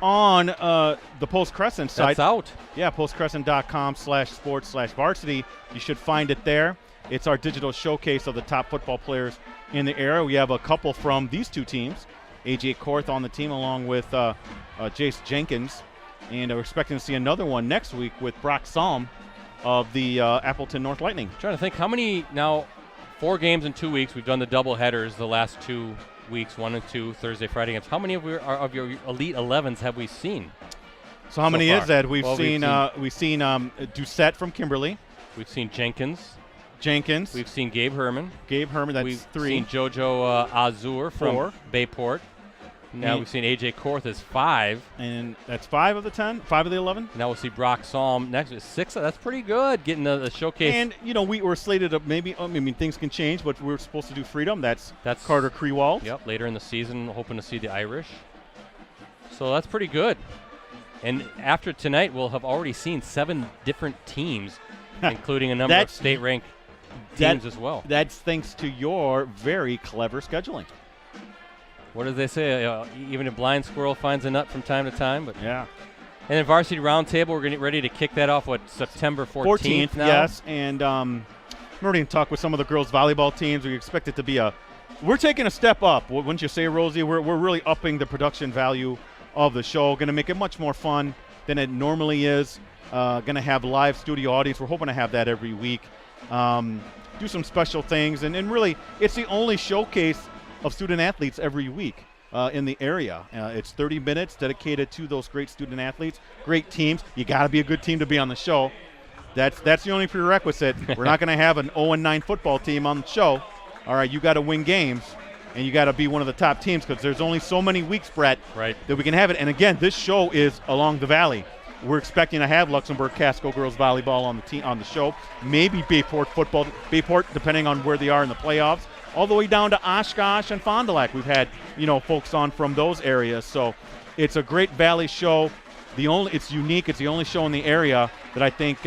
on the Post Crescent site. That's out. Yeah, postcrescent.com/sports/varsity. You should find it there. It's our digital showcase of the top football players in the area. We have a couple from these two teams. A.J. Korth on the team along with Jace Jenkins. And we're expecting to see another one next week with Brock Salm of the Appleton North Lightning. Trying to think how many now, 4 games in 2 weeks. We've done the double headers the last 2 weeks, 1 and 2, Thursday, Friday games. How many of your Elite 11s have we seen? So how many far? is that? We've seen Doucette from Kimberly. We've seen Jenkins. We've seen Gabe Herman. That's we've 3. Seen JoJo Azur from 4. Bayport. Now we've seen A.J. Korth as 5. And that's 5 of the 10, 5 of the 11. Now we'll see Brock Salm next. 6. That's pretty good, getting the showcase. And, we were slated to things can change, but we were supposed to do Freedom. That's Carter Krewald. Yep, later in the season, hoping to see the Irish. So that's pretty good. And after tonight, we'll have already seen 7 different teams, including a number of state-ranked teams as well. That's thanks to your very clever scheduling. What do they say? Even a blind squirrel finds a nut from time to time. But yeah. And then Varsity Roundtable, we're getting ready to kick that off, September 14th now? Yes. And we're going to talk with some of the girls' volleyball teams. We expect it to be we're taking a step up. Wouldn't you say, Rosie? We're really upping the production value of the show. Going to make it much more fun than it normally is. Going to have live studio audience. We're hoping to have that every week. Do some special things. And really, it's the only showcase of student athletes every week in the area. It's 30 minutes dedicated to those great student athletes, great teams. You got to be a good team to be on the show. That's the only prerequisite. We're not going to have an 0-9 football team on the show. All right, you got to win games, and you got to be one of the top teams because there's only so many weeks, Brett, that we can have it. And again, this show is along the valley. We're expecting to have Luxembourg Casco girls volleyball on the show. Maybe Bayport football, depending on where they are in the playoffs. All the way down to Oshkosh and Fond du Lac. We've had, folks on from those areas. So it's a great Valley show. It's unique. It's the only show in the area that I think,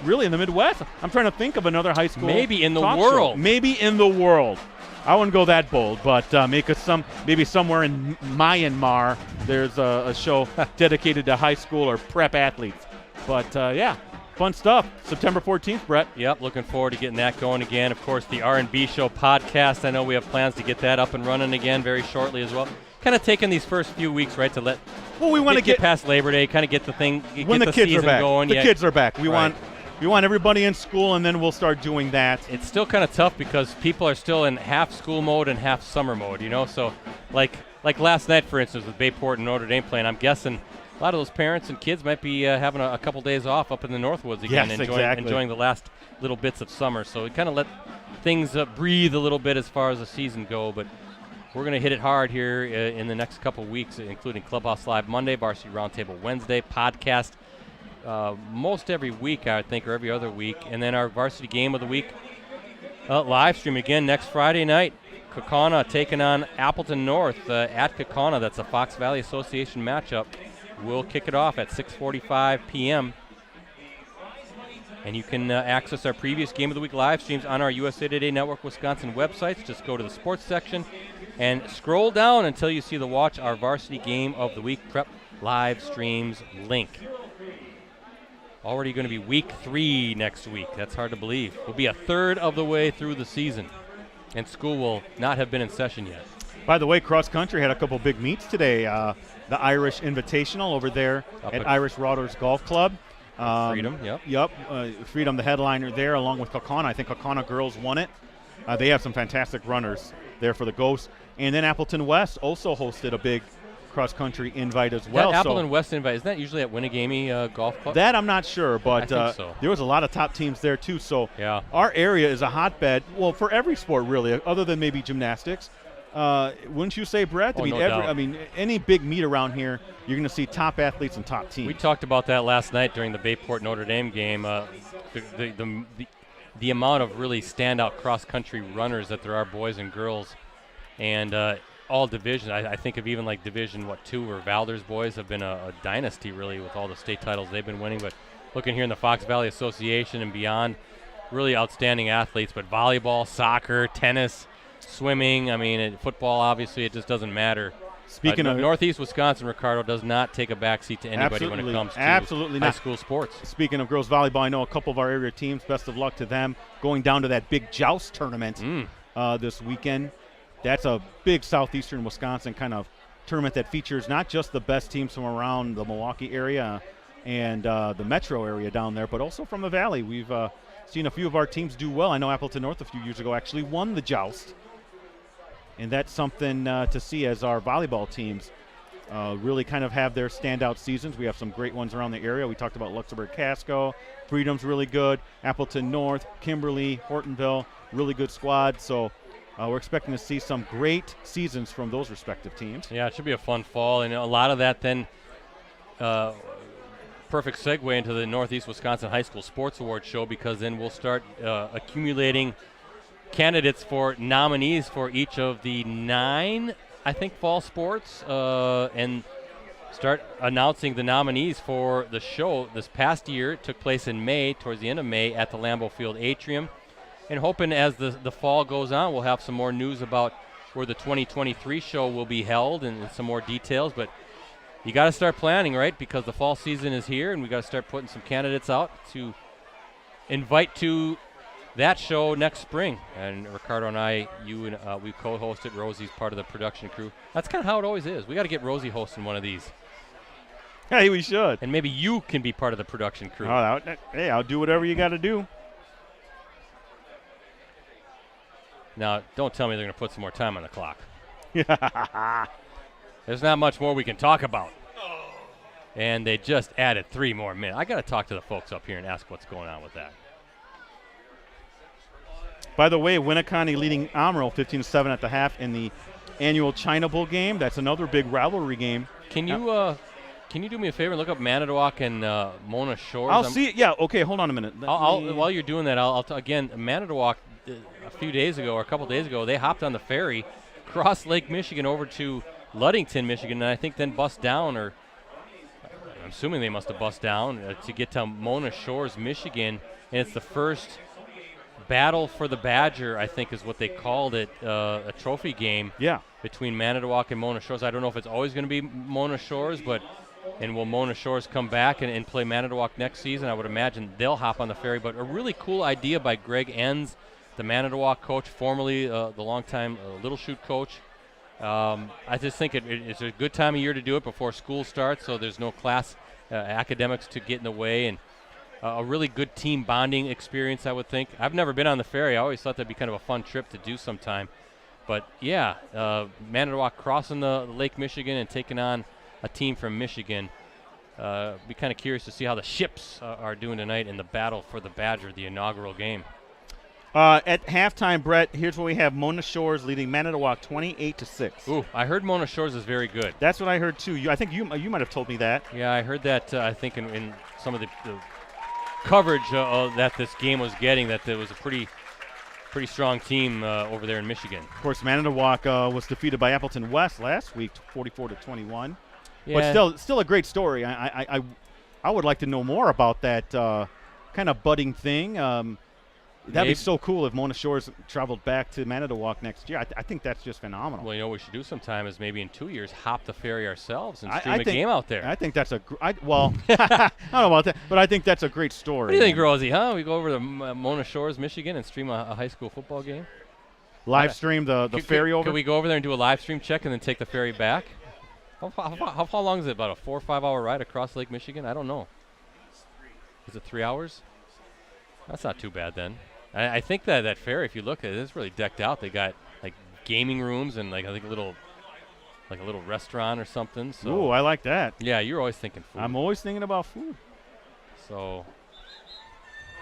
really in the Midwest. I'm trying to think of another high school. Maybe in the world. Show. Maybe in the world. I wouldn't go that bold, but maybe somewhere in Myanmar there's a show dedicated to high school or prep athletes. But, yeah. Fun stuff. September 14th, Brett. Yep, looking forward to getting that going again. Of course, the R&B Show podcast. I know we have plans to get that up and running again very shortly as well. Kind of taking these first few weeks, right, to let we want to get past Labor Day, kind of get the thing, when get the kids season are back. going. The kids are back. We right. want everybody in school, and then we'll start doing that. It's still kind of tough because people are still in half school mode and half summer mode, So, like last night, for instance, with Bayport and Notre Dame playing, I'm guessing a lot of those parents and kids might be having a couple days off up in the Northwoods again, enjoying the last little bits of summer. So we kind of let things breathe a little bit as far as the season go. But we're going to hit it hard here in the next couple weeks, including Clubhouse Live Monday, Varsity Roundtable Wednesday, podcast most every week, I would think, or every other week. And then our varsity game of the week live stream again next Friday night. Kaukauna taking on Appleton North at Kaukauna. That's a Fox Valley Association matchup. We'll kick it off at 6:45 p.m. And you can access our previous Game of the Week live streams on our USA Today Network Wisconsin websites. Just go to the sports section and scroll down until you see the Watch Our Varsity Game of the Week Prep live streams link. Already going to be week 3 next week. That's hard to believe. We'll be a third of the way through the season, and school will not have been in session yet. By the way, cross country had a couple big meets today. The Irish Invitational over there at Irish Routers Golf Club. Freedom, yep. Yep, Freedom, the headliner there, along with Kaukauna. I think Kaukauna girls won it. They have some fantastic runners there for the Ghosts. And then Appleton West also hosted a big cross-country invite as well. That Appleton West invite, isn't that usually at Winnigamie Golf Club? That I'm not sure, but I think so. There was a lot of top teams there too. So yeah. Our area is a hotbed, well, for every sport really, other than maybe gymnastics. Wouldn't you say, Brett? Oh, no doubt. I mean, any big meet around here, you're going to see top athletes and top teams. We talked about that last night during the Bayport Notre Dame game. The amount of really standout cross-country runners that there are, boys and girls, and all divisions. I think of even like Division 2, where Valder's boys have been a dynasty really with all the state titles they've been winning. But looking here in the Fox Valley Association and beyond, really outstanding athletes. But volleyball, soccer, tennis, swimming, I mean, football, obviously, it just doesn't matter. Speaking of Northeast Wisconsin, Ricardo does not take a backseat to anybody when it comes to high school sports. Speaking of girls volleyball, I know a couple of our area teams. Best of luck to them going down to that big joust tournament this weekend. That's a big southeastern Wisconsin kind of tournament that features not just the best teams from around the Milwaukee area and the metro area down there, but also from the valley. We've seen a few of our teams do well. I know Appleton North a few years ago actually won the joust. And that's something to see as our volleyball teams really kind of have their standout seasons. We have some great ones around the area. We talked about Luxembourg-Casco. Freedom's really good. Appleton North, Kimberly, Hortonville, really good squad. So we're expecting to see some great seasons from those respective teams. Yeah, it should be a fun fall. And a lot of that then perfect segue into the Northeast Wisconsin High School Sports Awards show, because then we'll start accumulating candidates for nominees for each of the 9, I think, fall sports, and start announcing the nominees for the show. This past year, it took place in May, towards the end of May, at the Lambeau Field Atrium. And hoping as the fall goes on, we'll have some more news about where the 2023 show will be held and some more details. But you got to start planning, right? Because the fall season is here, and we got to start putting some candidates out to invite to that show next spring. And Ricardo and I, you and we co-hosted. Rosie's part of the production crew. That's kind of how it always is. We got to get Rosie hosting one of these. Hey, we should. And maybe you can be part of the production crew. Hey, I'll do whatever you got to do. Now, don't tell me they're going to put some more time on the clock. There's not much more we can talk about. And they just added 3 more minutes. I got to talk to the folks up here and ask what's going on with that. By the way, Winneconne leading Amarillo 15-7 at the half in the annual China Bowl game. That's another big rivalry game. Can you do me a favor and look up Manitowoc and Mona Shores? I'll see it. Yeah, okay, hold on a minute. While you're doing that, again, Manitowoc a few days ago or a couple days ago, they hopped on the ferry, crossed Lake Michigan over to Ludington, Michigan, and I think then bust down, or I'm assuming they must have bust down to get to Mona Shores, Michigan, and it's the first Battle for the Badger, I think is what they called it, a trophy game between Manitowoc and Mona Shores. I don't know if it's always going to be Mona Shores, and will Mona Shores come back and play Manitowoc next season? I would imagine they'll hop on the ferry. But a really cool idea by Greg Enns, the Manitowoc coach, formerly the longtime Little Chute coach. I just think it's a good time of year to do it before school starts, so there's no class academics to get in the way, and a really good team bonding experience, I would think. I've never been on the ferry. I always thought that'd be kind of a fun trip to do sometime. But, yeah, Manitowoc crossing the Lake Michigan and taking on a team from Michigan. Be kind of curious to see how the Ships are doing tonight in the Battle for the Badger, the inaugural game. At halftime, Brett, here's what we have. Mona Shores leading Manitowoc 28-6. Ooh, I heard Mona Shores is very good. That's what I heard, too. I think you might have told me that. Yeah, I heard that, I think, in some of the coverage that this game was getting, that there was a pretty strong team over there in Michigan. Of course, Manitowoc was defeated by Appleton West last week, 44-21. Yeah. But still a great story. I would like to know more about that kind of budding thing. That'd be so cool if Mona Shores traveled back to Manitowoc next year. I think that's just phenomenal. Well, what we should do sometime is maybe in 2 years hop the ferry ourselves and stream a game out there. I think that's I don't know about that, but I think that's a great story. What do you think, Rosie, huh? We go over to Mona Shores, Michigan and stream a high school football game? Live stream the ferry over? Could we go over there and do a live stream check and then take the ferry back? How long is it? About a 4 or 5 hour ride across Lake Michigan? I don't know. Is it 3 hours? That's not too bad then. I think that ferry, if you look at it, it's really decked out. They got like gaming rooms and I think a little restaurant or something. So ooh, I like that. Yeah, you're always thinking food. I'm always thinking about food. So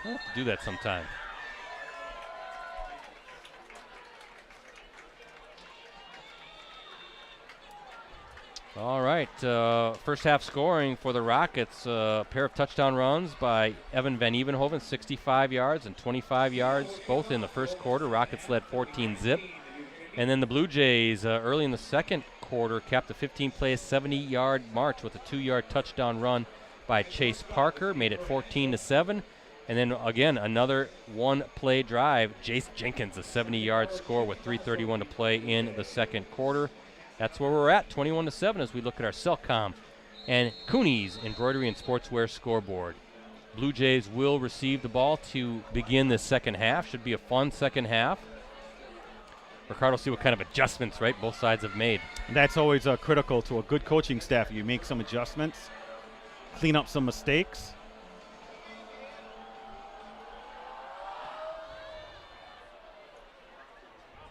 we'll have to do that sometime. All right, first half scoring for the Rockets, a pair of touchdown runs by Evan Van Evenhoven, 65 yards and 25 yards, both in the first quarter. Rockets led 14-zip. And then the Blue Jays, early in the second quarter, capped a 15-play, 70-yard march with a 2-yard touchdown run by Chase Parker, made it 14-7. And then, again, another one-play drive. Jace Jenkins, a 70-yard score with 3:31 to play in the second quarter. That's where we're at, 21-7, as we look at our Cellcom and Cooney's Embroidery and Sportswear scoreboard. Blue Jays will receive the ball to begin the second half. Should be a fun second half. Ricardo, see what kind of adjustments, right, both sides have made. That's always critical to a good coaching staff. You make some adjustments, clean up some mistakes.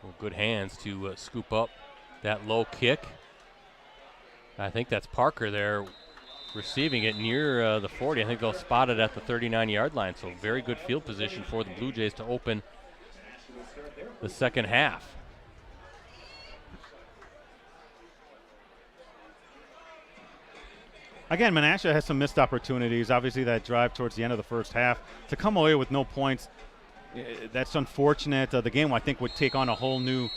Well, good hands to scoop up that low kick. I think that's Parker there receiving it near the 40. I think they'll spot it at the 39-yard line. So very good field position for the Blue Jays to open the second half. Again, Menasha has some missed opportunities. Obviously, that drive towards the end of the first half. To come away with no points, that's unfortunate. The game, I think, would take on a whole new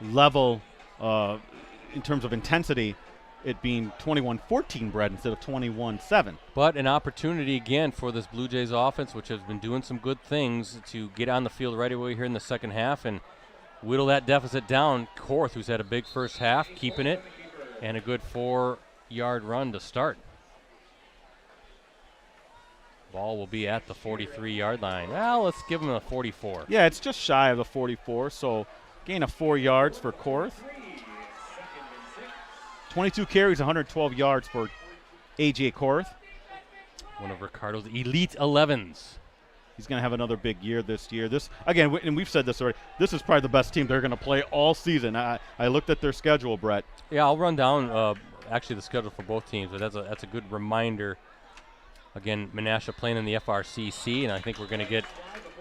level in terms of intensity, it being 21-14, Brett, instead of 21-7. But an opportunity again for this Blue Jays offense, which has been doing some good things, to get on the field right away here in the second half and whittle that deficit down. Korth, who's had a big first half, keeping it, and a good 4-yard run to start. Ball will be at the 43-yard line. Well, let's give him a 44. Yeah, it's just shy of the 44, so gain of 4 yards for Korth. 22 carries, 112 yards for A.J. Korth. One of Ricardo's elite 11s. He's going to have another big year this year. This again, and we've said this already, this is probably the best team they're going to play all season. I looked at their schedule, Brett. Yeah, I'll run down actually the schedule for both teams, but that's a good reminder. Again, Menasha playing in the FRCC, and I think we're going to get,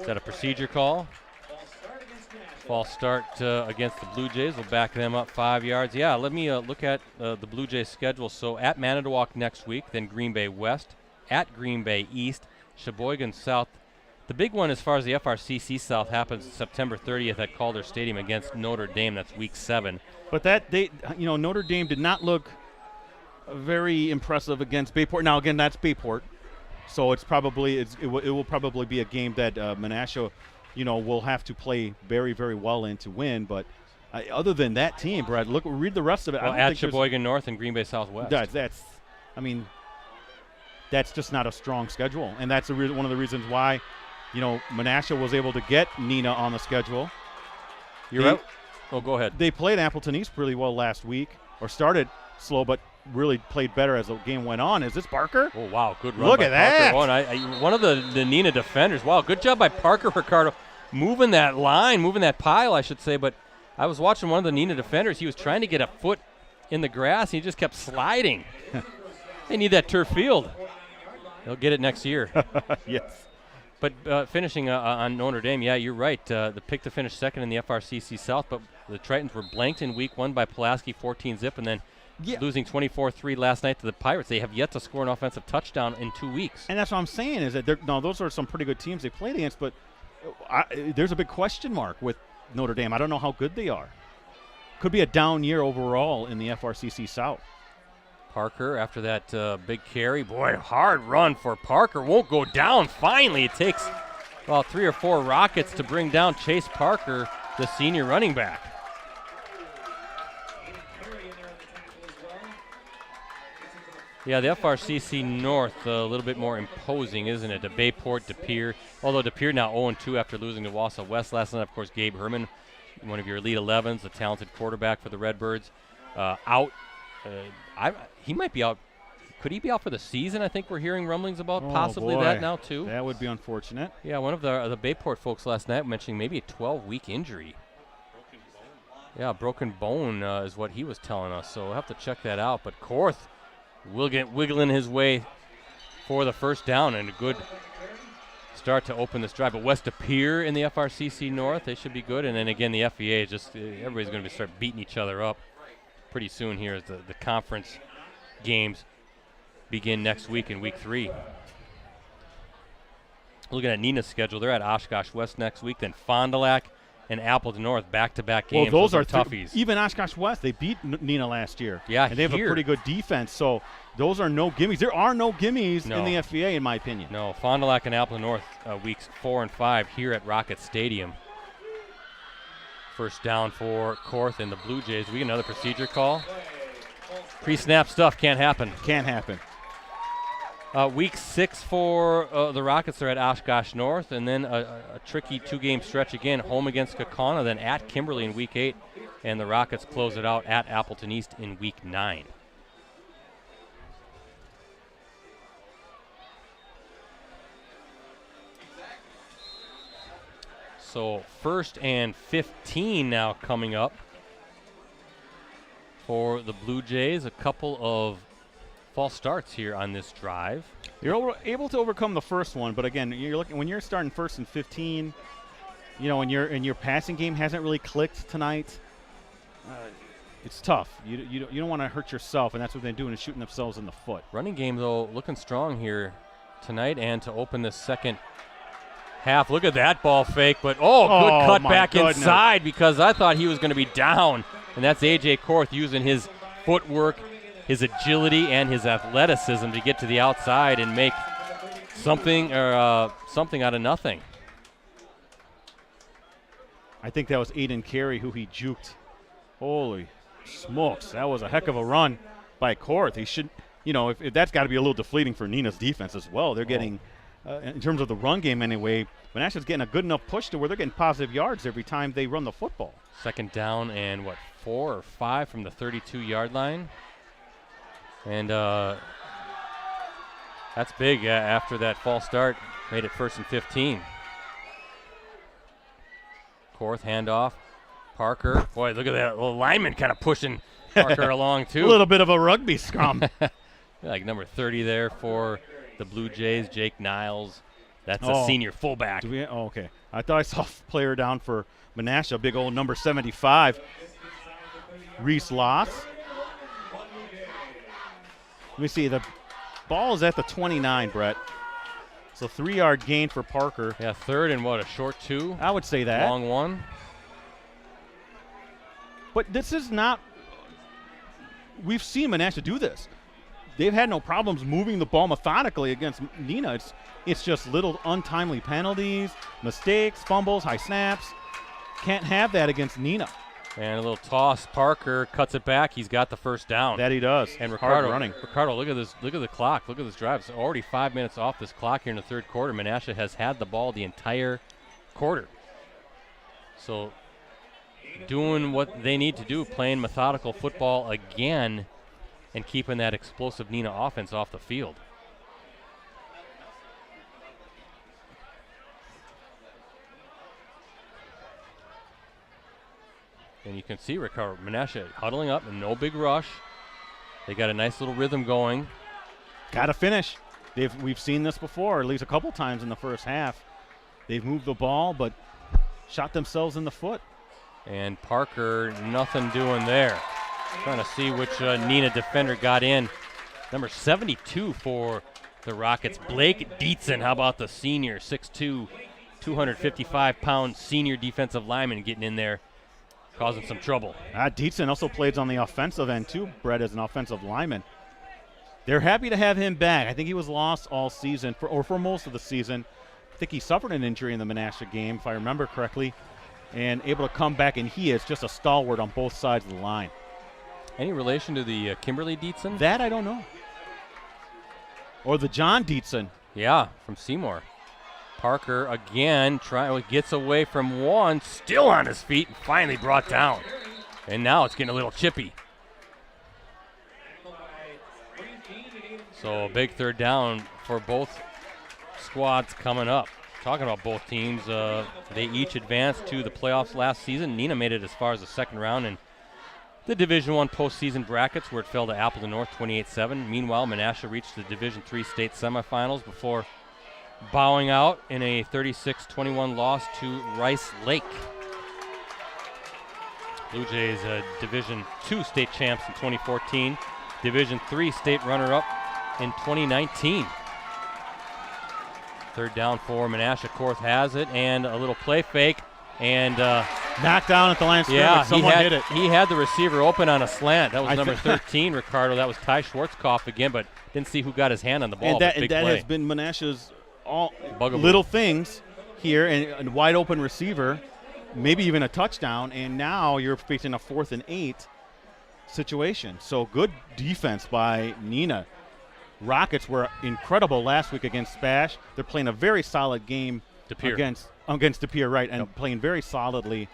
is that a procedure call? False start against the Blue Jays. We'll back them up 5 yards. Yeah, let me look at the Blue Jays schedule. So at Manitowoc next week, then Green Bay West, at Green Bay East, Sheboygan South. The big one as far as the FRCC South happens September 30th at Calder Stadium against Notre Dame. That's week 7. But Notre Dame did not look very impressive against Bayport. Now again, that's Bayport, so it will probably be a game that Menasha, will have to play very, very well in to win. But other than that team, Brad, read the rest of it. Well, at Sheboygan North and Green Bay Southwest. That's just not a strong schedule, and that's one of the reasons why, Menasha was able to get Neenah on the schedule. You're right. Oh, go ahead. They played Appleton East really well last week, or started slow, but really played better as the game went on. Is this Parker? Oh, wow. Good run. Look at that. One of the Neenah defenders. Wow, good job by Parker, Ricardo. Moving that pile, I should say. But I was watching one of the Neenah defenders. He was trying to get a foot in the grass, and he just kept sliding. They need that turf field. They'll get it next year. Yes. But finishing on Notre Dame, yeah, you're right. The pick to finish second in the FRCC South, but the Tritons were blanked in week 1 by Pulaski 14-zip, and then losing 24-3 last night to the Pirates. They have yet to score an offensive touchdown in 2 weeks. And that's what I'm saying is that those are some pretty good teams they played against, but there's a big question mark with Notre Dame. I don't know how good they are. Could be a down year overall in the FRCC South. Parker after that big carry. Boy, hard run for Parker. Won't go down. Finally, it takes about 3 or 4 rockets to bring down Chase Parker, the senior running back. Yeah, the FRCC North a little bit more imposing, isn't it? The Bayport, De Pere. Although De Pere now 0-2 after losing to Wausau West last night. Of course, Gabe Herman, one of your elite 11s, a talented quarterback for the Redbirds, out. He might be out. Could he be out for the season? I think we're hearing rumblings about possibly that now too. That would be unfortunate. Yeah, one of the Bayport folks last night mentioning maybe a 12-week injury. Yeah, broken bone is what he was telling us. So we'll have to check that out. But Korth will get wiggling his way for the first down and a good start to open this drive. But West De Pere in the FRCC North, they should be good. And then again, the FVA is just everybody's going to start beating each other up pretty soon here as the conference games begin next week in week 3. Looking at Neenah's schedule, they're at Oshkosh West next week, then Fond du Lac and Appleton North back-to-back games. Well, those are toughies. Even Oshkosh West, they beat Neenah last year. Yeah, and they have a pretty good defense. So those are no gimmies. There are no gimmies in the FVA, in my opinion. No, Fond du Lac and Appleton North weeks 4 and 5 here at Rocket Stadium. First down for Korth and the Blue Jays. We get another procedure call. Pre-snap stuff can't happen. Can't happen. Week 6 for the Rockets are at Oshkosh North, and then a tricky 2-game stretch again, home against Kaukauna, then at Kimberly in week 8, and the Rockets close it out at Appleton East in week 9. So 1st and 15 now coming up for the Blue Jays. A couple of false starts here on this drive. You're able to overcome the first one, but again, you're looking when you're starting 1st and 15. You know, and your passing game hasn't really clicked tonight. It's tough. You don't want to hurt yourself, and that's what they're doing is shooting themselves in the foot. Running game though looking strong here tonight, and to open this second half. Look at that ball fake, but good cut back inside because I thought he was going to be down. And that's A.J. Korth using his footwork, his agility, and his athleticism to get to the outside and make something out of nothing. I think that was Aiden Carey who he juked. Holy smokes, that was a heck of a run by Korth. He should, if that's got to be a little deflating for Neenah's defense as well. They're getting, in terms of the run game anyway, Menasha's getting a good enough push to where they're getting positive yards every time they run the football. Second down and 4 or 5 from the 32-yard line. And that's big after that false start. Made it 1st and 15. Korth handoff. Parker. Boy, look at that little lineman kind of pushing Parker along too. A little bit of a rugby scrum. Like number 30 there for the Blue Jays, Jake Niles. That's a senior fullback. Okay. I thought I saw a player down for Menasha, big old number 75. Reese Loss. Let me see. The ball is at the 29, Brett. So 3-yard gain for Parker. Yeah, 3rd and a short 2? I would say that. Long 1. But this is not – we've seen Menasha do this. They've had no problems moving the ball methodically against Neenah. It's just little untimely penalties, mistakes, fumbles, high snaps. Can't have that against Neenah. And a little toss. Parker cuts it back. He's got the first down. That he does. And Ricardo running. Ricardo, look at this. Look at the clock. Look at this drive. It's already 5 minutes off this clock here in the 3rd quarter. Menasha has had the ball the entire quarter. So doing what they need to do, playing methodical football again and keeping that explosive Neenah offense off the field. And you can see Ricardo, Menasha huddling up and no big rush. They got a nice little rhythm going. Got to finish. we've seen this before, at least a couple times in the first half. They've moved the ball, but shot themselves in the foot. And Parker, nothing doing there. Trying to see which Neenah defender got in. Number 72 for the Rockets, Blake Dietzen. How about the senior, 6'2", 255-pound senior defensive lineman getting in there, causing some trouble. Dietzen also plays on the offensive end too, Brett, as an offensive lineman. They're happy to have him back. I think he was lost all season, for most of the season. I think he suffered an injury in the Menasha game, if I remember correctly, and able to come back, and he is just a stalwart on both sides of the line. Any relation to the Kimberly Dietzen? That I don't know. Or the John Dietzen. Yeah, from Seymour. Parker again gets away from one, still on his feet, and finally brought down. And now it's getting a little chippy. So a big third down for both squads coming up. Talking about both teams, they each advanced to the playoffs last season. Neenah made it as far as the second round in the Division I postseason brackets, where it fell to Appleton North 28-7. Meanwhile, Menasha reached the Division III state semifinals before bowing out in a 36-21 loss to Rice Lake. Blue Jays Division II state champs in 2014, Division III state runner-up in 2019. Third down for Menasha. Korth has it, and a little play fake, and knocked down at the line of scrimmage. Yeah, Someone hit it. He had the receiver open on a slant. That was number 13, Ricardo. That was Ty Schwarzkopf again, but didn't see who got his hand on the ball. And that has been Menasha's Bugaboo. little things here, and a wide open receiver, maybe even a touchdown, and now you're facing a 4th and 8 situation. So good defense by Neenah. Rockets were incredible last week against Spash. They're playing a very solid game against De Pere, right, and playing very solidly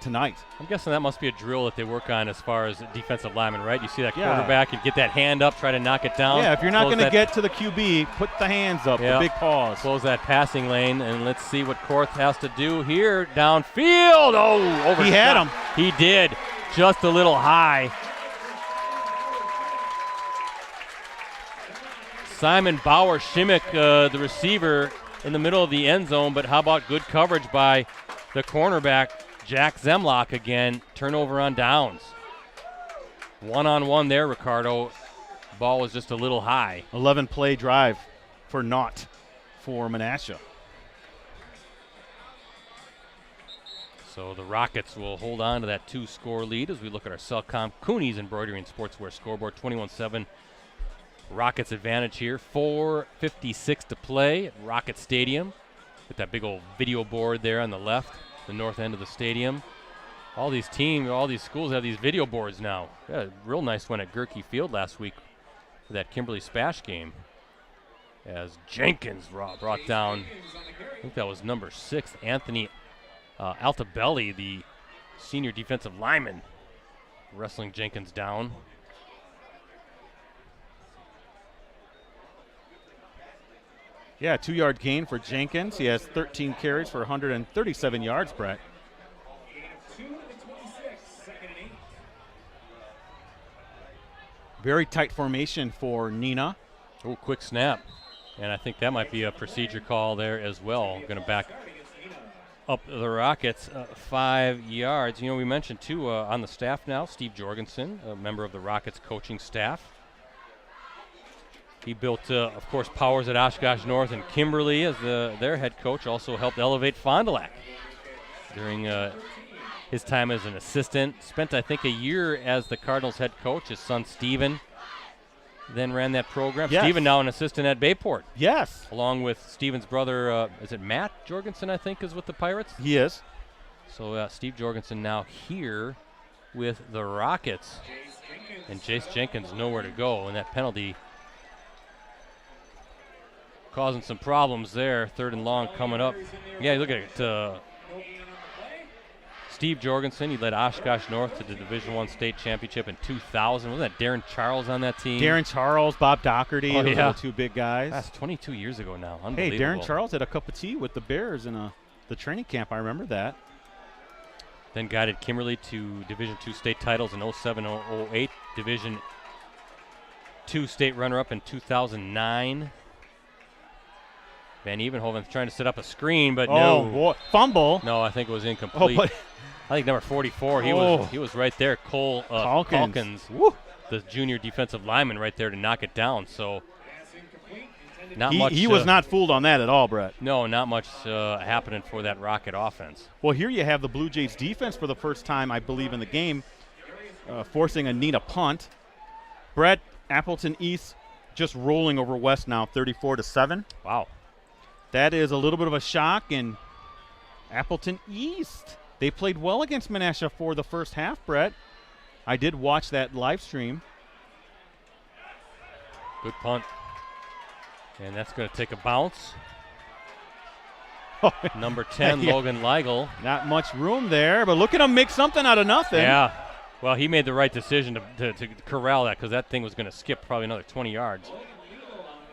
tonight. I'm guessing that must be a drill that they work on as far as defensive lineman, right? You see that quarterback and get that hand up, try to knock it down. Yeah, if you're not going to get to the QB, put the hands up, the big paws. Close that passing lane, and let's see what Korth has to do here downfield. Oh, overshot. He had him. He did, just a little high. Simon Bauer-Schimmick, the receiver, in the middle of the end zone, but how about good coverage by the cornerback, Jack Zemlock again. Turnover on downs. One-on-one there, Ricardo. Ball was just a little high. 11-play drive for naught for Menasha. So the Rockets will hold on to that 2-score lead as we look at our Cellcom Cooney's Embroidery and Sportswear scoreboard. 21-7. Rockets advantage here. 4:56 to play at Rocket Stadium. With that big old video board there on the left, the north end of the stadium. All these teams, all these schools have these video boards now. Yeah, a real nice one at Gerke Field last week for that Kimberly Spash game. As Jenkins brought down, I think that was number 6, Anthony Altabelli, the senior defensive lineman, wrestling Jenkins down. Yeah, 2-yard gain for Jenkins. He has 13 carries for 137 yards, Brett. Very tight formation for Neenah. Oh, quick snap. And I think that might be a procedure call there as well. Going to back up the Rockets 5 yards. You know, we mentioned, too, on the staff now, Steve Jorgensen, a member of the Rockets coaching staff. He built, of course, powers at Oshkosh North, and Kimberly, as their head coach, also helped elevate Fond du Lac during his time as an assistant. Spent, I think, a year as the Cardinals head coach. His son, Steven, then ran that program. Yes. Steven now an assistant at Bayport. Yes. Along with Steven's brother, is it Matt Jorgensen, I think, is with the Pirates? He is. So Steve Jorgensen now here with the Rockets. And Jace Jenkins nowhere to go, and that penalty causing some problems there. 3rd and long coming up. Yeah, look at it. Steve Jorgensen, he led Oshkosh North to the Division I state championship in 2000. Wasn't that Darren Charles on that team? Darren Charles, Bob Doherty, those are the 2 big guys. That's 22 years ago now. Hey, Unbelievable. Darren Charles had a cup of tea with the Bears in the training camp. I remember that. Then guided Kimberly to Division II state titles in 07-08, Division 2 state runner-up in 2009. Van Evenhoven's trying to set up a screen, but no. Boy. Fumble. No, I think it was incomplete. I think number 44, he was right there. Cole Calkins, the junior defensive lineman right there to knock it down. So not much. He was not fooled on that at all, Brett. No, not much happening for that Rocket offense. Well, here you have the Blue Jays defense for the first time, I believe, in the game, forcing a Neenah punt. Brett, Appleton East just rolling over West now, 34-7. Wow. That is a little bit of a shock, and Appleton East, they played well against Menasha for the first half, Brett. I did watch that live stream. Good punt. And that's going to take a bounce. Number 10, Logan Leigel. Not much room there, but look at him make something out of nothing. Yeah. Well, he made the right decision to corral that because that thing was going to skip probably another 20 yards.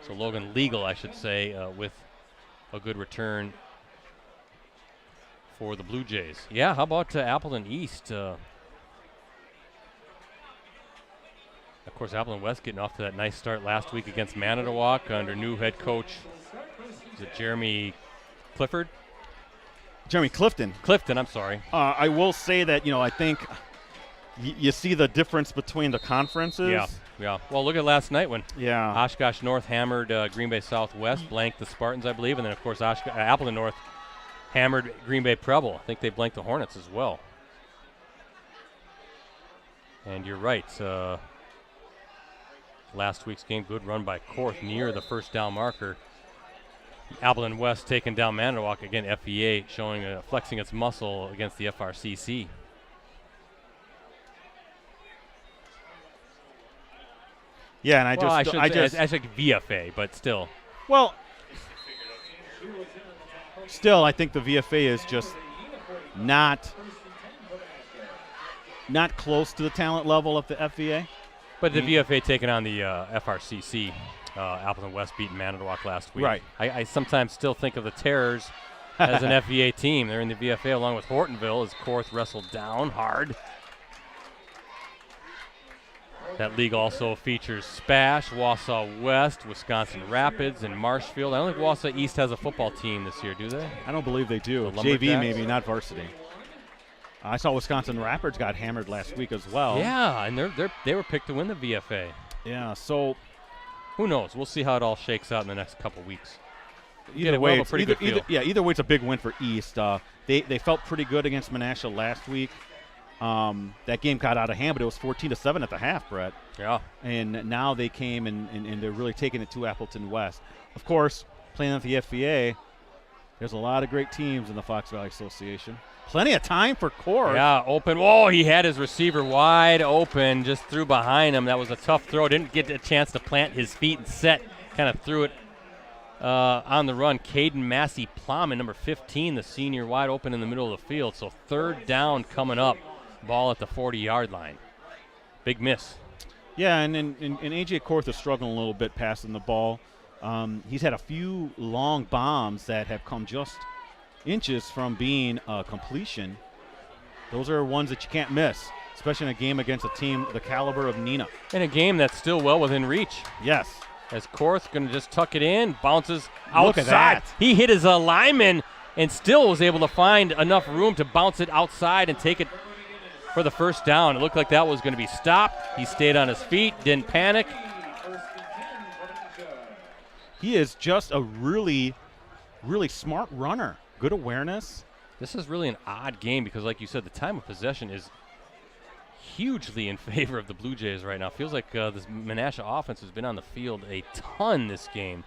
So Logan Leigel, I should say, with a good return for the Blue Jays. Yeah, how about Appleton East? Of course, Appleton West getting off to that nice start last week against Manitowoc under new head coach, is it Jeremy Clifford? Jeremy Clifton. Clifton, I'm sorry. I will say that, I think you see the difference between the conferences. Yeah. Well, look at last night when Yeah. Oshkosh North hammered Green Bay Southwest, blanked the Spartans, I believe, and then, of course, Appleton North hammered Green Bay Preble. I think they blanked the Hornets as well. And you're right. Last week's game, good run by Korth near the first down marker. Appleton West taking down Manitowoc. Again, FEA showing flexing its muscle against the FRCC. Yeah, and I like VFA, but still. Well, still, I think the VFA is just not close to the talent level of the FVA. But the VFA taking on the FRCC, Appleton West beating Manitowoc last week. Right. I sometimes still think of the Terrors as an FVA team. They're in the VFA along with Hortonville as Korth wrestled down hard. That league also features Spash, Wausau West, Wisconsin Rapids, and Marshfield. I don't think Wausau East has a football team this year, do they? I don't believe they do. The JV maybe, not varsity. I saw Wisconsin Rapids got hammered last week as well. Yeah, and they were picked to win the VFA. Yeah, so who knows? We'll see how it all shakes out in the next couple weeks. Either way, it's a big win for East. They felt pretty good against Menasha last week. That game got out of hand, but it was 14-7 at the half, Brett. Yeah. And now they came and they're really taking it to Appleton West. Of course, playing at the FVA, there's a lot of great teams in the Fox Valley Association. Plenty of time for Korth. Yeah, open. Whoa, he had his receiver wide open, just threw behind him. That was a tough throw. Didn't get a chance to plant his feet and set. Kind of threw it on the run. Caden Massey Plowman, number 15, the senior, wide open in the middle of the field. So third down coming up. Ball at the 40-yard line. Big miss. Yeah, and A.J. Korth is struggling a little bit passing the ball. He's had a few long bombs that have come just inches from being a completion. Those are ones that you can't miss, especially in a game against a team the caliber of Neenah. In a game that's still well within reach. Yes. As Korth going to just tuck it in, bounces outside. Look at that. He hit his lineman and still was able to find enough room to bounce it outside and take it for the first down. It looked like that was going to be stopped. He stayed on his feet, didn't panic. He is just a really, really smart runner. Good awareness. This is really an odd game because, like you said, the time of possession is hugely in favor of the Blue Jays right now. Feels like this Menasha offense has been on the field a ton this game.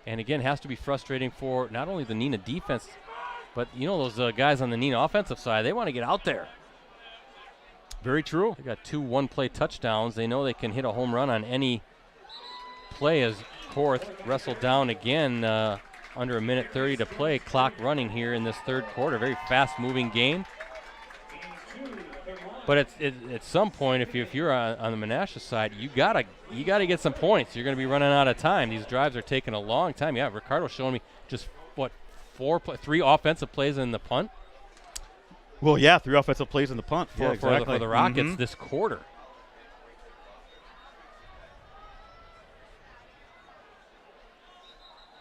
And, again, has to be frustrating for not only the Neenah defense, but, those guys on the Neenah offensive side, they want to get out there. Very true. They got 2 one-play touchdowns. They know they can hit a home run on any play as Korth wrestled down again under 1:30 to play. Clock running here in this third quarter. Very fast-moving game. But at some point, if you're on the Menasha side, you gotta get some points. You're going to be running out of time. These drives are taking a long time. Yeah, Ricardo showing me just 3 offensive plays in the punt. Well, yeah, 3 offensive plays in the punt for the Rockets this quarter.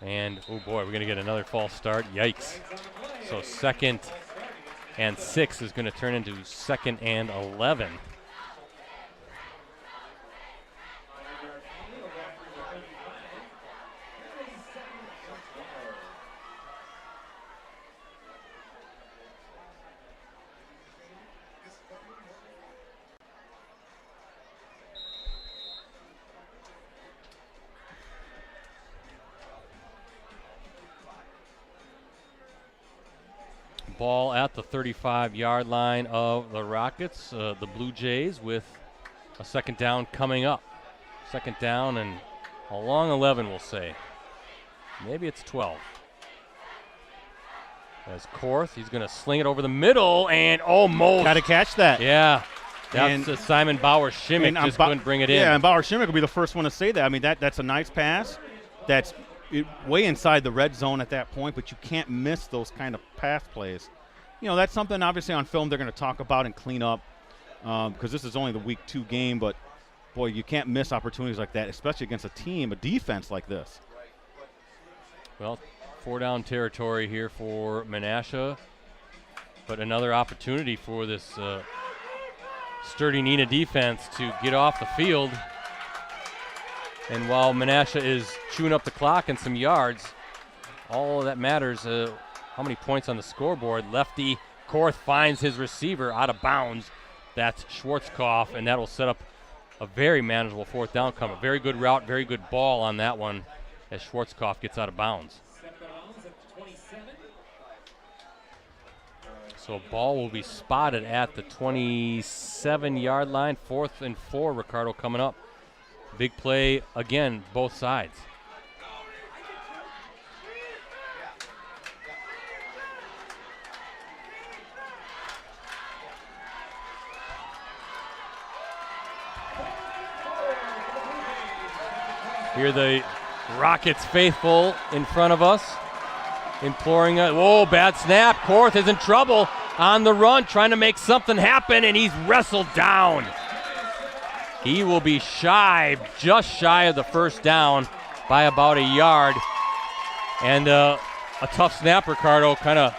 And, oh boy, we're going to get another false start. Yikes. So 2nd and 6 is going to turn into 2nd and 11. Ball at the 35-yard line of the Rockets. The Blue Jays with a 2nd down coming up. 2nd down and a long 11, we'll say. Maybe it's 12. As Korth, he's going to sling it over the middle and almost. Got to catch that. Yeah. That's Simon Bauer-Schimmick just couldn't bring it in. Yeah, and Bauer-Schimmick will be the first one to say that. I mean, that's a nice pass. That's way inside the red zone at that point, but you can't miss those kind of pass plays. You know, that's something obviously on film they're going to talk about and clean up because this is only the week 2 game, but boy, you can't miss opportunities like that, especially against a defense like this. Well, 4-down territory here for Menasha, but another opportunity for this sturdy Neenah defense to get off the field. And while Menasha is chewing up the clock and some yards, all that matters, how many points on the scoreboard. Lefty Korth finds his receiver out of bounds. That's Schwarzkopf, and that will set up a very manageable 4th down cover. Very good route, very good ball on that one as Schwarzkopf gets out of bounds. So a ball will be spotted at the 27-yard line. 4th and 4, Ricardo coming up. Big play again, both sides. Here the Rockets faithful in front of us, imploring us. Whoa, bad snap. Korth is in trouble on the run, trying to make something happen, and he's wrestled down. He will be just shy of the 1st down by about a yard. And a tough snap, Ricardo, kind of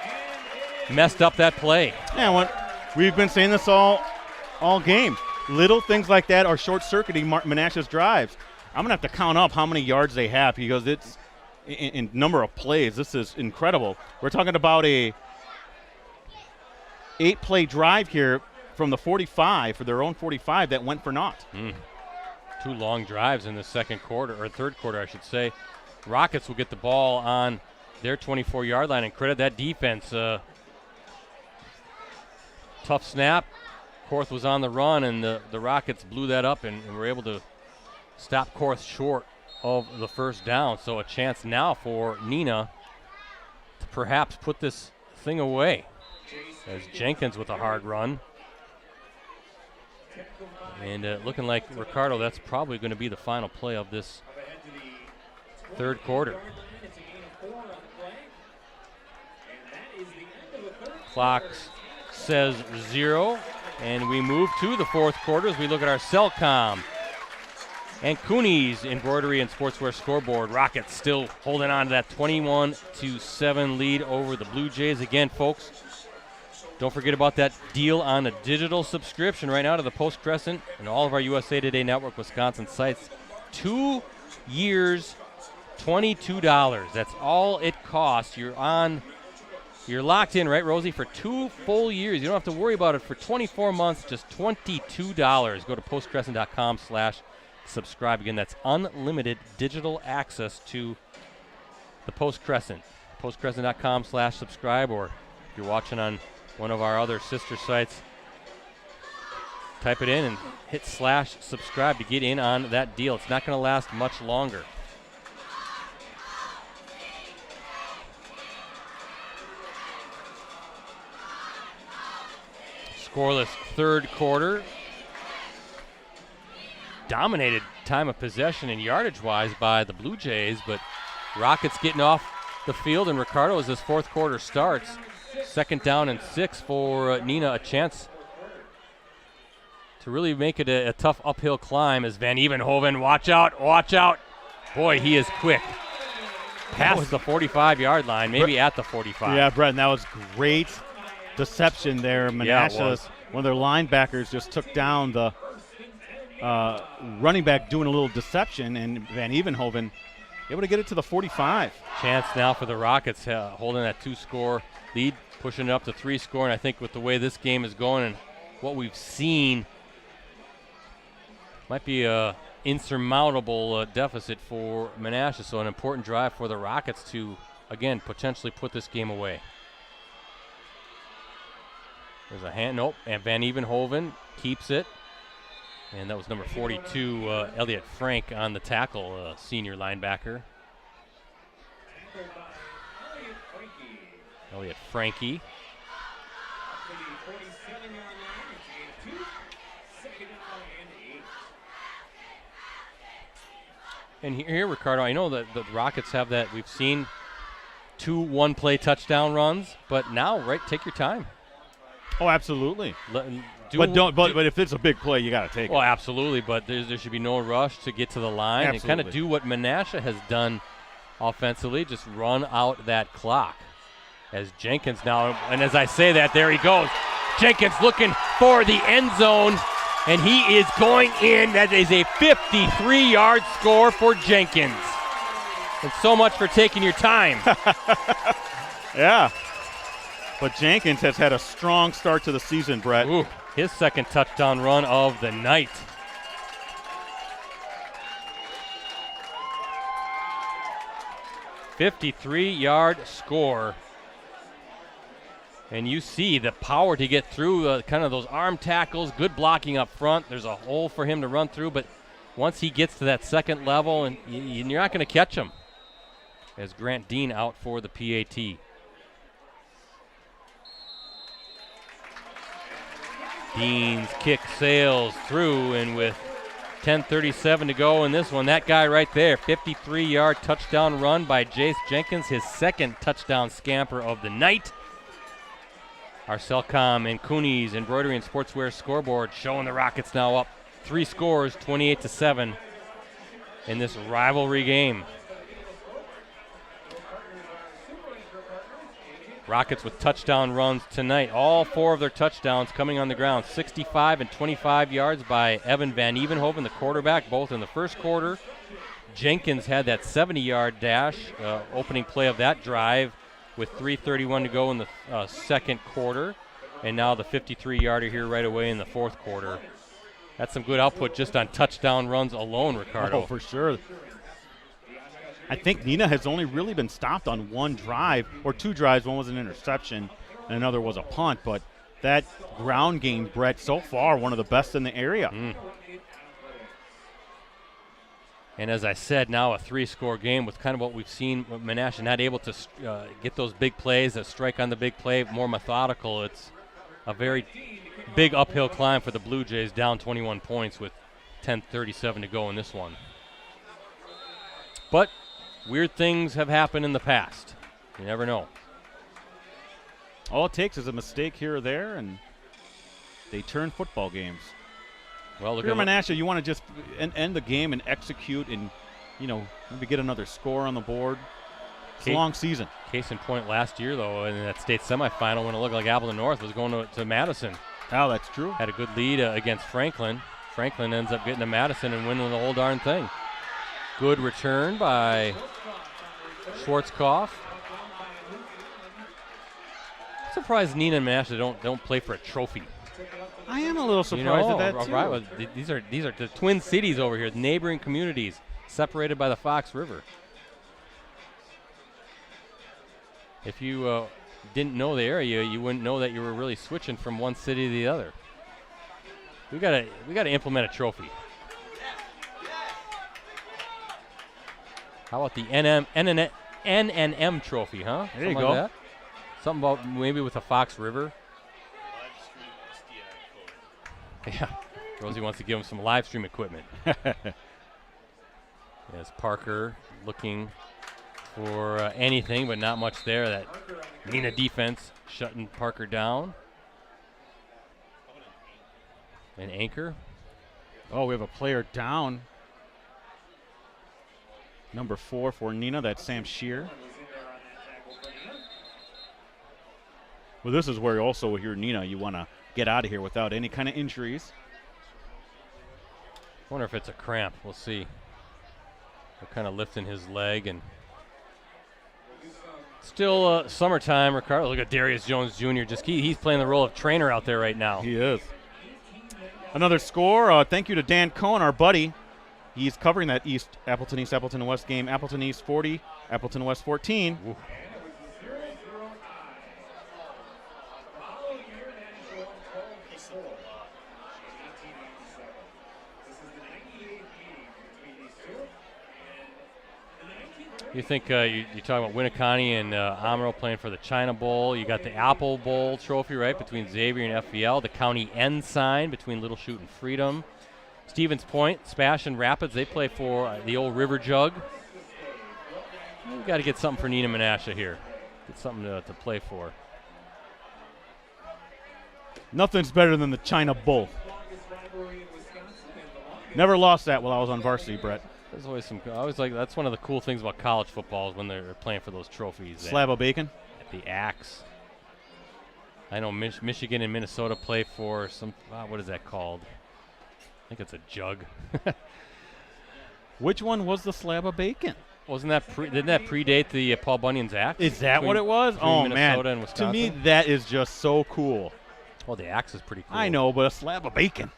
messed up that play. Yeah, we've been saying this all game. Little things like that are short-circuiting Menasha's drives. I'm going to have to count up how many yards they have because it's in number of plays. This is incredible. We're talking about a 8-play drive here from the 45 for their own 45 that went for naught. 2 long drives in the 2nd quarter, or 3rd quarter, I should say. Rockets will get the ball on their 24-yard line, and credit that defense. Tough snap. Korth was on the run, and the Rockets blew that up and were able to stop Korth short of the 1st down. So a chance now for Neenah to perhaps put this thing away. As Jenkins with a hard run. And looking like, Ricardo, that's probably going to be the final play of this 3rd quarter. Clock says 0, and we move to the 4th quarter as we look at our Cellcom and Cooney's embroidery and sportswear scoreboard. Rockets still holding on to that 21-7 lead over the Blue Jays. Again, folks, don't forget about that deal on a digital subscription right now to the Post Crescent and all of our USA Today Network Wisconsin sites. 2 years, $22. That's all it costs. You're locked in, right, Rosie, for 2 full years. You don't have to worry about it for 24 months, just $22. Go to postcrescent.com/subscribe. Again, that's unlimited digital access to the Post Crescent. Postcrescent.com/subscribe, or if you're watching on one of our other sister sites, type it in and hit /subscribe to get in on that deal. It's not going to last much longer. Scoreless 3rd quarter. Dominated time of possession and yardage-wise by the Blue Jays, but Rockets getting off the field, and Ricardo, as this 4th quarter starts, 2nd down and 6 for Neenah, a chance to really make it a tough uphill climb as Van Evenhoven, watch out. Boy, he is quick. past the 45-yard line, maybe at the 45. Yeah, Brett, and that was great deception there. Menasha, one of their linebackers, just took down the running back doing a little deception, and Van Evenhoven able to get it to the 45. Chance now for the Rockets holding that 2-score lead, pushing it up to 3-score, and I think with the way this game is going and what we've seen, might be a insurmountable deficit for Menasha, so an important drive for the Rockets to, again, potentially put this game away. There's a hand, nope, and Van Evenhoven keeps it. And that was number 42, Elliot Frank on the tackle, senior linebacker. Elliot Frankie. And here, Ricardo, I know that the Rockets have that. We've seen 2 one-play touchdown runs, but now, right, take your time. Oh, absolutely. But if it's a big play, you got to take it. Well, absolutely, but there should be no rush to get to the line and kind of do what Menasha has done offensively, just run out that clock. As Jenkins now, and as I say that, there he goes. Jenkins looking for the end zone, and he is going in. That is a 53-yard score for Jenkins. And so much for taking your time. Yeah. But Jenkins has had a strong start to the season, Brett. Ooh, his second touchdown run of the night. $53-yard score. And you see the power to get through kind of those arm tackles, good blocking up front. There's a hole for him to run through, but once he gets to that second level, and you're not going to catch him. As Grant Dean out for the PAT. Dean's kick sails through, and with 10:37 to go in this one, that guy right there, 53-yard touchdown run by Jace Jenkins, his second touchdown scamper of the night. Our Cellcom and Cooney's Embroidery and Sportswear scoreboard showing the Rockets now up 3 scores, 28-7 in this rivalry game. Rockets with touchdown runs tonight. All 4 of their touchdowns coming on the ground. 65 and 25 yards by Evan Van Evenhoven, the quarterback, both in the first quarter. Jenkins had that 70-yard dash, opening play of that drive with 3:31 to go in the second quarter. And now the 53-yarder here right away in the fourth quarter. That's some good output just on touchdown runs alone, Ricardo. Oh, for sure. I think Neenah has only really been stopped on 1 drive, or 2 drives. One was an interception, and another was a punt. But that ground game, Brett, so far one of the best in the area. And as I said, now a 3-score game with kind of what we've seen with Menasha, not able to get those big plays, a strike on the big play, more methodical. It's a very big uphill climb for the Blue Jays, down 21 points with 10:37 to go in this one. But weird things have happened in the past. You never know. All it takes is a mistake here or there, and they turn football games. Well, look at Menasha, you want to just end the game and execute and, maybe get another score on the board. It's a long season. Case in point last year, though, in that state semifinal when it looked like Appleton North was going to Madison. Oh, that's true. Had a good lead against Franklin. Franklin ends up getting to Madison and winning the whole darn thing. Good return by Schwarzkopf. Surprised Neenah and Menasha don't play for a trophy. I am a little surprised at that too. Right, well, these are the Twin Cities over here, the neighboring communities, separated by the Fox River. If you didn't know the area, you wouldn't know that you were really switching from one city to the other. We gotta implement a trophy. How about the NNM trophy, huh? There you Something go. Like that? Something about maybe with the Fox River. Yeah, Rosie wants to give him some live stream equipment. As Parker looking for anything, but not much there. That Neenah defense shutting Parker down. An anchor. Oh, we have a player down. Number 4 for Neenah, that's Sam Shear. Well, this is where also with your Neenah, you want to get out of here without any kind of injuries. Wonder if it's a cramp. We'll see. They're kind of lifting his leg, and still summertime. Ricardo, look at Darius Jones Jr. He's playing the role of trainer out there right now. He is. Another score. Thank you to Dan Cohen, our buddy. He's covering that Appleton West game. Appleton East 40, Appleton West 14. Ooh. You think you're talking about Winneconne and Amaro playing for the China Bowl. You got the Apple Bowl trophy, right, between Xavier and FVL. The County Ensign between Little Chute and Freedom. Stevens Point, Spash, and Rapids, they play for the old River Jug. We've got to get something for Neenah and Menasha here. Get something to play for. Nothing's better than the China Bowl. Never lost that while I was on varsity, Brett. There's always some. I always like that's one of the cool things about college football is when they're playing for those trophies. Slab of bacon. At the Axe. I know Michigan and Minnesota play for some. What is that called? I think it's a jug. Which one was the slab of bacon? Wasn't that didn't that predate the Paul Bunyan's Axe? Is that what it was? Oh Minnesota man! And Wisconsin? To me, that is just so cool. Well, the Axe is pretty cool. I know, but a slab of bacon.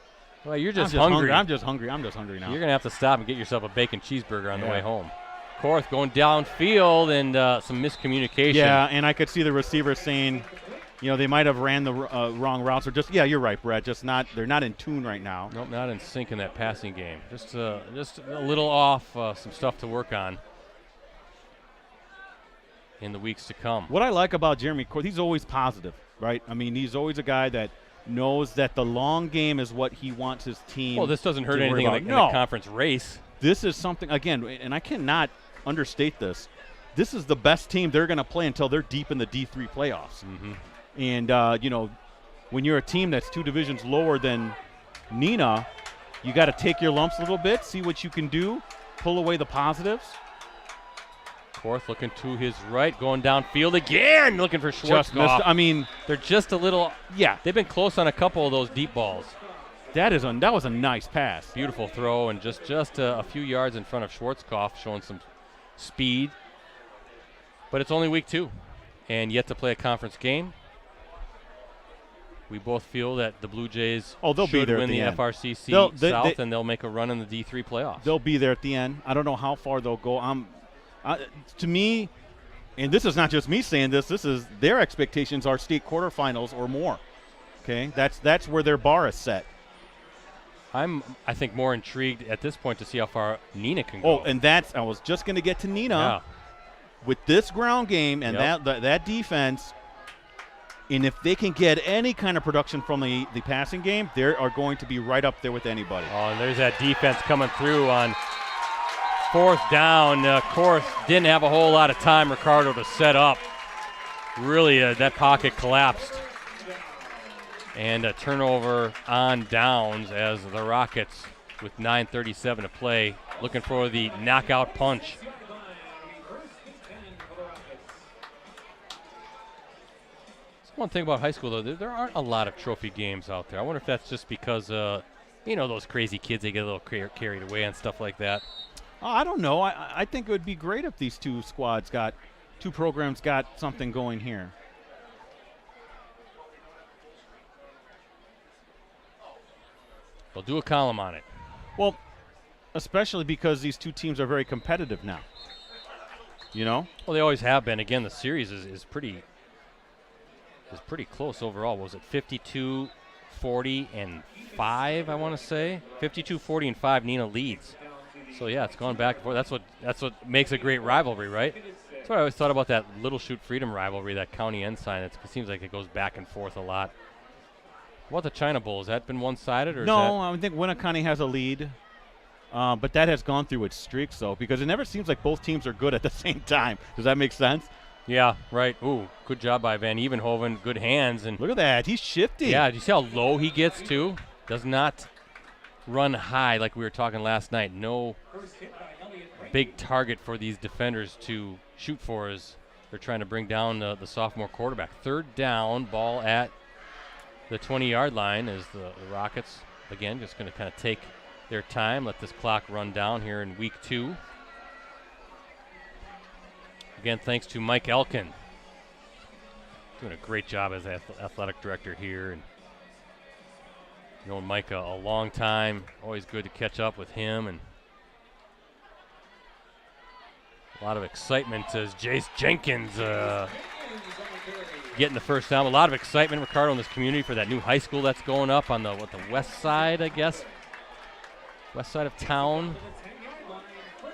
Well, you're just hungry. I'm just hungry now. You're going to have to stop and get yourself a bacon cheeseburger on the way home. Korth going downfield and some miscommunication. Yeah, and I could see the receiver saying, they might have ran the wrong routes or just, you're right, Brett. They're not in tune right now. Nope, not in sync in that passing game. Just a little off, some stuff to work on in the weeks to come. What I like about Jeremy Korth, he's always positive, right? I mean, he's always a guy that knows that the long game is what he wants his team. Well, this doesn't hurt anything in the conference race. This is something, again, and I cannot understate this. This is the best team they're going to play until they're deep in the D3 playoffs. Mm-hmm. And, when you're a team that's 2 divisions lower than Neenah, you got to take your lumps a little bit, see what you can do, pull away the positives. Korth looking to his right, going downfield again, looking for Schwartzkopf. I mean, they're just a little. Yeah, they've been close on a couple of those deep balls. That was a nice pass. Beautiful throw, and just a few yards in front of Schwartzkopf, showing some speed. But it's only week 2, and yet to play a conference game. We both feel that the Blue Jays should win the FRCC South, and they'll make a run in the D3 playoffs. They'll be there at the end. I don't know how far they'll go. To me, and this is not just me saying this is their expectations are state quarterfinals or more. Okay, that's where their bar is set. I think more intrigued at this point to see how far Neenah can go. Oh, and I was just going to get to Neenah. Yeah. With this ground game and that defense, and if they can get any kind of production from the passing game, they are going to be right up there with anybody. Oh, and there's that defense coming through on 4th down. Korth didn't have a whole lot of time, Ricardo, to set up. Really, that pocket collapsed. And a turnover on downs as the Rockets, with 9:37 to play, looking for the knockout punch. One thing about high school, though, there aren't a lot of trophy games out there. I wonder if that's just because, those crazy kids, they get a little carried away and stuff like that. I don't know. I think it would be great if these two programs got something going here. We'll do a column on it. Well, especially because these two teams are very competitive now. Well, they always have been. Again, the series is pretty close overall. Was it 52-40 and 5, I want to say? 52-40 and 5, Neenah leads. So, yeah, it's gone back and forth. That's what makes a great rivalry, right? That's what I always thought about that Little Chute Freedom rivalry, that County Ensign. It seems like it goes back and forth a lot. What about the China Bowl? Has that been one-sided? No, I think Winneconne has a lead. But that has gone through its streaks, though, because it never seems like both teams are good at the same time. Does that make sense? Yeah, right. Ooh, good job by Van Evenhoven. Good hands. And look at that. He's shifty. Yeah, do you see how low he gets, too? Does not run high like we were talking last night. No big target for these defenders to shoot for as they're trying to bring down the sophomore quarterback. Third down, ball at the 20-yard line as the Rockets, again, just going to kind of take their time, let this clock run down here in week 2. Again, thanks to Mike Elkin. Doing a great job as athletic director here. And known Mike a long time. Always good to catch up with him. And a lot of excitement as Jace Jenkins getting the first down. A lot of excitement, Ricardo, in this community for that new high school that's going up on the west side, I guess. West side of town.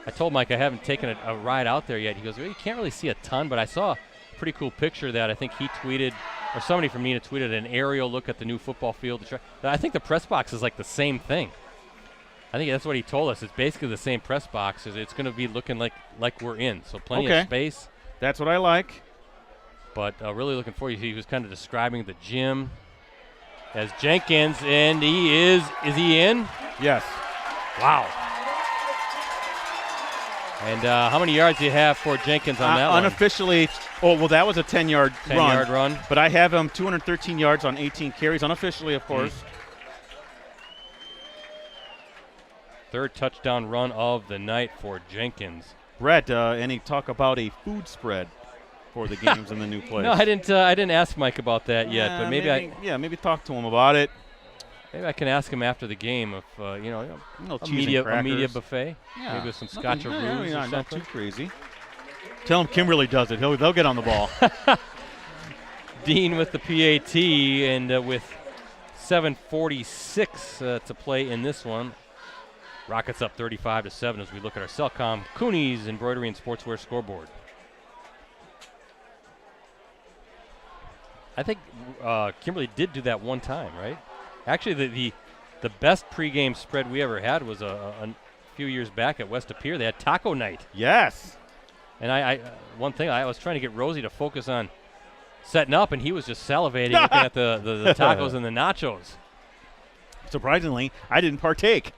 I told Mike I haven't taken a ride out there yet. He goes, well, you can't really see a ton, but I saw a pretty cool picture that I think he tweeted, or somebody from Neenah tweeted an aerial look at the new football field. I think the press box is like the same thing. I think that's what he told us. It's basically the same press box. It's going to be looking like we're in, so plenty of space. That's what I like. But really looking forward. He was kind of describing the gym as Jenkins, and he is he in? Yes. Wow. And how many yards do you have for Jenkins on that one? Unofficially, that was a 10-yard run. 10-yard run. But I have him 213 yards on 18 carries, unofficially, of course. Third touchdown run of the night for Jenkins. Brett, any talk about a food spread for the games in the new place? No, I didn't ask Mike about that yet, but maybe talk to him about it. Maybe I can ask him after the game if a media buffet. Yeah. Maybe with some Scotcheroos or something. Not too crazy. Tell him Kimberly does it. They'll get on the ball. Dean with the PAT, and with 7:46 to play in this one. Rockets up 35-7 as we look at our Cellcom Cooney's Embroidery and Sportswear scoreboard. I think Kimberly did do that one time, right? Actually, the best pregame spread we ever had was a few years back at West Pier. They had taco night. Yes. And I was trying to get Rosie to focus on setting up, and he was just salivating looking at the tacos and the nachos. Surprisingly, I didn't partake.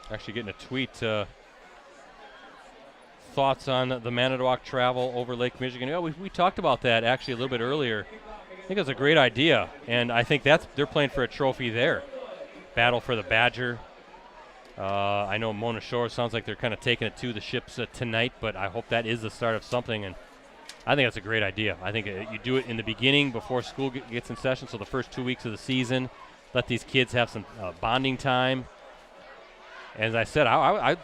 Actually getting a tweet. Thoughts on the Manitowoc travel over Lake Michigan? Yeah, we talked about that actually a little bit earlier. I think it's a great idea, and I think they're playing for a trophy there. Battle for the Badger. I know Mona Shores sounds like they're kind of taking it to the ships tonight, but I hope that is the start of something, and I think that's a great idea. I think you do it in the beginning before school gets in session, so the first 2 weeks of the season, let these kids have some bonding time. As I said, I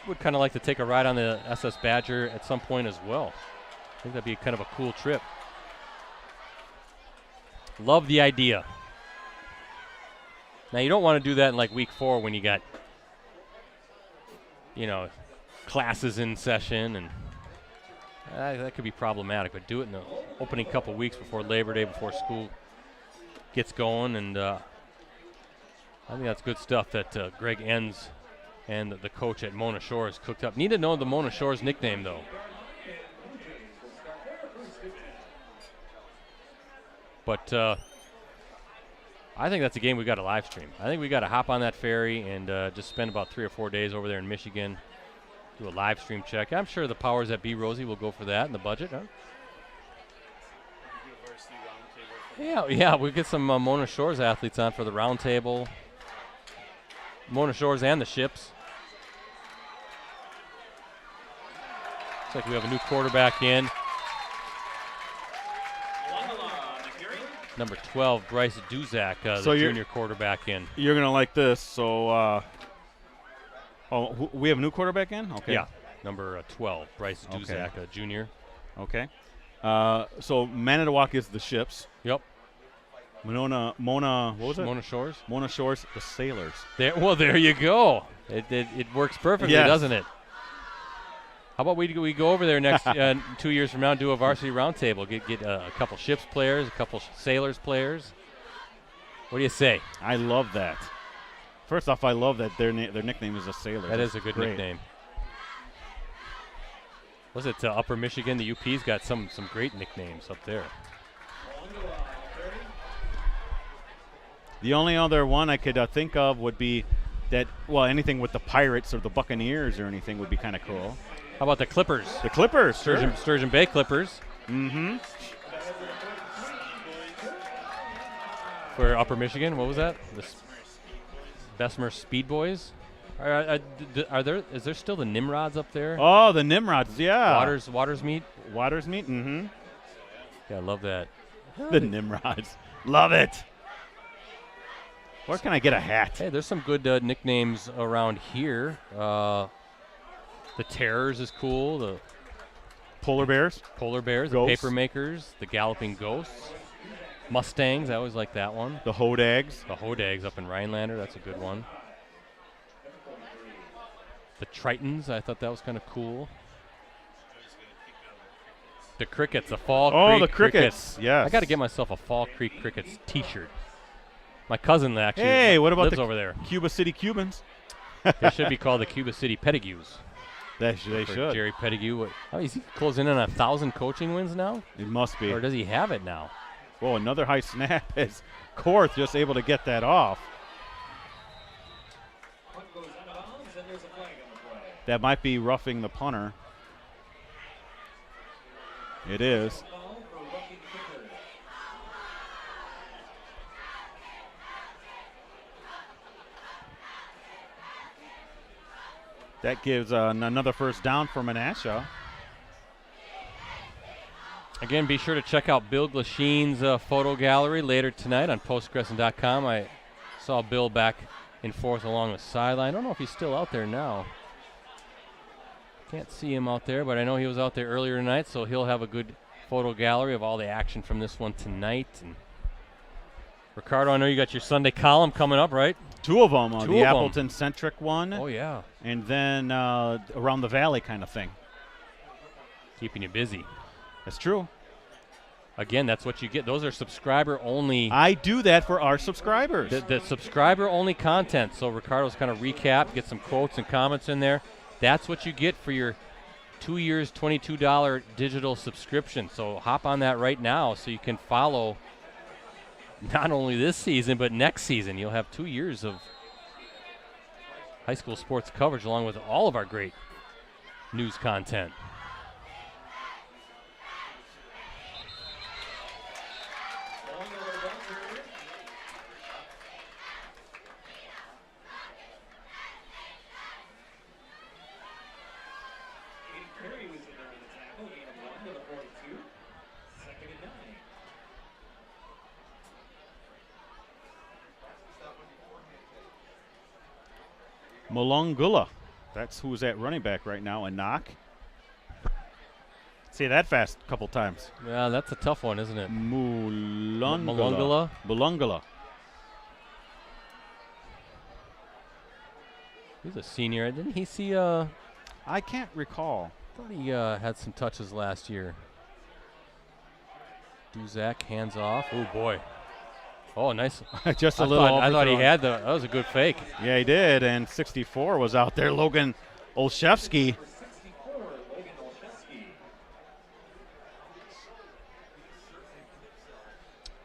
would kind of like to take a ride on the SS Badger at some point as well. I think that'd be kind of a cool trip. Love the idea. Now, you don't want to do that in like week 4 when you got, classes in session, and that could be problematic. But do it in the opening couple weeks before Labor Day, before school gets going. And I think that's good stuff that Greg Enns and the coach at Mona Shores cooked up. Need to know the Mona Shores nickname, though. But I think that's a game we got to live stream. I think we got to hop on that ferry and just spend about 3 or 4 days over there in Michigan, do a live stream check. I'm sure the powers that be, Rosie, will go for that in the budget, huh? Yeah, we'll get some Mona Shores athletes on for the round table. Mona Shores and the ships. Looks like we have a new quarterback in. Number 12, Bryce Duzak, the junior quarterback in. You're going to like this. So, we have a new quarterback in? Okay. Yeah, number 12, Bryce Duzak, junior. Okay. So Manitowoc is the ships. Yep. Mona, what was it? Mona Shores? Mona Shores, the sailors. There you go. It works perfectly, doesn't it? How about we go over there next 2 years from now and do a varsity roundtable? Get a couple ships players, a couple sailors players. What do you say? I love that. First off, I love that their nickname is the Sailors. That is a good nickname. Was it Upper Michigan? The UP's got some great nicknames up there. The only other one I could think of would be that, well, anything with the Pirates or the Buccaneers or anything would be kind of cool. How about the Clippers? The Clippers, Sturgeon Bay Clippers. Mm-hmm. For Upper Michigan, what was that? The Bessemer Speed Boys? Is there still the Nimrods up there? Oh, the Nimrods, yeah. Waters meet? Waters meet, mm-hmm. Yeah, I love that. The Nimrods. Love it. Where can I get a hat? Hey, there's some good nicknames around here. The Terrors is cool. The Polar Bears. The Ghosts. Papermakers, the Galloping Ghosts. Mustangs, I always like that one. The Hodags. The Hodags up in Rhinelander, that's a good one. The Tritons, I thought that was kind of cool. The Crickets, the Fall Creek the Crickets. Yes. I got to get myself a Fall Creek Crickets T-shirt. My cousin actually what about lives over there. Cuba City Cubans? They should be called the Cuba City Petigues. They should. Jerry Pettigrew. Is he closing in on 1,000 coaching wins now? It must be. Or does he have it now? Well, another high snap is Korth just able to get that off. That might be roughing the punter. It is. That gives another first down for Menasha. Again, be sure to check out Bill Glasheen's photo gallery later tonight on postcrescent.com. I saw Bill back and forth along the sideline. I don't know if he's still out there now. Can't see him out there, but I know he was out there earlier tonight, so he'll have a good photo gallery of all the action from this one tonight. And Ricardo, I know you got your Sunday column coming up, right? Two of them. The Appleton-centric one. Oh, yeah. And then around the valley kind of thing. Keeping you busy. That's true. Again, that's what you get. Those are subscriber-only. I do that for our subscribers. The subscriber-only content. So Ricardo's kind of recap, get some quotes and comments in there. That's what you get for your 2 years, $22 digital subscription. So hop on that right now so you can follow not only this season, but next season. You'll have 2 years of high school sports coverage along with all of our great news content. Malungula. That's who's at running back right now. A knock. Say that fast a couple times. Yeah, that's a tough one, isn't it? Malungula. Malungula. He's a senior. Didn't he see I can't recall. I thought he had some touches last year. Duzak, hands off. Oh, boy. Oh, nice. Just a little. I thought he had that was a good fake. Yeah, he did. And 64 was out there. Logan Olszewski.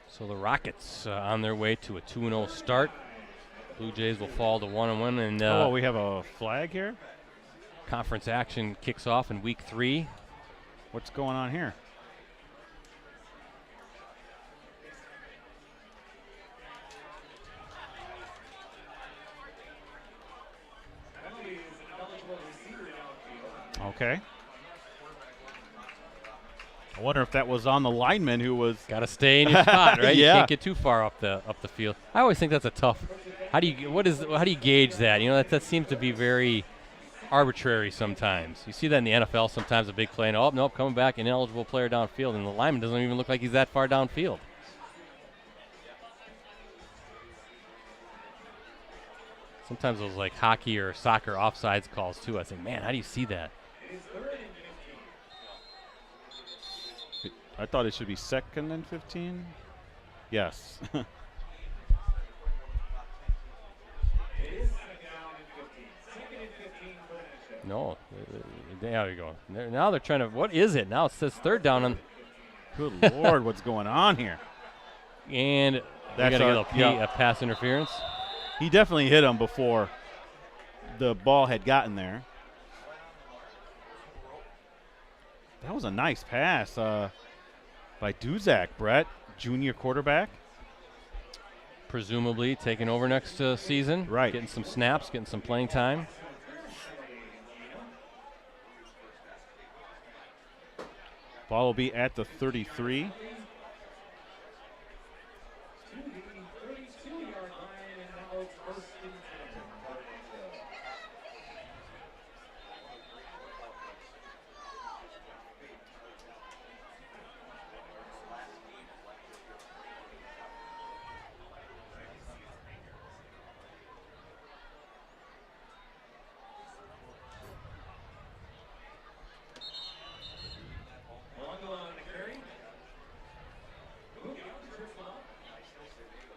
So the Rockets on their way to a 2-0 start. Blue Jays will fall to 1-1. And we have a flag here. Conference action kicks off in week 3. What's going on here? Okay. I wonder if that was on the lineman who was. Got to stay in your spot, right? Yeah. You can't get too far up the field. I always think that's a tough. How do you gauge that? You know, that seems to be very arbitrary sometimes. You see that in the NFL sometimes, a big play, and nope, coming back, ineligible player downfield, and the lineman doesn't even look like he's that far downfield. Sometimes those like hockey or soccer offsides calls too. I think, man, how do you see that? I thought it should be 2nd and 15. Yes. No. There you go. Now they're trying to. What is it? Now it says 3rd down. Good Lord, what's going on here? And That's a pass interference. He definitely hit him before the ball had gotten there. That was a nice pass by Duzak, Brett, junior quarterback. Presumably taking over next season. Right. Getting some snaps, getting some playing time. Ball will be at the 33.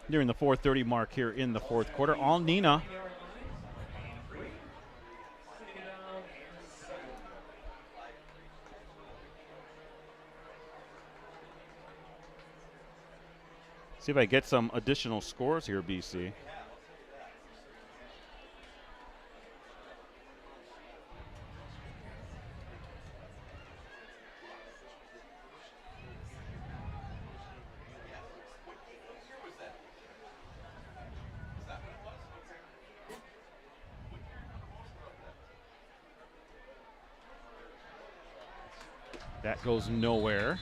Nearing the 4:30 mark here in the fourth quarter. All Neenah. See if I get some additional scores here, BC. That goes nowhere.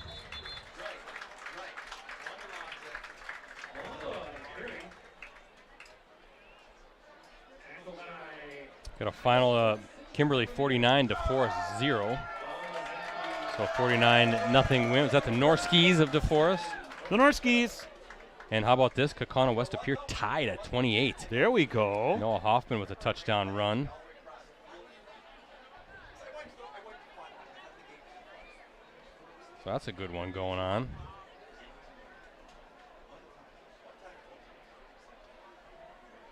Got a final Kimberly 49 to DeForest 0. So 49-0 win. Is that the Norskis of DeForest? The Norskis. And how about this? Kaukauna West Appear tied at 28. There we go. Noah Hoffman with a touchdown run. So that's a good one going on.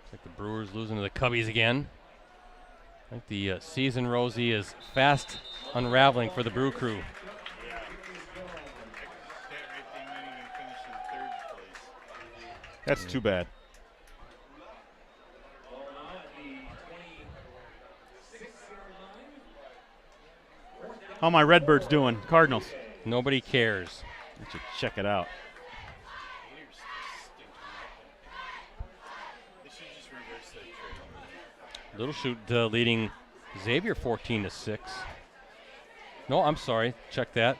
Looks like the Brewers losing to the Cubbies again. I think the season, Rosie, is fast unraveling for the Brew Crew. That's too bad. How my Redbirds doing? Cardinals. Nobody cares. I should check it out. Little Shoot leading Xavier 14-6. No, I'm sorry. Check that.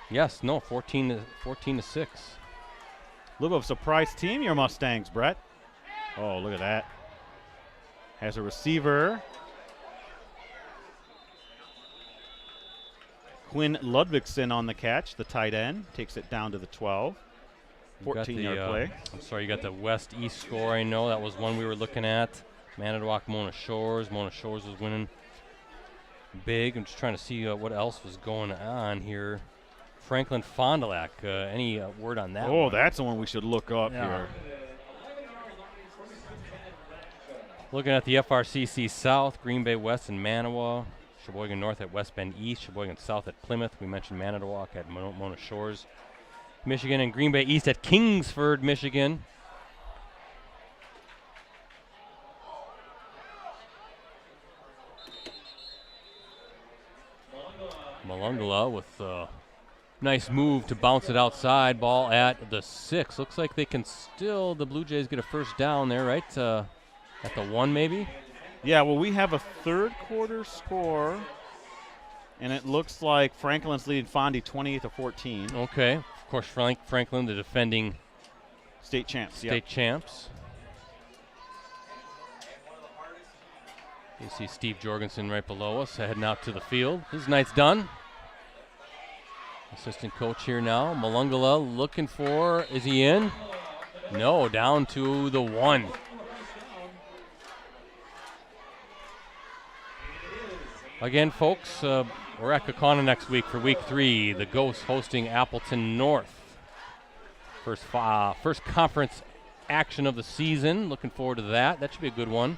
Yes, no, 14-6. A little of a surprise team, your Mustangs, Brett. Oh, look at that. Has a receiver. Quinn Ludvigsen on the catch, the tight end. Takes it down to the 12. 14-yard play. I'm sorry, you got the West-East score. I know that was one we were looking at. Manitowoc, Mona Shores. Mona Shores was winning big. I'm just trying to see what else was going on here. Franklin Fond du Lac. Any word on that? Oh, one? that's the one we should look up here. Looking at the FRCC South, Green Bay West and Manawa. Sheboygan North at West Bend East. Sheboygan South at Plymouth. We mentioned Manitowoc at Mona Shores, Michigan, and Green Bay East at Kingsford, Michigan. Malungala with a nice move to bounce it outside. Ball at the 6. Looks like they can still, the Blue Jays, get a first down there, right? At the 1 maybe? Yeah, well, we have a third quarter score, and it looks like Franklin's leading Fondy 28-14. Okay. Of course, Franklin, the defending state champs. You see Steve Jorgensen right below us, heading out to the field. His night's done. Assistant coach here now. Malungala looking for, is he in? No, down to the 1. Again, folks, we're at Kaukauna next week for week 3. The Ghosts hosting Appleton North. First conference action of the season. Looking forward to that. That should be a good one.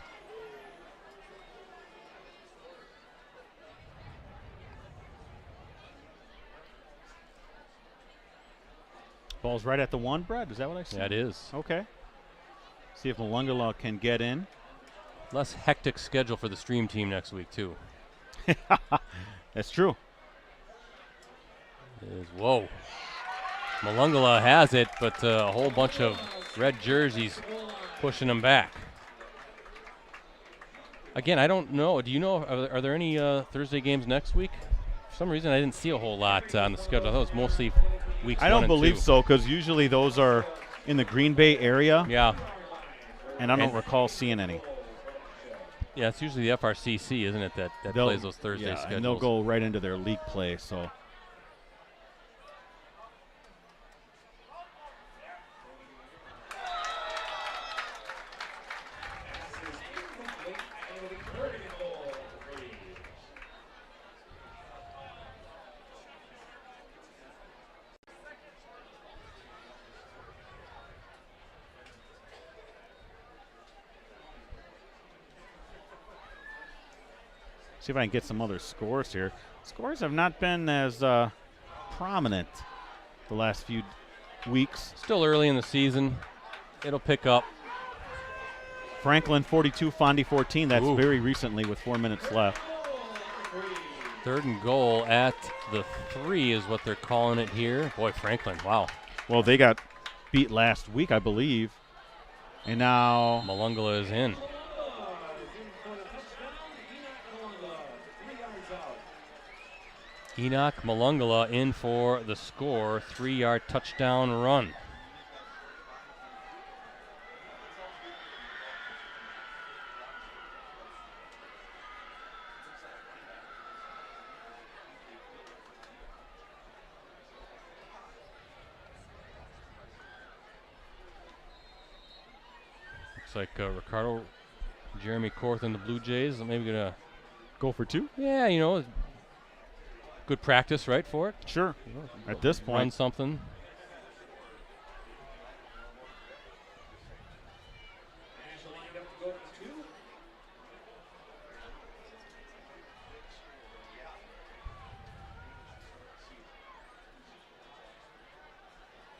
Ball's right at the 1, Brad. Is that what I said? That is. Okay. See if Malungala can get in. Less hectic schedule for the Stream team next week, too. That's true. Whoa. Malungala has it, but a whole bunch of red jerseys pushing him back. Again, I don't know. Do you know, are there any Thursday games next week? For some reason, I didn't see a whole lot on the schedule. I thought it was mostly weeks 1 and 2. I don't believe so, because usually those are in the Green Bay area. Yeah. And I don't recall seeing any. Yeah, it's usually the FRCC, isn't it, that plays those Thursday schedules. And they'll go right into their league play, so. See if I can get some other scores here. Scores have not been as prominent the last few weeks. Still early in the season. It'll pick up. Franklin 42, Fondy 14. That's very recently with 4 minutes left. 3rd and goal at the 3 is what they're calling it here. Boy, Franklin, wow. Well, they got beat last week, I believe. And now Malungala is in. Enoch Malungala in for the score, 3-yard touchdown run. Looks like Ricardo, Jeremy Korth and the Blue Jays are maybe going to go for 2? Yeah, you know, good practice, right, for it? Sure. At this point. Run something.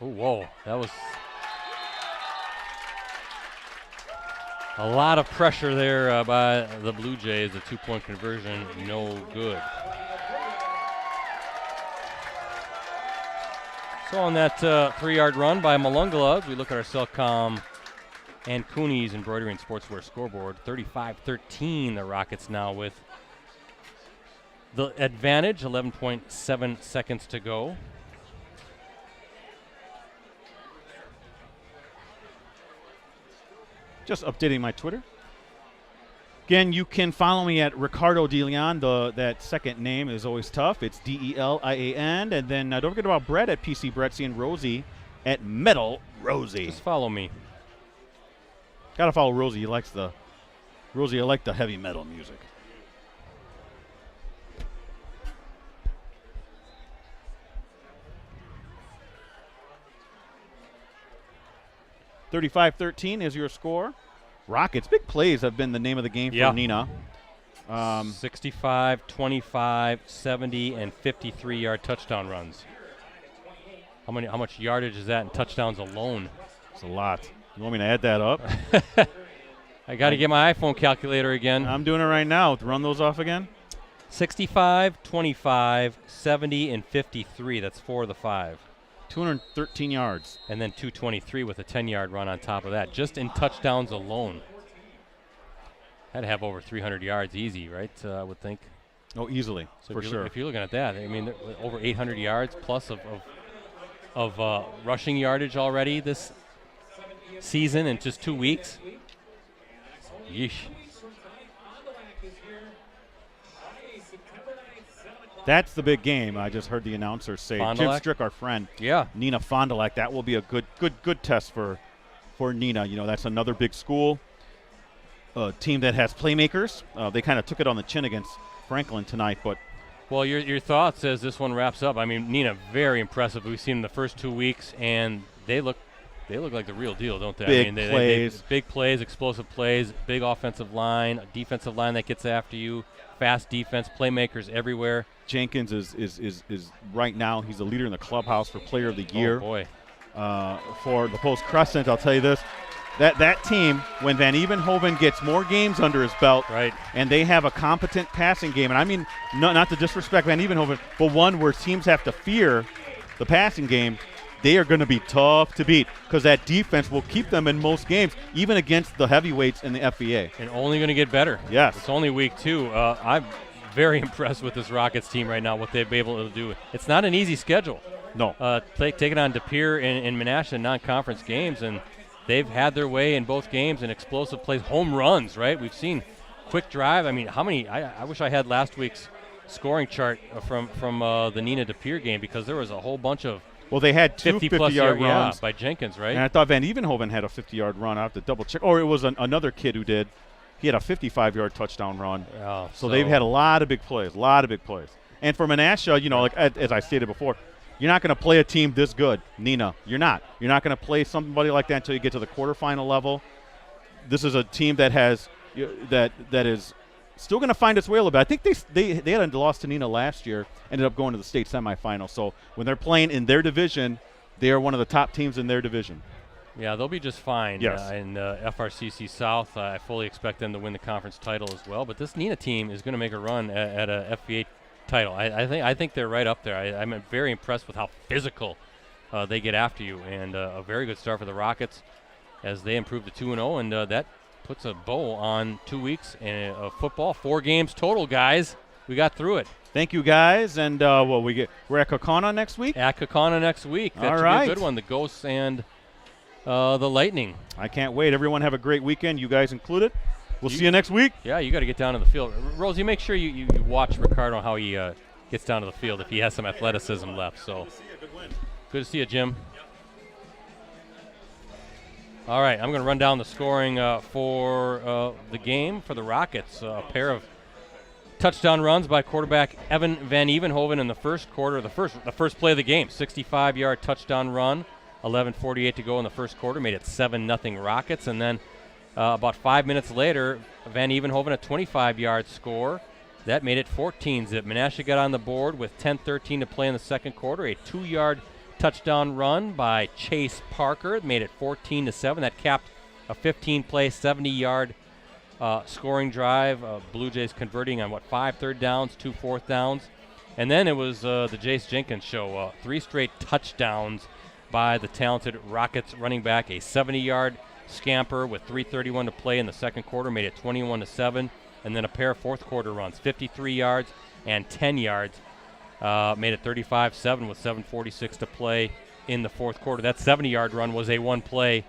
Oh, whoa. That was a lot of pressure there by the Blue Jays. The 2-point conversion, no good. So on that 3-yard run by Malungala, as we look at our Cellcom and Cooney's Embroidery and Sportswear scoreboard, 35-13, the Rockets now with the advantage, 11.7 seconds to go. Just updating my Twitter. Again, you can follow me at Ricardo DeLeon. That second name is always tough. It's DELIAN. And then don't forget about Brett at PC Brettsy and Rosie at Metal Rosie. Just follow me. Gotta follow Rosie. He likes the Rosie. I like the heavy metal music. $35-13 is your score. Rockets, big plays have been the name of the game for Neenah. 65, 25, 70, and 53-yard touchdown runs. How much yardage is that in touchdowns alone? It's a lot. You want me to add that up? I got to get my iPhone calculator again. I'm doing it right now. Run those off again. 65, 25, 70, and 53. That's 4 of the 5. 213 yards. And then 223 with a 10-yard run on top of that, just in touchdowns alone. Had to have over 300 yards easy, right, I would think. Oh, easily, so for sure. If you're looking at that, I mean, over 800 yards plus of rushing yardage already this season in just 2 weeks. Yeesh. That's the big game. I just heard the announcer say. Fond du Jim Lac? Strick, our friend. Yeah. Neenah Fond du Lac. That will be a good test for Neenah. You know, that's another big school. A team that has playmakers. They kind of took it on the chin against Franklin tonight, but. Well, your thoughts as this one wraps up. I mean, Neenah, very impressive. We've seen them the first 2 weeks, and they look like the real deal, don't they? Big I mean, plays. Big plays, explosive plays, big offensive line, a defensive line that gets after you, fast defense, playmakers everywhere. Jenkins is right now, he's the leader in the clubhouse for player of the year. Oh, boy. for the Post Crescent. I'll tell you this. That team, when Van Evenhoven gets more games under his belt, right, and they have a competent passing game, and I mean not to disrespect Van Evenhoven, but one where teams have to fear the passing game, they are going to be tough to beat because that defense will keep them in most games, even against the heavyweights in the FBA. And only going to get better. Yes. It's only week 2. I'm very impressed with this Rockets team right now, what they've been able to do. It's not an easy schedule. No. Taking on De Pere and Menasha in non-conference games, and they've had their way in both games and explosive plays, home runs, right? We've seen quick drive. I mean, how many? I wish I had last week's scoring chart from the Neenah De Pere game because there was a whole bunch of they had two 50-plus-yard runs by Jenkins, right? And I thought Van Evenhoven had a 50-yard run. I have to double check. Or it was another kid who did. He had a 55-yard touchdown run. Oh, so they've had a lot of big plays, And for Menasha, like as I stated before, you're not going to play a team this good, Neenah. You're not. You're not going to play somebody like that until you get to the quarterfinal level. This is a team that has that is still going to find its way a little bit. I think they had a loss to Neenah last year, ended up going to the state semifinal. So when they're playing in their division, they are one of the top teams in their division. Yeah, they'll be just fine. Yes. In FRCC South, I fully expect them to win the conference title as well. But this Neenah team is going to make a run at a FBA title. I think they're right up there. I'm very impressed with how physical they get after you, and a very good start for the Rockets as they improve to 2-0, and that puts a bow on 2 weeks of football. 4 games total, guys. We got through it. Thank you, guys. And we're at Kaukauna next week? At Kaukauna next week. That All should right. be a good one. The Ghosts and the Lightning. I can't wait. Everyone have a great weekend, you guys included. We'll see you next week. Yeah, you got to get down to the field. Rosie, make sure you watch Ricardo how he gets down to the field if he has some athleticism left. So good to see you, Jim. All right, I'm going to run down the scoring for the game for the Rockets. A pair of touchdown runs by quarterback Evan Van Evenhoven in the first quarter. The first play of the game, 65-yard touchdown run. 11:48 to go in the first quarter, made it 7-0 Rockets, and then about 5 minutes later, Van Evenhoven a 25-yard score. That made it 14-zip. Menasha got on the board with 10:13 to play in the second quarter. A 2-yard touchdown run by Chase Parker made it 14-7. That capped a 15-play, 70-yard scoring drive. Blue Jays converting on 5 third downs, 2 fourth downs, and then it was the Jace Jenkins show. 3 straight touchdowns by the talented Rockets running back. A 70-yard scamper with 3:31 to play in the second quarter made it 21-7, and then a pair of fourth quarter runs, 53 yards and 10 yards, made it 35-7 with 7:46 to play in the fourth quarter. That 70-yard run was a one-play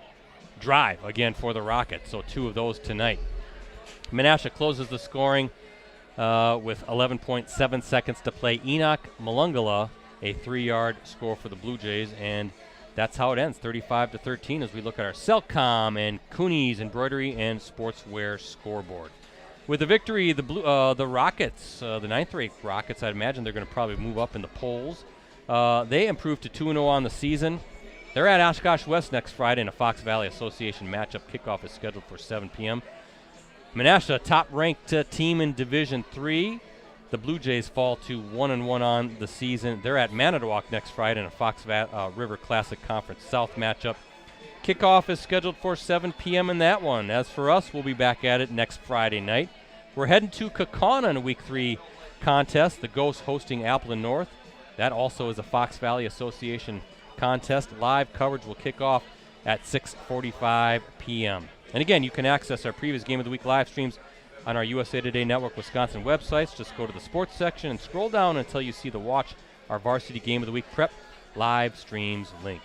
drive again for the Rockets, so 2 of those tonight. Menasha closes the scoring with 11.7 seconds to play. Enoch Malungala, a 3-yard score for the Blue Jays, and that's how it ends, 35-13, as we look at our Cellcom and Cooney's Embroidery and Sportswear scoreboard. With the victory, the Rockets, the 9th-ranked Rockets, I'd imagine they're going to probably move up in the polls. They improved to 2-0 on the season. They're at Oshkosh West next Friday in a Fox Valley Association matchup. Kickoff is scheduled for 7 p.m. Menasha, top-ranked team in Division III. The Blue Jays fall to 1-1 on the season. They're at Manitowoc next Friday in a Fox River Classic Conference South matchup. Kickoff is scheduled for 7 p.m. in that one. As for us, we'll be back at it next Friday night. We're heading to Kaukauna in a Week 3 contest. The Ghosts hosting Appleton North. That also is a Fox Valley Association contest. Live coverage will kick off at 6:45 p.m. And again, you can access our previous Game of the Week live streams on our USA Today Network Wisconsin websites. Just go to the sports section and scroll down until you see the Watch Our Varsity Game of the Week Prep live streams link.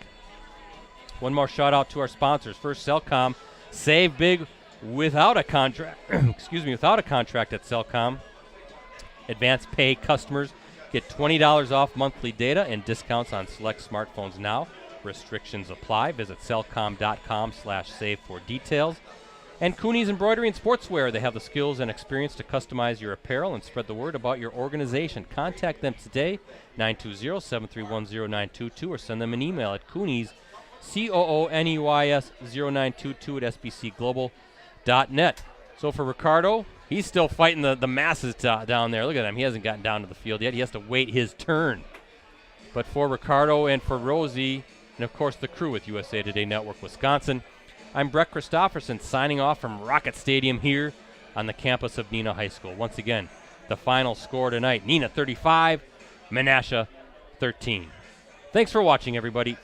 One more shout out to our sponsors. First, Cellcom. Save big without a contract. Without a contract at Cellcom. Advanced pay customers get $20 off monthly data and discounts on select smartphones now. Restrictions apply. Visit cellcom.com/save for details. And Cooney's Embroidery and Sportswear. They have the skills and experience to customize your apparel and spread the word about your organization. Contact them today, 920-731-0922, or send them an email at Cooney's, COONEYS0922 at sbcglobal.net. So for Ricardo, he's still fighting the masses down there. Look at him. He hasn't gotten down to the field yet. He has to wait his turn. But for Ricardo and for Rosie, and, of course, the crew with USA Today Network Wisconsin. I'm Brett Christopherson signing off from Rocket Stadium here on the campus of Neenah High School. Once again, the final score tonight, Neenah 35, Menasha 13. Thanks for watching, everybody.